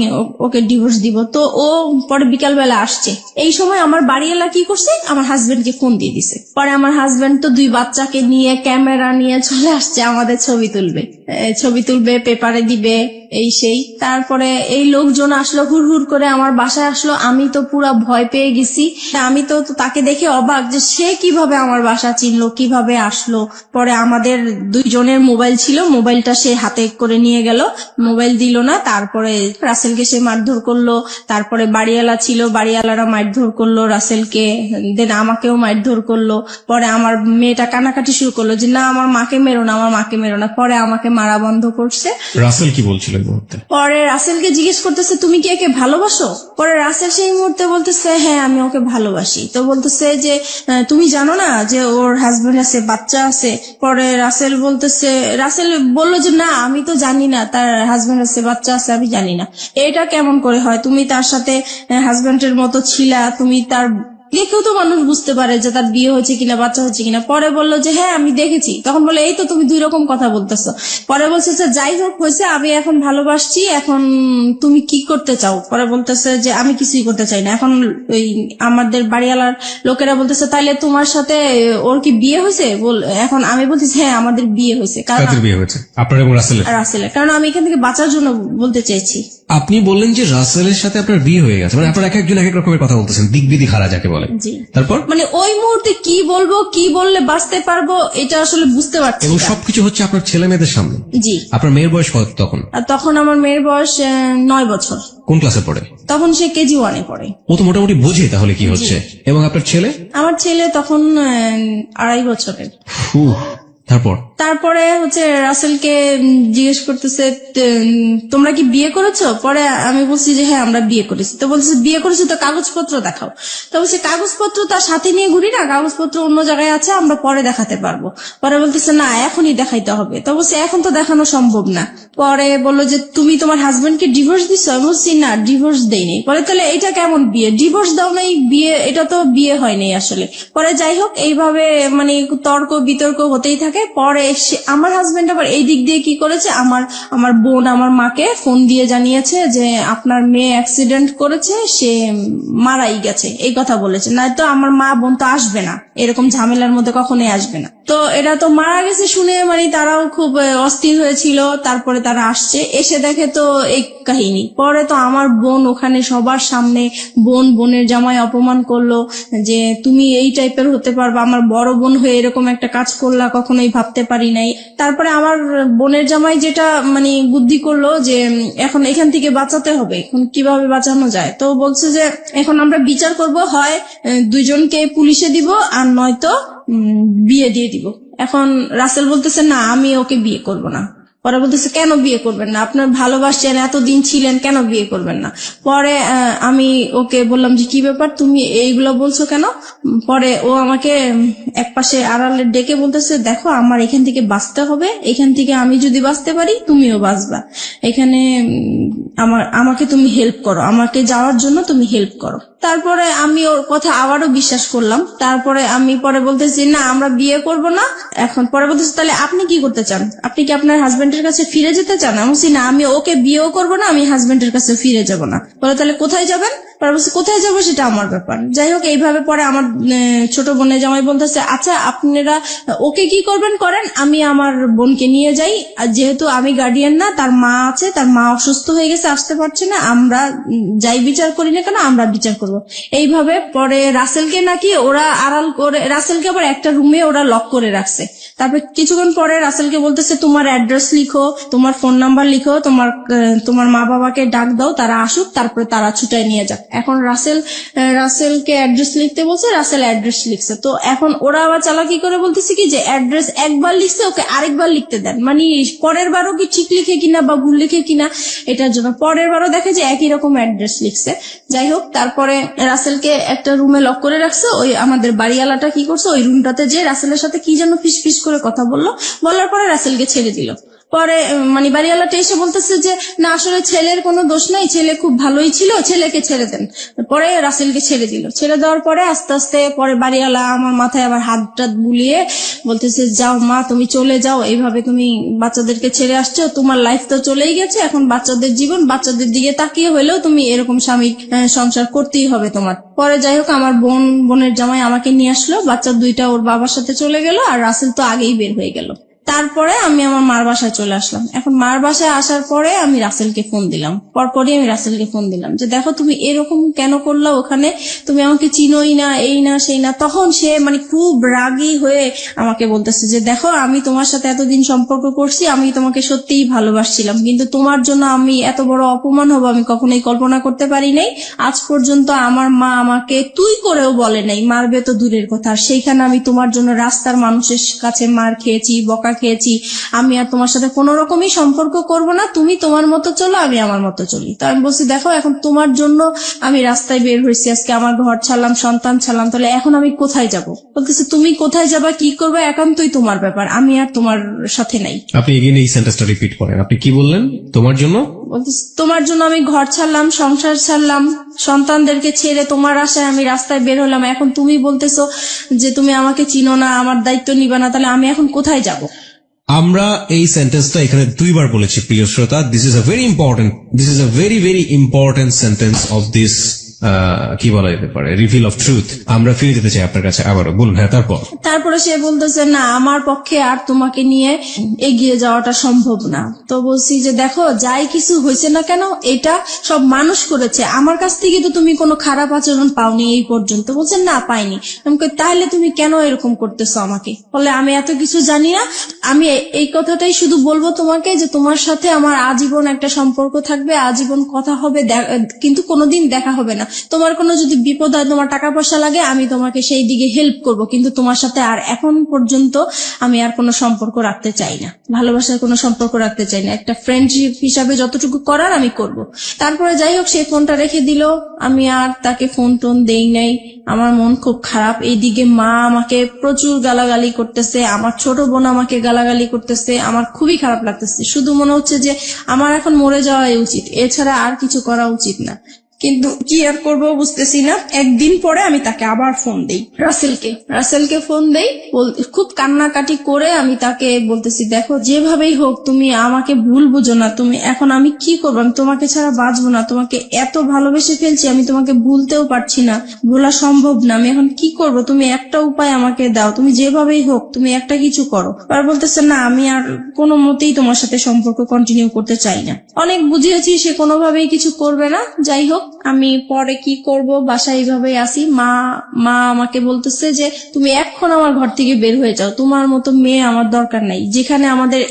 ওকে ডিভোর্স দিব। তো ও পরে বিকালবেলা আসছে। এই সময় আমার বাড়িওয়ালা কি করছে, আমার হাজবেন্ডকে ফোন দিয়ে দিছে। পরে আমার হাজবেন্ড তো 2 বাচ্চাকে নিয়ে ক্যামেরা নিয়ে চলে আসছে, আমাদের ছবি তুলবে, পেপারে দিবে, এই সেই। তারপরে এই লোকজন আসলো, হুড় করে আমার বাসায় আসলো। আমি তো পুরা ভয় পেয়ে গেছি। আমি তো তাকে দেখে অবাক যে সে কিভাবে আমার বাসা চিনলো, কিভাবে আসলো। পরে আমাদের 2 জনের মোবাইল ছিল, মোবাইলটা সে হাতে করে নিয়ে গেল, মোবাইল দিল না। তারপরে রাসেলকে সে মারধর করলো। তারপরে বাড়িওয়ালা ছিল, বাড়িওয়ালারা মারধর করলো রাসেলকে, দেন আমাকেও মারধর করলো। পরে আমার মেয়েটা কান্নাকাটি শুরু করলো যে না, আমার মাকে মেরো না, আমার মাকে মেরো না। পরে আমাকে মারা বন্ধ করছে। রাসেল কি বলছিল এই মুহূর্তে? পরে রাসেলকে জিজ্ঞেস করতেছে তুমি কি একে ভালোবাসো? পরে রাসেল সেই মুহূর্তে বলতেছে হ্যাঁ, আমি ওকে ভালোবাসি। তো বলতেছে যে তুমি জানো না যে ওর হাজবেন্ড আছে, বাচ্চা আছে? পরে রাসেল বললো যে না, আমি তো জানি না তার হাজবেন্ড আছে, বাচ্চা আছে, আমি জানি না। এটা কেমন করে হয়? তুমি তার সাথে হাজবেন্ডের মতো ছিলা, তুমি তার দেখেও তো মানুষ বুঝতে পারে যে তার বিয়ে হয়েছে কিনা, বাচ্চা হয়েছে কিনা। পরে বললো যে হ্যাঁ আমি দেখেছি। তখন বলে এই তো তুমি 2 রকম কথা বলতেছো। পরে বলছে যে যাই হোক হয়েছে, আমি এখন ভালোবাসছি, এখন তুমি কি করতে চাও? পরে বলতেছে যে আমি কিছুই করতে চাই না। এখন ওই আমাদের বাড়িওয়ালার লোকেরা বলতেছে তাইলে তোমার সাথে ওর কি বিয়ে হয়েছে? এখন আমি বলতেছি হ্যাঁ আমাদের বিয়ে হয়েছে। কারণ বিয়ে হয়েছে আপনার এবং রাসেলের, কারণ আমি এখান থেকে বাঁচার জন্য বলতে চাইছি। আপনি বললেন যে রাসেলের সাথে আপনার বিয়ে হয়ে গেছে, মানে আপনার এক একজন এক এক রকমের কথা বলতেছেন, দিকবিদি হারা যাকে বলে। জি। তারপর মানে ওই মুহূর্তে কি বলবো, কি বললে বাঁচতে পারবো, এটা আসলে বুঝতে পারছি এবং না। সবকিছু হচ্ছে আপনার ছেলে মেয়েদের সামনে। জি। আপনার মেয়ের বয়স কত তখন? আর তখন আমার মেয়ের বয়স 9 বছর। কোন ক্লাসে পড়ে? তখন সে কেজি 1-এ পড়ে। ও তো মোটামুটি বোঝে তাহলে কি হচ্ছে। এবং আপনার ছেলে? আমার ছেলে তখন 2.5 বছরের। তারপরে হচ্ছে রাসেলকে জিজ্ঞেস করতেছে তোমরা কি বিয়ে করেছো? পরে আমি বলছি যে হ্যাঁ আমরা বিয়ে করেছি। তো বলছে বিয়ে করেছি তো কাগজপত্র দেখাও। তো বলছে কাগজপত্র তার সাথে নিয়ে ঘুরি না, কাগজপত্র অন্য জায়গায় আছে, আমরা পরে দেখাতে পারবো। পরে বলতেছে না এখনই দেখাইতে হবে। তো বলছে এখন তো দেখানো সম্ভব না। পরে বললো যে তুমি তোমার হাজবেন্ডকে ডিভোর্স দিছো? আমি বলছি না, ডিভোর্স দেইনি। পরে তাহলে এটা কেমন বিয়ে? ডিভোর্স দাও নাই, বিয়ে? এটা তো বিয়ে হয়নি আসলে। পরে যাই হোক এইভাবে মানে তর্ক বিতর্ক হতেই থাকে। থাকে। পরে আমার হাজবেন্ড আবার এই দিক দিয়ে কি করেছে, আমার বোন আমার মাকে ফোন দিয়ে জানিয়েছে যে আপনার মেয়ে অ্যাক্সিডেন্ট করেছে, সে মারাই গেছে, এই কথা বলেছে। নয়তো আমার মা বোন তো আসবে না, এরকম ঝামেলার মধ্যে কখনোই আসবে না। তো এটা তো মারা গেছে শুনে মানে তারাও খুব অস্থির হয়েছিল। তারপরে তারা আসছে, এসে দেখে তো এই কাহিনী। পরে তো আমার বোন ওখানে সবার সামনে বোনের জামাই অপমান করলো যে তুমি এই টাইপের হতে পারবা, আমার বড় বোন হয়ে এরকম একটা কাজ করলা, কখনোই ভাবতে পারি নাই। তারপরে আমার বোনের জামাই যেটা মানে বুদ্ধি করলো যে এখন এখান থেকে বাঁচাতে হবে, এখন কিভাবে বাঁচানো যায়। তো বলছে যে এখন আমরা বিচার করব, হয় দুইজনকে পুলিশে দিব আর নয়তো বিয়ে দিয়ে দিব। এখন রাসেল বলতেছে না আমি ওকে বিয়ে করব না। পরে বলতেছে কেন বিয়ে করবেন না, আপনার ভালোবাসছেন, এতদিন ছিলেন, কেন বিয়ে করবেন না। পরে আমি ওকে বললাম যে কি ব্যাপার তুমি এইগুলো বলছো কেন। পরে ও আমাকে একপাশে আড়ালে ডেকে বলতেছে দেখো আমার এখান থেকে বাঁচতে হবে, এখান থেকে আমি যদি বাঁচতে পারি তুমিও বাঁচবা, এখানে আমাকে তুমি হেল্প করো, আমাকে যাওয়ার জন্য তুমি হেল্প করো। তারপরে আমি ওর কথা আবারও বিশ্বাস করলাম। তারপরে আমি পরে বলতেছি না আমরা বিয়ে করব না। এখন পরে বলতেছি তাহলে আপনি কি করতে চান, আপনি কি আপনার হাজবেন্ডের কাছে ফিরে যেতে চান। আমি বলছি না আমি ওকে বিয়েও করব না, আমি হাজবেন্ডের কাছে ফিরে যাব না। বলে তাহলে কোথায় যাবেন। পরে বলছি কোথায় যাবো সেটা আমার ব্যাপার। যাই হোক এইভাবে পরে আমার ছোট বোনের জামাই বলতেছে আচ্ছা আপনারা ওকে কি করবেন করেন, আমি আমার বোনকে নিয়ে যাই, আর যেহেতু আমি গার্ডিয়ান না, তার মা আছে, তার মা অসুস্থ হয়ে গেছে, আসতে পারছে না, আমরা যাই বিচার করি না কেন আমরা বিচার করব। এইভাবে পরে রাসেলকে নাকি ওরা আড়াল করে, রাসেলকে আবার একটা রুমে ওরা লক করে রাখছে। তারপর কিছুক্ষণ পরে রাসেলকে বলতেছে তোমার অ্যাড্রেস লিখো, তোমার ফোন নাম্বার লিখো, তোমার মা বাবাকে ডাক দাও, তারা আসুক, তারপরে তারা ছুটায় নিয়ে যাক। এখন রাসেলকে অ্যাড্রেস লিখতে বলছে, রাসেল অ্যাড্রেস লিখছে। তো এখন ওরা আবার চালাকি করে বলতেছে কি যে অ্যাড্রেস একবার লিখছে, ওকে আরেকবার লিখতে দেন, মানে পরের বারও কি ঠিক লিখে কিনা বা ভুল লিখে কিনা এটার জন্য। পরের বারও দেখে যে একই রকম অ্যাড্রেস লিখছে। যাই হোক তারপরে রাসেলকে একটা রুমে লক করে রাখছে। ওই আমাদের বাড়িওয়ালাটা কি করছে, ওই রুমটাতে যে রাসেলের সাথে কি যেন ফিস করে কথা বলার পরে রাসেলকে ছেড়ে দিল। পরে মানে বাড়িওয়ালাটা এসে বলতেছে যে না আসলে ছেলের কোনো দোষ নাই, ছেলে খুব ভালোই ছিল, ছেলেকে ছেড়ে দেন। পরে রাসেলকে ছেড়ে দিল। ছেড়ে দেওয়ার পরে আস্তে আস্তে পরে বাড়িওয়ালা আমার মাথায় আবার হাত টাত বুলিয়ে বলতেছে যাও মা তুমি চলে যাও, এইভাবে তুমি বাচ্চাদেরকে ছেড়ে আসছো, তোমার লাইফ তো চলেই গেছে, এখন বাচ্চাদের জীবন, বাচ্চাদের দিকে তাকিয়ে হলেও তুমি এরকম স্বামী সংসার করতেই হবে তোমার। পরে যাই হোক আমার বোনের জামাই আমাকে নিয়ে আসলো, বাচ্চা দুইটা ওর বাবার সাথে চলে গেল, আর রাসেল তো আগেই বের হয়ে গেল। তারপরে আমি আমার মার বাসায় চলে আসলাম। এখন মার বাসায় আসার পরে আমি রাসেলকে ফোন দিলাম, পরপরই আমি রাসেলকে ফোন দিলাম যে দেখো তুমি এরকম কেন করলা, ওখানে তুমি আমাকে চিনোই না, এই না সেই না। তখন সে মানে খুব রাগী হয়ে আমাকে বলতেছে যে দেখো আমি তোমার সাথে এতদিন সম্পর্ক করছি, আমি তোমাকে সত্যিই ভালোবাসছিলাম, কিন্তু তোমার জন্য আমি এত বড় অপমান হবো আমি কখনোই কল্পনা করতে পারি নাই। আজ পর্যন্ত আমার মা আমাকে তুই করেও বলে নাই, মারবে তো দূরের কথা, আর সেইখানে আমি তোমার জন্য রাস্তার মানুষের কাছে মার খেয়েছি, বকা খেয়েছি। আমি আর তোমার সাথে কোনো রকমই সম্পর্ক করব না, তুমি তোমার মতো চলো, আমি আমার মতো চলি। তো আমি বলছি দেখো এখন তোমার জন্য আমি রাস্তায় বের হয়েছি, আজকে আমার ঘর ছাড়লাম, সন্তান ছাড়লাম, তাহলে এখন আমি কোথায় যাব। বলতেছে তুমি কোথায় যাবা, কি করবে, একান্তই তোমার ব্যাপার, আমি আর তোমার সাথে নাই। আপনি এগেইন এই সেন্টেন্সটা রিপিট করেন, আপনি কি বললেন? তোমার জন্য? বলতেছে তোমার জন্য আমি ঘর ছাড়লাম, সংসার ছাড়লাম, সন্তানদেরকে ছেড়ে তোমার আশায় আমি রাস্তায় বের হলাম, এখন তুমি বলতেছো যে তুমি আমাকে চিনো না, আমার দায়িত্ব নিবা না, তাহলে আমি এখন কোথায় যাব। আমরা এই সেন্টেন্সটা এখানে দুইবার বলেছি প্রিয় শ্রোতা। This is a very important sentence of this কি বলা যেতে পারে, রিভিল অফ ট্রুথ। আমরা ফিরে যেতে চাই আপনার কাছে আবারও, বলুন। হ্যাঁ তারপরে সে বলতেছে না আমার পক্ষে আর তোমাকে নিয়ে এগিয়ে যাওয়াটা সম্ভব না। তো বলছি যে দেখো যাই কিছু হয়েছে না কেন এটা সব মানুষ করেছে, আমার কাছ থেকে তো তুমি কোনো খারাপ আচরণ পাওনি এই পর্যন্ত। বলছে না পাইনি। তাহলে তুমি কেন এরকম করতেছো আমাকে, বলে আমি এত কিছু জানি না, আমি এই কথাটাই শুধু বলবো তোমাকে যে তোমার সাথে আমার আজীবন একটা সম্পর্ক থাকবে, আজীবন কথা হবে, কিন্তু কোনোদিন দেখা হবে না। তোমার কোনো যদি বিপদ হয়, তোমার টাকা পয়সা লাগে, আমি তোমাকে সেই দিকে হেল্প করব, কিন্তু তোমার সাথে আর এখন পর্যন্ত আমি আর কোনো সম্পর্ক রাখতে চাই না, ভালোবাসার কোনো সম্পর্ক রাখতে চাই না, একটা ফ্রেন্ডশিপ হিসাবে যতটুকু করার আমি করব। তারপরে যাই হোক সেই ফোনটা রেখে দিল, আমি আর তাকে ফোন টোন দেই নাই। আমার মন খুব খারাপ। এইদিকে মা আমাকে প্রচুর গালাগালি করতেছে, আমার ছোট বোন আমাকে গালাগালি করতেছে, আমার খুবই খারাপ লাগতেছে। শুধু মনে হচ্ছে যে আমার এখন মরে যাওয়াই উচিত, এছাড়া আর কিছু করা উচিত না। কিন্তু কি আর করবো বুঝতেছি না। একদিন পরে আমি তাকে আবার ফোন দেই, রাসেলকে ফোন দেই, খুব কান্নাকাটি করে আমি তাকে বলতেছি, দেখো যেভাবেই হোক তুমি আমাকে ভুল বুঝো না, তুমি এখন আমি কি করবো, আমি তোমাকে ছাড়া বাঁচবো না, তোমাকে এত ভালোবেসে ফেলছি, আমি তোমাকে ভুলতেও পারছি না, ভোলা সম্ভব না, আমি এখন কি করব, তুমি একটা উপায় আমাকে দাও, তুমি যেভাবেই হোক তুমি একটা কিছু করো। আর বলতেছে না আমি আর কোনো মতেই তোমার সাথে সম্পর্ক কন্টিনিউ করতে চাই না। অনেক বুঝিয়েছি, সে কোনোভাবেই কিছু করবে না। যাই হোক, আমি পরে কি করব, বাসায় এইভাবেই আসি। মা আমাকে বলতেছে যে তুমি এখন আমার ঘর থেকে বের হয়ে যাও, তোমার মতো মেয়ে আমার দরকার নাই, যেখানে আমাদের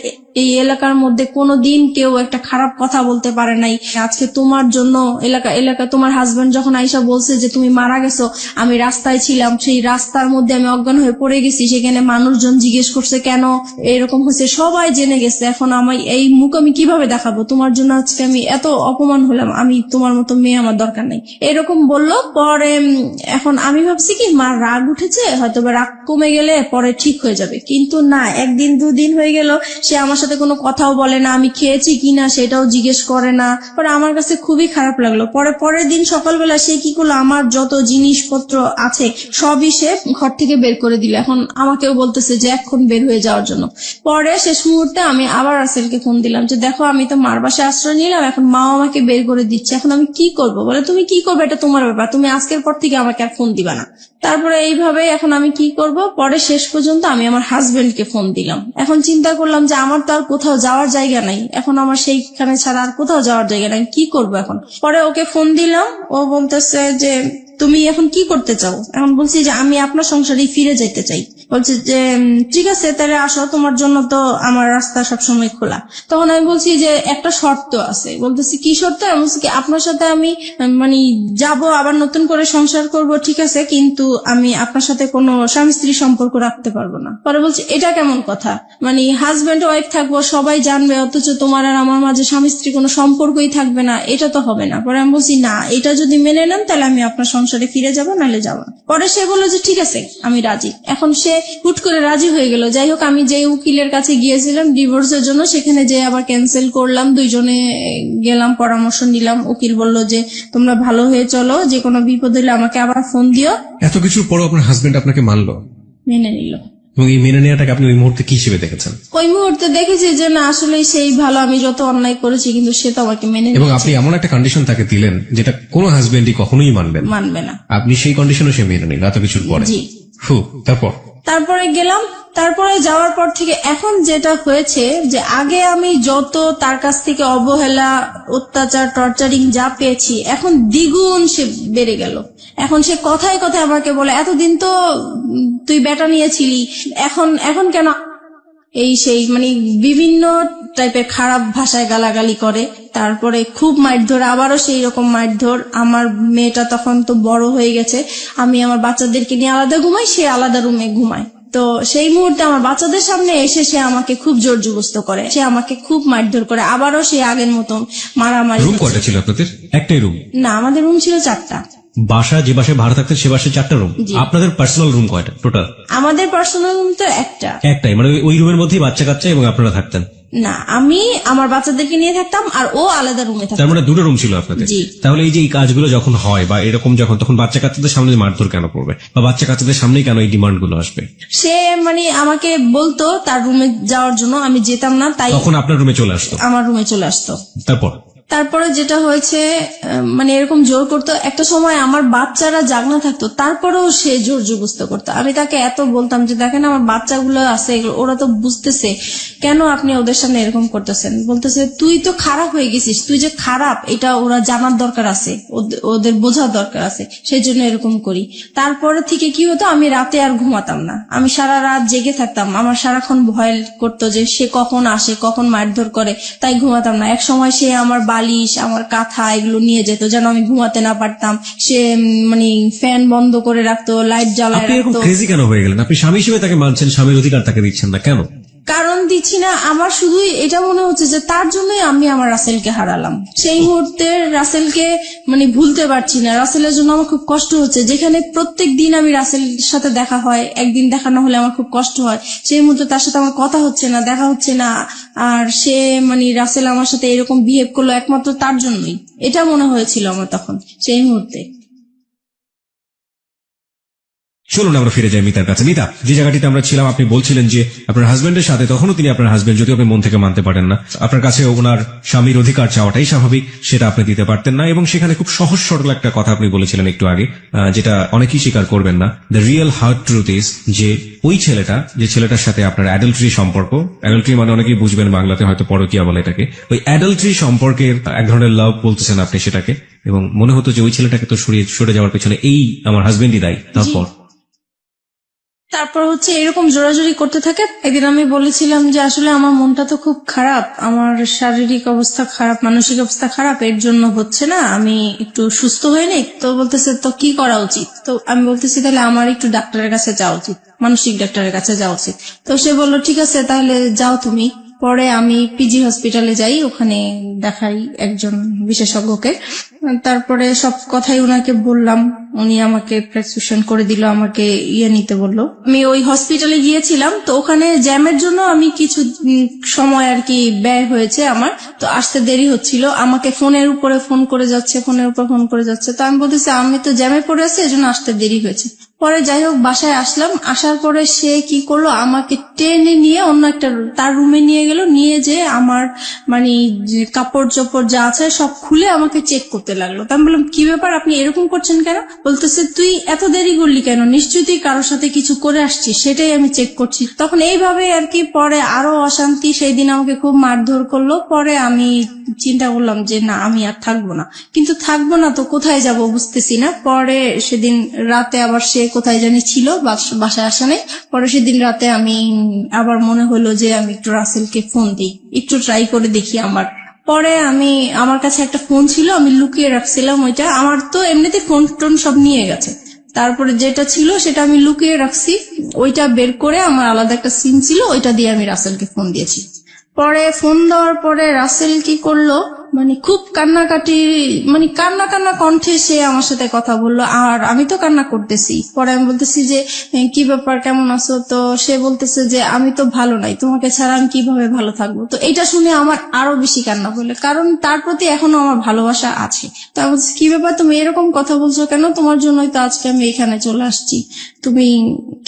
এই এলাকার মধ্যে কোনোদিন কেউ একটা খারাপ কথা বলতে পারে নাই। আজকে তোমার জন্য এলাকা তোমার হাজবেন্ড যখন আইসা বলছে যে তুমি মারা গেছো, আমি রাস্তায় ছিলাম, সেই রাস্তার মধ্যে আমি অজ্ঞান হয়ে পড়ে গেছি, সেখানে মানুষজন জিজ্ঞেস করছে কেন এরকম হয়েছে, সবাই জেনে গেছে, এখন আমি এই মুখ আমি কিভাবে দেখাবো, তোমার জন্য আজকে আমি এত অপমান হলাম, আমি তোমার মতো মেয়ে আমার দরকার নাই, এরকম বললো। পরে এখন আমি ভাবছি কি মার রাগ উঠেছে, হয়তো রাগ কমে গেলে পরে ঠিক হয়ে যাবে, কিন্তু না, একদিন দুদিন হয়ে গেল সে আমার সাথে কোনো কথাও বলে না, আমি খেয়েছি কিনা সেটাও জিজ্ঞেস করে না। পরে আমার কাছে খুবই খারাপ লাগলো। পরের দিন সকালবেলা সে কি করলো, আমার যত জিনিসপত্র আছে সবই সে ঘর থেকে বের করে দিল। এখন আমাকেও বলতেছে যে এখন বের হয়ে যাওয়ার জন্য। পরে শেষ মুহূর্তে আমি আবার রাসেলকে ফোন দিলাম যে দেখো আমি তো মার বাসায় আশ্রয় নিলাম, এখন মাও আমাকে বের করে দিচ্ছে, এখন আমি কি করব? বলে তুমি কি করবে এটা তোমার ব্যাপার, তুমি আজকের পর থেকে আমাকে আর ফোন দিবা না। তারপরে এইভাবে এখন আমি কি করব, পরে শেষ পর্যন্ত আমি আমার হাজবেন্ডকে ফোন দিলাম। এখন চিন্তা করলাম যে আমার তো আর কোথাও যাওয়ার জায়গা নাই, এখন আমার সেইখানে ছাড়া আর কোথাও যাওয়ার জায়গা নাই, কি করব এখন? পরে ওকে ফোন দিলাম, ও বলতেছে যে তুমি এখন কি করতে চাও? এখন বলছি যে আমি আপনার সংসারে ফিরে যেতে চাই। বলছে যে ঠিক আছে তাহলে আসো, তোমার জন্য তো আমার রাস্তা সবসময় খোলা। তখন আমি বলছি যে একটা শর্ত আছে। বলতেছি কি শর্ত? আমি বলছি কি আপনার সাথে আমি মানে যাব, আবার নতুন করে সংসার করব, ঠিক আছে, কিন্তু আমি আপনার সাথে কোনো স্বামী স্ত্রী সম্পর্ক রাখতে পারবো না। পরে বলছে এটা কেমন কথা, মানে হাজবেন্ড ওয়াইফ থাকবো, সবাই জানবে, অথচ তোমার আর আমার মাঝে স্বামী স্ত্রী কোনো সম্পর্কই থাকবে না, এটা তো হবে না। পরে আমি বলছি না, এটা যদি মেনে নেন তাহলে আমি আপনার সংসারে ফিরে যাবো, নাহলে যাবো না। পরে সে বললো যে ঠিক আছে আমি রাজি। এখন সে হুট করে রাজি হয়ে গেল। যাই হোক, আমি যে উকিলের কাছে গিয়েছিলাম ডিভোর্সের জন্য, সেখানে যে আবার ক্যান্সেল করলাম, দুইজনে গেলাম, পরামর্শ নিলাম। উকিল বলল যে তোমরা ভালো হয়ে চলো, যে কোনো বিপদ হলে আমাকে আবার ফোন দিও। এত কিছুর পরও আপনার হাজবেন্ড আপনাকে মানলো, মেনে নিল। এবং এই মেনে নেওয়াটাকে আপনি ওই মুহূর্তে কি হিসেবে দেখেছেন? ওই মুহূর্তে দেখেছি যে না, আসলে সেই ভালো, আমি যত অন্যায় করেছি কিন্তু সে তো আমাকে মেনে এবং নিয়েছে। আপনি এমন একটা কন্ডিশন তাকে দিলেন যেটা কোনো হাজবেন্ডই কখনোই মানবে না। আপনি সেই কন্ডিশনও সে মেনে নিল এত কিছুর পরে। জি। তারপরে গেলাম। তারপরে যাওয়ার পর থেকে এখন যেটা হয়েছে যে আগে আমি যত তার কাছ থেকে অবহেলা, অত্যাচার, টর্চারিং যা পেয়েছি, এখন দ্বিগুণ সে বেড়ে গেল। এখন সে কথায় কথায় আমাকে বলে এতদিন তো তুই বেটা নিয়েছিলি, এখন কেন এই সেই, মানে বিভিন্ন টাইপের খারাপ ভাষায় গালাগালি করে। তারপরে খুব মারধর, আবারও সেই রকম মারধর। আমার মেয়েটা তখন তো বড় হয়ে গেছে, আমি আমার বাচ্চাদেরকে নিয়ে আলাদা ঘুমাই, সে আলাদা রুমে ঘুমায়। তো সেই মুহূর্তে আমার বাচ্চাদের সামনে এসে সে আমাকে খুব জোর জবরদস্ত করে, সে আমাকে খুব মারধর করে, আবারও সে আগের মতন মারামারি। রুম কয়টা ছিল আপনাদের? একটাই রুম? না, আমাদের রুম ছিল 4টা। বাসা যে বাসায় ভাড়া থাকতেন সে বাসায় 4টা রুম? আপনাদের পার্সোনাল রুম কয়টা টোটাল? আমাদের পার্সোনাল রুম তো একটাই, মানে ওই রুমের মধ্যেই বাচ্চা কাচ্চা এবং আপনারা থাকতেন? না, আমি আমার বাচ্চাদেরকে নিয়ে থাকতাম আর ও আলাদা রুমে থাকতাম। তার মানে 2টা রুম ছিল আপনাদের? তাহলে এই যে এই কাজগুলো যখন হয় বা এরকম যখন, তখন বাচ্চা কাচ্চাদের সামনে মারধর কেন করবে, বা বাচ্চা কাচ্চাদের সামনেই কেন এই ডিমান্ড গুলো আসবে? সে মানে আমাকে বলতো তার রুমে যাওয়ার জন্য, আমি যেতাম না, তাই তখন আপনার রুমে চলে আসতো? আমার রুমে চলে আসতো। তারপরে যেটা হয়েছে, মানে এরকম জোর করতো। একটা সময় আমার বাচ্চারা জাগনা থাকতো, তারপরেও সে জোর জবরদস্ত করতো। আমি তাকে এত বলতাম যে দেখেন আমার বাচ্চাগুলো আছে, ওরা তো বুঝতেছে, কেন আপনি ওদের সামনে এরকম করতেছেন? বলতেছে তুই তো খারাপ হয়ে গেছিস, তুই যে খারাপ এটা ওরা জানার দরকার আছে, ওদের বোঝার দরকার আছে, সেই জন্য এরকম করি। তারপরে থেকে কি হতো, আমি রাতে আর ঘুমাতাম না, আমি সারা রাত জেগে থাকতাম। আমার সারাক্ষণ ভয় করতো যে সে কখন আসে, কখন মারধর করে, তাই ঘুমাতাম না। এক সময় সে আমার বালিশ, আমার কাঁথা এগুলো নিয়ে যেত যেন আমি ঘুমাতে না পারতাম। সে মানে ফ্যান বন্ধ করে রাখতো, লাইট জ্বালায় রাখতো। আপনি ক্রেজি কেন হয়ে গেলেন? আপনি স্বামী হিসেবে তাকে মানছেন, স্বামীর অধিকার তাকে দিচ্ছেন না কেন? কারণ দিচ্ছি না, আমার শুধুই এটা মনে হচ্ছে যে তার জন্যই আমি আমার রাসেলকে হারালাম। সেই মুহূর্তে রাসেলকে মানে ভুলতে পারছি না, রাসেলের জন্য আমার খুব কষ্ট হচ্ছে। যেখানে প্রত্যেক দিন আমি রাসেলের সাথে দেখা হয়, একদিন দেখা না হলে আমার খুব কষ্ট হয়, সেই মুহূর্তে তার সাথে আমার কথা হচ্ছে না, দেখা হচ্ছে না, আর সে মানে রাসেল আমার সাথে এরকম বিহেভ করলো একমাত্র তার জন্যই, এটা মনে হয়েছিল আমার তখন সেই মুহূর্তে। চলুন আমরা ফিরে যাই মিতার কাছে। মিতা, যে জায়গাটিতে আমরা ছিলাম, আপনি বলছিলেন যে আপনার হাজবেন্ডের সাথে, তখনও তিনি আপনার হাজবেন্ড, যদিও আপনি মন থেকে মানতে পারেন না, আপনার কাছে ওনার স্বামীর অধিকার চাওয়াটাই স্বাভাবিক, সেটা আপনি দিতে পারতেন না। এবং সেখানে খুব সহজ সরল একটা কথা আপনি বলেছিলেন একটু আগে, যেটা অনেকেই স্বীকার করবেন না। The real hard truth is যে ওই ছেলেটা, যে ছেলেটার সাথে আপনার অ্যাডাল্টারি সম্পর্ক, অ্যাডাল্টারি মানে অনেকেই বুঝবেন বাংলাতে হয়তো পরকীয়া বলে এটাকে, ওই অ্যাডাল্টারি সম্পর্কের এক ধরনের লাভ বলতেছেন আপনি সেটাকে, এবং মনে হতো যে ওই ছেলেটাকে তো সরে যাওয়ার পেছনে এই আমার হাজবেন্ডই দায়ী। তারপর হচ্ছে এরকম জোরাজোরি করতে থাকে। একদিন আমি বলেছিলাম যে আসলে আমার মনটা তো খুব খারাপ, আমার শারীরিক অবস্থা খারাপ, মানসিক অবস্থা খারাপ, এর জন্য হচ্ছে না, আমি একটু সুস্থ হয়ে নেই। তো বলতেছে তো কি করা উচিত? তো আমি বলতেছি তাহলে আমার একটু ডাক্তারের কাছে যাওয়া উচিত, মানসিক ডাক্তারের কাছে যাওয়া উচিত। তো সে বললো ঠিক আছে তাহলে যাও তুমি। পরে আমি পিজি হসপিটালে যাই, ওখানে দেখাই একজন বিশেষজ্ঞকে। তারপরে সব কথাই উনাকে বললাম, উনি আমাকে প্রেসক্রিপশন করে দিল, আমাকে নিতে বললো। আমি ওই হসপিটালে গিয়েছিলাম, তো ওখানে জ্যামের জন্য আমি কিছু সময় আর কি ব্যয় হয়েছে আমার, তো আসতে দেরি হচ্ছিল। আমাকে ফোনের উপরে ফোন করে যাচ্ছে, ফোনের উপর ফোন করে যাচ্ছে। তো আমি বলতেছি আমি তো জ্যামে পড়ে আছি, এজন্য আসতে দেরি হয়েছে। পরে যাই হোক বাসায় আসলাম, আসার পরে সে কি করলো, আমাকে টেনে নিয়ে অন্য একটা তার রুমে নিয়ে গেল, নিয়ে যে আমার মানে যে কাপড় চোপড় যা আছে সব খুলে আমাকে চেক করতে লাগলো। তো আমি বললাম কি ব্যাপার, আপনি এরকম করছেন কেন? বলতেছে তুই এত দেরি করলি কেন, নিশ্চয়ই তুই কারোর সাথে কিছু করে আসছিস, সেটাই আমি চেক করছি। তখন এইভাবে আর কি পরে আরো অশান্তি, সেই দিন আমাকে খুব মারধর করলো। পরে আমি চিন্তা করলাম যে না আমি আর থাকবো না, কিন্তু থাকবো না তো কোথায় যাব বুঝতেছি না। পরে সেদিন রাতে আবার সে কোথায় জানি ছিল, বাসায় আসা নেই। পরে সেদিন রাতে আমি আবার মনে হলো যে আমি একটু রাসেলকে ফোন দিই, একটু ট্রাই করে দেখি পরে আমার কাছে একটা ফোন ছিল, আমি লুকিয়ে রাখছিলাম ওইটা। আমার তো এমনিতে ফোন টোন সব নিয়ে গেছে, তারপরে যেটা ছিল সেটা আমি লুকিয়ে রাখছি, ওইটা বের করে আমার আলাদা একটা সিম ছিল, ওইটা দিয়ে আমি রাসেলকে ফোন দিয়েছি। পরে ফোন দেওয়ার পরে রাসেল কি করলো, মানে খুব কান্নাকাটি, মানে কান্না কান্না কণ্ঠে সে আমার সাথে কথা বললো, আর আমি তো কান্না করতেছি। পরে আমি বলতেছি যে কি ব্যাপার, কেমন আছো? তো সে বলতেছে যে আমি তো ভালো নাই, তোমাকে ছাড়া আমি কিভাবে ভালো থাকবো? তো এটা শুনে আমার আরো বেশি কান্না হলো, কারণ তার প্রতি এখনো আমার ভালোবাসা আছে। তো আমি বলছি কি ব্যাপার, তুমি এরকম কথা বলছো কেন? তোমার জন্যই তো আজকে আমি এখানে চলে আসছি, তুমি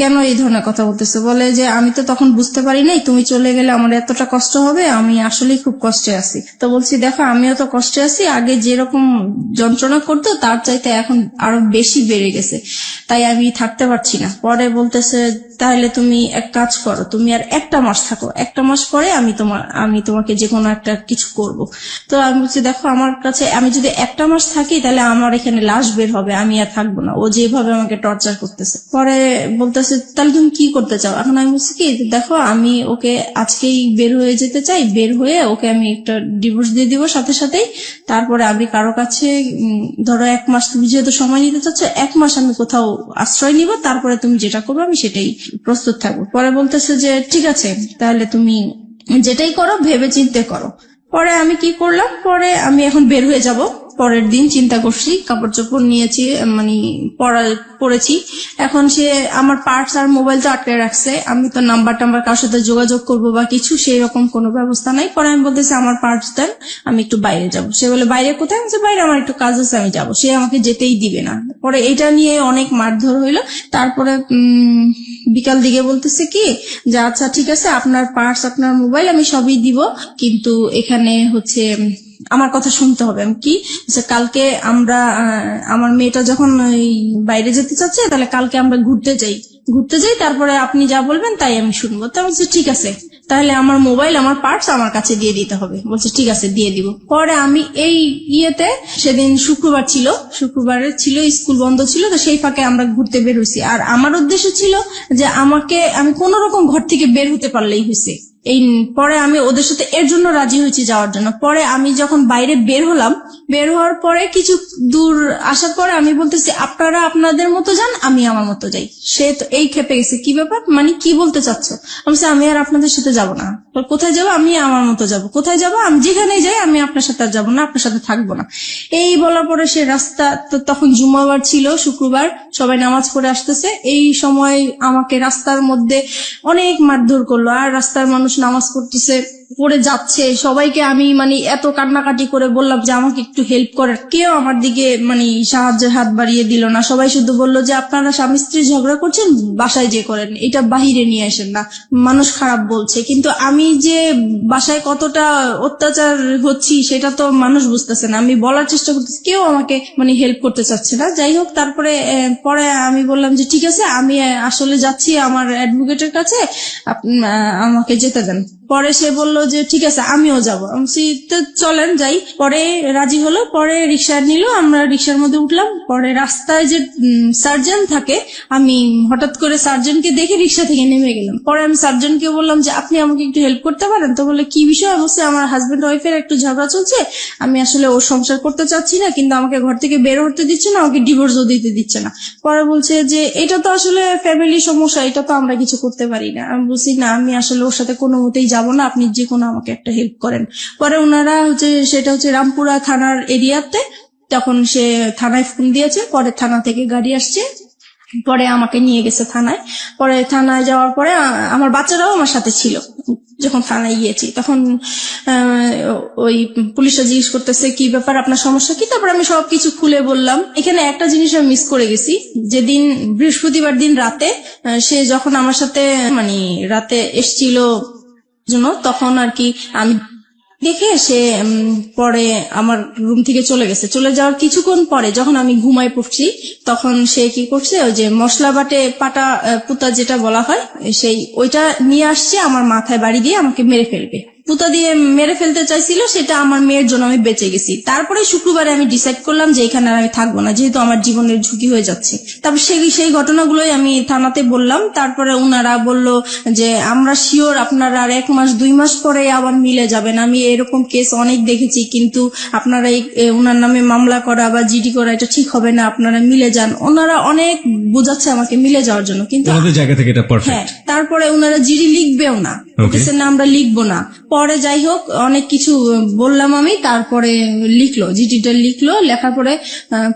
কেন এই ধরনের কথা বলতেছো? বলে যে আমি তো তখন বুঝতে পারি নাই, তুমি চলে গেলে আমার এতটা কষ্ট হবে, আমি আসলেই খুব কষ্টে আছি। তো বলছি দেখো আমিও তো কষ্টে আছি, আগে যেরকম যন্ত্রণা করতো তার চাইতে এখন আরো বেশি বেড়ে গেছে, তাই আমি থাকতে পারছি না। পরে বলতেছে তাহলে তুমি এক কাজ করো, তুমি আর একটা মাস থাকো, একটা মাস পরে আমি তোমাকে যে কোনো একটা কিছু করব। তো আমি বলছি দেখো আমার কাছে, আমি যদি একটা মাস থাকি তাহলে আমার এখানে লাশ বের হবে, আমি আর থাকবো না, ও যেভাবে আমাকে টর্চার করতেছে। পরে বলতেছে তাহলে তুমি কি করতে চাও? এখন আমি বলছি কি দেখো আমি ওকে আজকেই বের হয়ে যেতে চাই, বের হয়ে ওকে আমি একটা ডিভোর্স দিয়ে দিব সাথে সাথেই। তারপরে আমি কারো কাছে ধরো এক মাস, তুমি যেহেতু সময় নিতে চাচ্ছ, এক মাস আমি কোথাও আশ্রয় নিব, তারপরে তুমি যেটা করবে আমি সেটাই প্রস্তুত থাকবো। পরে বলতেছে যে ঠিক আছে তাহলে তুমি যেটাই করো ভেবে চিন্তে করো। পরে আমি কি করলাম, পরে আমি এখন বের হয়ে যাব। পরের দিন চিন্তা করছি, কাপড় চোপড় নিয়েছি, মানে পড়েছি। এখন সে আমার পার্স আর মোবাইল তো আটকে রাখছে, আমি তো নাম্বার টাম্বার কারোর সাথে যোগাযোগ করবো বা কিছু সেই রকম কোনো ব্যবস্থা নাই। পরে আমি বলতেছি আমার পার্স দেন, আমি একটু বাইরে যাব। সে বলে বাইরে কোথায়? আমি বাইরে আমার একটু কাজ আছে, আমি যাবো। সে আমাকে যেতেই দিবে না। পরে এটা নিয়ে অনেক মারধর হইলো। তারপরে বিকাল দিকে বলতেছে কি যে আচ্ছা ঠিক আছে আপনার পার্স আপনার মোবাইল আমি সবই দিব, কিন্তু এখানে হচ্ছে আমার কথা শুনতে হবে। আমি কি কালকে আমরা আমার মেয়েটা যখন বাইরে যেতে চাচ্ছে, তাহলে কালকে আমরা ঘুরতে যাই, তারপরে আপনি যা বলবেন তাই আমি শুনবো। তো বলছি ঠিক আছে, তাহলে আমার মোবাইল আমার পার্স আমার কাছে দিয়ে দিতে হবে। বলছে ঠিক আছে দিয়ে দিব। পরে আমি এই সেদিন শুক্রবার ছিল, স্কুল বন্ধ ছিল, তো সেই ফাঁকে আমরা ঘুরতে বের হয়েছি। আর আমার উদ্দেশ্য ছিল যে আমি কোন রকম ঘর থেকে বের হতে পারলেই হয়েছে, এই পরে আমি ওদের সাথে এর জন্য রাজি হয়েছি যাওয়ার জন্য। পরে আমি যখন বাইরে বের হলাম, বের হওয়ার পরে কিছু দূর আসার পরে আমি বলতেছি আপনারা আপনাদের মতো যান, আমি আমার মতো যাই। সে তো এই খেপে গেছে, কি ব্যাপার, মানে কি বলতে চাচ্ছ? আমি বলছি আমি আর আপনাদের সাথে যাব না। কোথায় যাবো? আমি আমার মতো যাব। কোথায় যাবো? আমি যেখানেই যাই, আমি আপনার সাথে আর যাবো না, আপনার সাথে থাকবো না। এই বলার পরে সে রাস্তা, তো তখন জুম্মাবার ছিল, শুক্রবার, সবাই নামাজ পড়ে আসতেছে। এই সময় আমাকে রাস্তার মধ্যে অনেক মারধর করলো। আর রাস্তার মানুষ নামাজ পড়তেছে, পড়ে যাচ্ছে, সবাইকে আমি মানে এত কান্নাকাটি করে বললাম যে আমাকে একটু হেল্প করার, কেউ আমার দিকে মানে সাহায্যের হাত বাড়িয়ে দিল না। সবাই শুধু বললো যে আপনারা স্বামী স্ত্রী ঝগড়া করছেন, বাসায় যে করেন, এটা বাহিরে নিয়ে আসেন না, মানুষ খারাপ বলছে। কিন্তু আমি যে বাসায় কতটা অত্যাচার হচ্ছি সেটা তো মানুষ বুঝতেছে না। আমি বলার চেষ্টা করতেছি, কেউ আমাকে মানে হেল্প করতে চাচ্ছে না। যাই হোক, তারপরে পরে আমি বললাম যে ঠিক আছে, আমি আসলে যাচ্ছি আমার অ্যাডভোকেটের কাছে, আমাকে যেতে দেন। পরে সে বললো যে ঠিক আছে আমিও যাবো। আমি বলছি তো চলেন যাই। পরে রাজি হলো, পরে রিক্সা নিল, আমরা রিক্সার মধ্যে উঠলাম। পরে রাস্তায় যে সার্জন থাকে, আমি হঠাৎ করে সার্জনকে দেখে রিক্সা থেকে নেমে গেলাম। পরে আমি সার্জনকে বললাম যে আপনি আমাকে একটু হেল্প করতে পারেন? তো বলে কি বিষয়? অবশ্যই আমার হাজবেন্ড ওয়াইফের একটু ঝগড়া চলছে, আমি আসলে ওর সংসার করতে চাচ্ছি না, কিন্তু আমাকে ঘর থেকে বের হতে দিচ্ছে না, আমাকে ডিভোর্সও দিতে দিচ্ছে না। পরে বলছে যে এটা তো আসলে ফ্যামিলি সমস্যা, এটা তো আমরা কিছু করতে পারি না। আমি বলছি না, আমি আসলে ওর সাথে কোনো মতেই যাবো না, আপনি যে কোনো আমাকে একটা হেল্প করেন। পরে ওনারা সেটা হচ্ছে রামপুরা থানার এরিয়াতে, তখন সে থানায় ফোন দিয়েছে। পরে থানা থেকে গাড়ি আসছে, পরে আমাকে নিয়ে গেছে থানায়। পরে থানায় যাওয়ার পরে আমার বাচ্চারাও আমার সাথে ছিল। যখন থানায় গিয়েছি তখন ওই পুলিশরা জিজ্ঞেস করতেছে কি ব্যাপার, আপনার সমস্যা কি? তারপর আমি সবকিছু খুলে বললাম। এখানে একটা জিনিস আমি মিস করে গেছি, যেদিন বৃহস্পতিবার দিন রাতে সে যখন আমার সাথে মানে রাতে এসছিল জন্য, তখন আর কি আমি দেখে সে পরে আমার রুম থেকে চলে গেছে। চলে যাওয়ার কিছুক্ষণ পরে যখন আমি ঘুমায় পড়ছি, তখন সে কি করছে, ওই যে মশলা বাটে পাটা পুতা যেটা বলা হয়, ওইটা নিয়ে আসছে, আমার মাথায় বাড়ি দিয়ে আমাকে মেরে ফেলবে। পুতা দিয়ে মেরে ফেলতে চাইছিল, সেটা আমার মেয়ের জন্য আমি বেঁচে গেছি। তারপরে শুক্রবারে আমি ডিসাইড করলাম যে এখানে আর আমি থাকবো না, যেহেতু আমার জীবনের ঝুঁকি হয়ে যাচ্ছে। তারপর সেই ঘটনাগুলোই আমি থানাতে বললাম। তারপরে উনারা বলল যে আমরা শিওর আপনারা আর 1 মাস 2 মাস পরে আবার মিলে যাবেন। আমি এরকম কেস অনেক দেখেছি, কিন্তু আপনারা উনার নামে মামলা করা বা জিডি করা এটা ঠিক হবে না, আপনারা মিলে যান। ওনারা অনেক বোঝাচ্ছে আমাকে মিলে যাওয়ার জন্য, কিন্তু ওনাদের জায়গা থেকে এটা হ্যাঁ, পারফেক্ট। তারপরে ওনারা জিডি লিখবেও না, বলতেছে না আমরা লিখবো না। পরে যাই হোক অনেক কিছু বললাম আমি, তারপরে লিখলো, জিডিটা লিখলো। লেখার পরে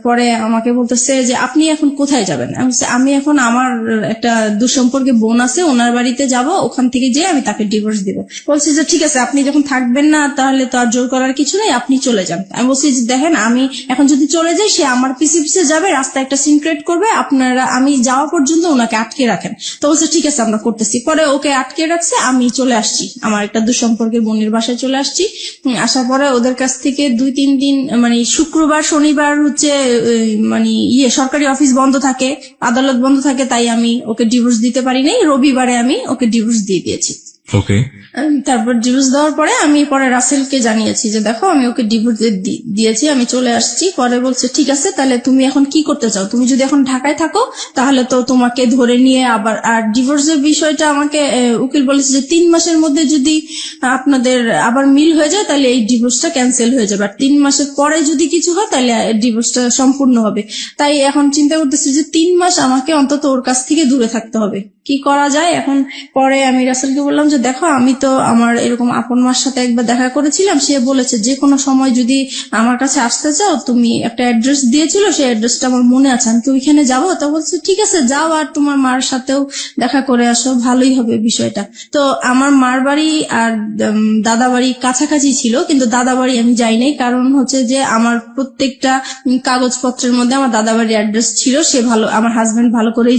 পরে আমাকে বলতেছে যে আপনি এখন কোথায় যাবেন? আমি এখন আমার একটা দুঃসম্পর্কে বোন আছে, ওনার বাড়িতে যাব, ওখান থেকে যেয়ে আমি তাকে ডিভোর্স দিব। বলছি যে ঠিক আছে, আপনি যখন থাকবেন না তাহলে তো আর জোর করার কিছু নেই, আপনি চলে যান। আমি বলছি যে দেখেন, আমি এখন যদি চলে যাই, সে আমার পিছে পিছে যাবে, রাস্তায় একটা সিন ক্রিয়েট করবে, আপনারা আমি যাওয়া পর্যন্ত ওনাকে আটকে রাখেন। তো বলছে ঠিক আছে আমরা করতেছি। পরে ওকে আটকে রাখছে, আমি চলে আসছি আমার একটা দুঃসম্পর্কের বোনের বাসায় চলে আসছি। আসার পরে ওদের কাছ থেকে 2-3 দিন মানে শুক্রবার শনিবার হচ্ছে মানে সরকারি অফিস বন্ধ থাকে, আদালত বন্ধ থাকে, তাই আমি ওকে ডিভোর্স দিতে পারি নাই। রবিবারে আমি ওকে ডিভোর্স দিয়ে দিয়েছি। ওকে, তারপর ডিভোর্স দেওয়ার পরে আমি পরে রাসেলকে জানিয়েছি যে দেখো আমি ওকে ডিভোর্স দিয়েছি, আমি চলে আসছি। পরে বলছে ঠিক আছে, তাহলে তুমি এখন কি করতে চাও? তুমি যদি এখন ঢাকায় থাকো তাহলে তো তোমাকে ধরে নিয়ে আবার, আর ডিভোর্সের বিষয়টা আমাকে উকিল বলেছে যে 3 মাসের মধ্যে যদি আপনাদের আবার মিল হয়ে যায় তাহলে এই ডিভোর্সটা ক্যান্সেল হয়ে যাবে, আর 3 মাসের পরে যদি কিছু হয় তাহলে ডিভোর্সটা সম্পূর্ণ হবে। তাই এখন চিন্তা করতেছি যে 3 মাস আমাকে অন্তত ওর কাছ থেকে দূরে থাকতে হবে, কি করা যায় এখন। পরে আমি রাসেলকে বললাম যে দেখো, আমি তো আমার এরকম আপন মার সাথে একবার দেখা করেছিলাম, সে বলেছে যে কোনো সময় যদি আমার কাছে আসতে চাও, তুমি একটা অ্যাড্রেস দিয়েছিল, সেই অ্যাড্রেসটা আমার মনে আছে, আমি তো ওইখানে যাবো। তো বলছে ঠিক আছে যাও, আর তোমার মার সাথেও দেখা করে আসো, ভালোই হবে বিষয়টা। তো আমার মার বাড়ি আর দাদা বাড়ি কাছাকাছি ছিল, কিন্তু দাদা বাড়ি আমি যাই নাই, কারণ হচ্ছে যে আমার প্রত্যেকটা কাগজপত্রের মধ্যে আমার দাদা বাড়ির অ্যাড্রেস ছিল। সে ভালো, আমার হাজবেন্ড ভালো করে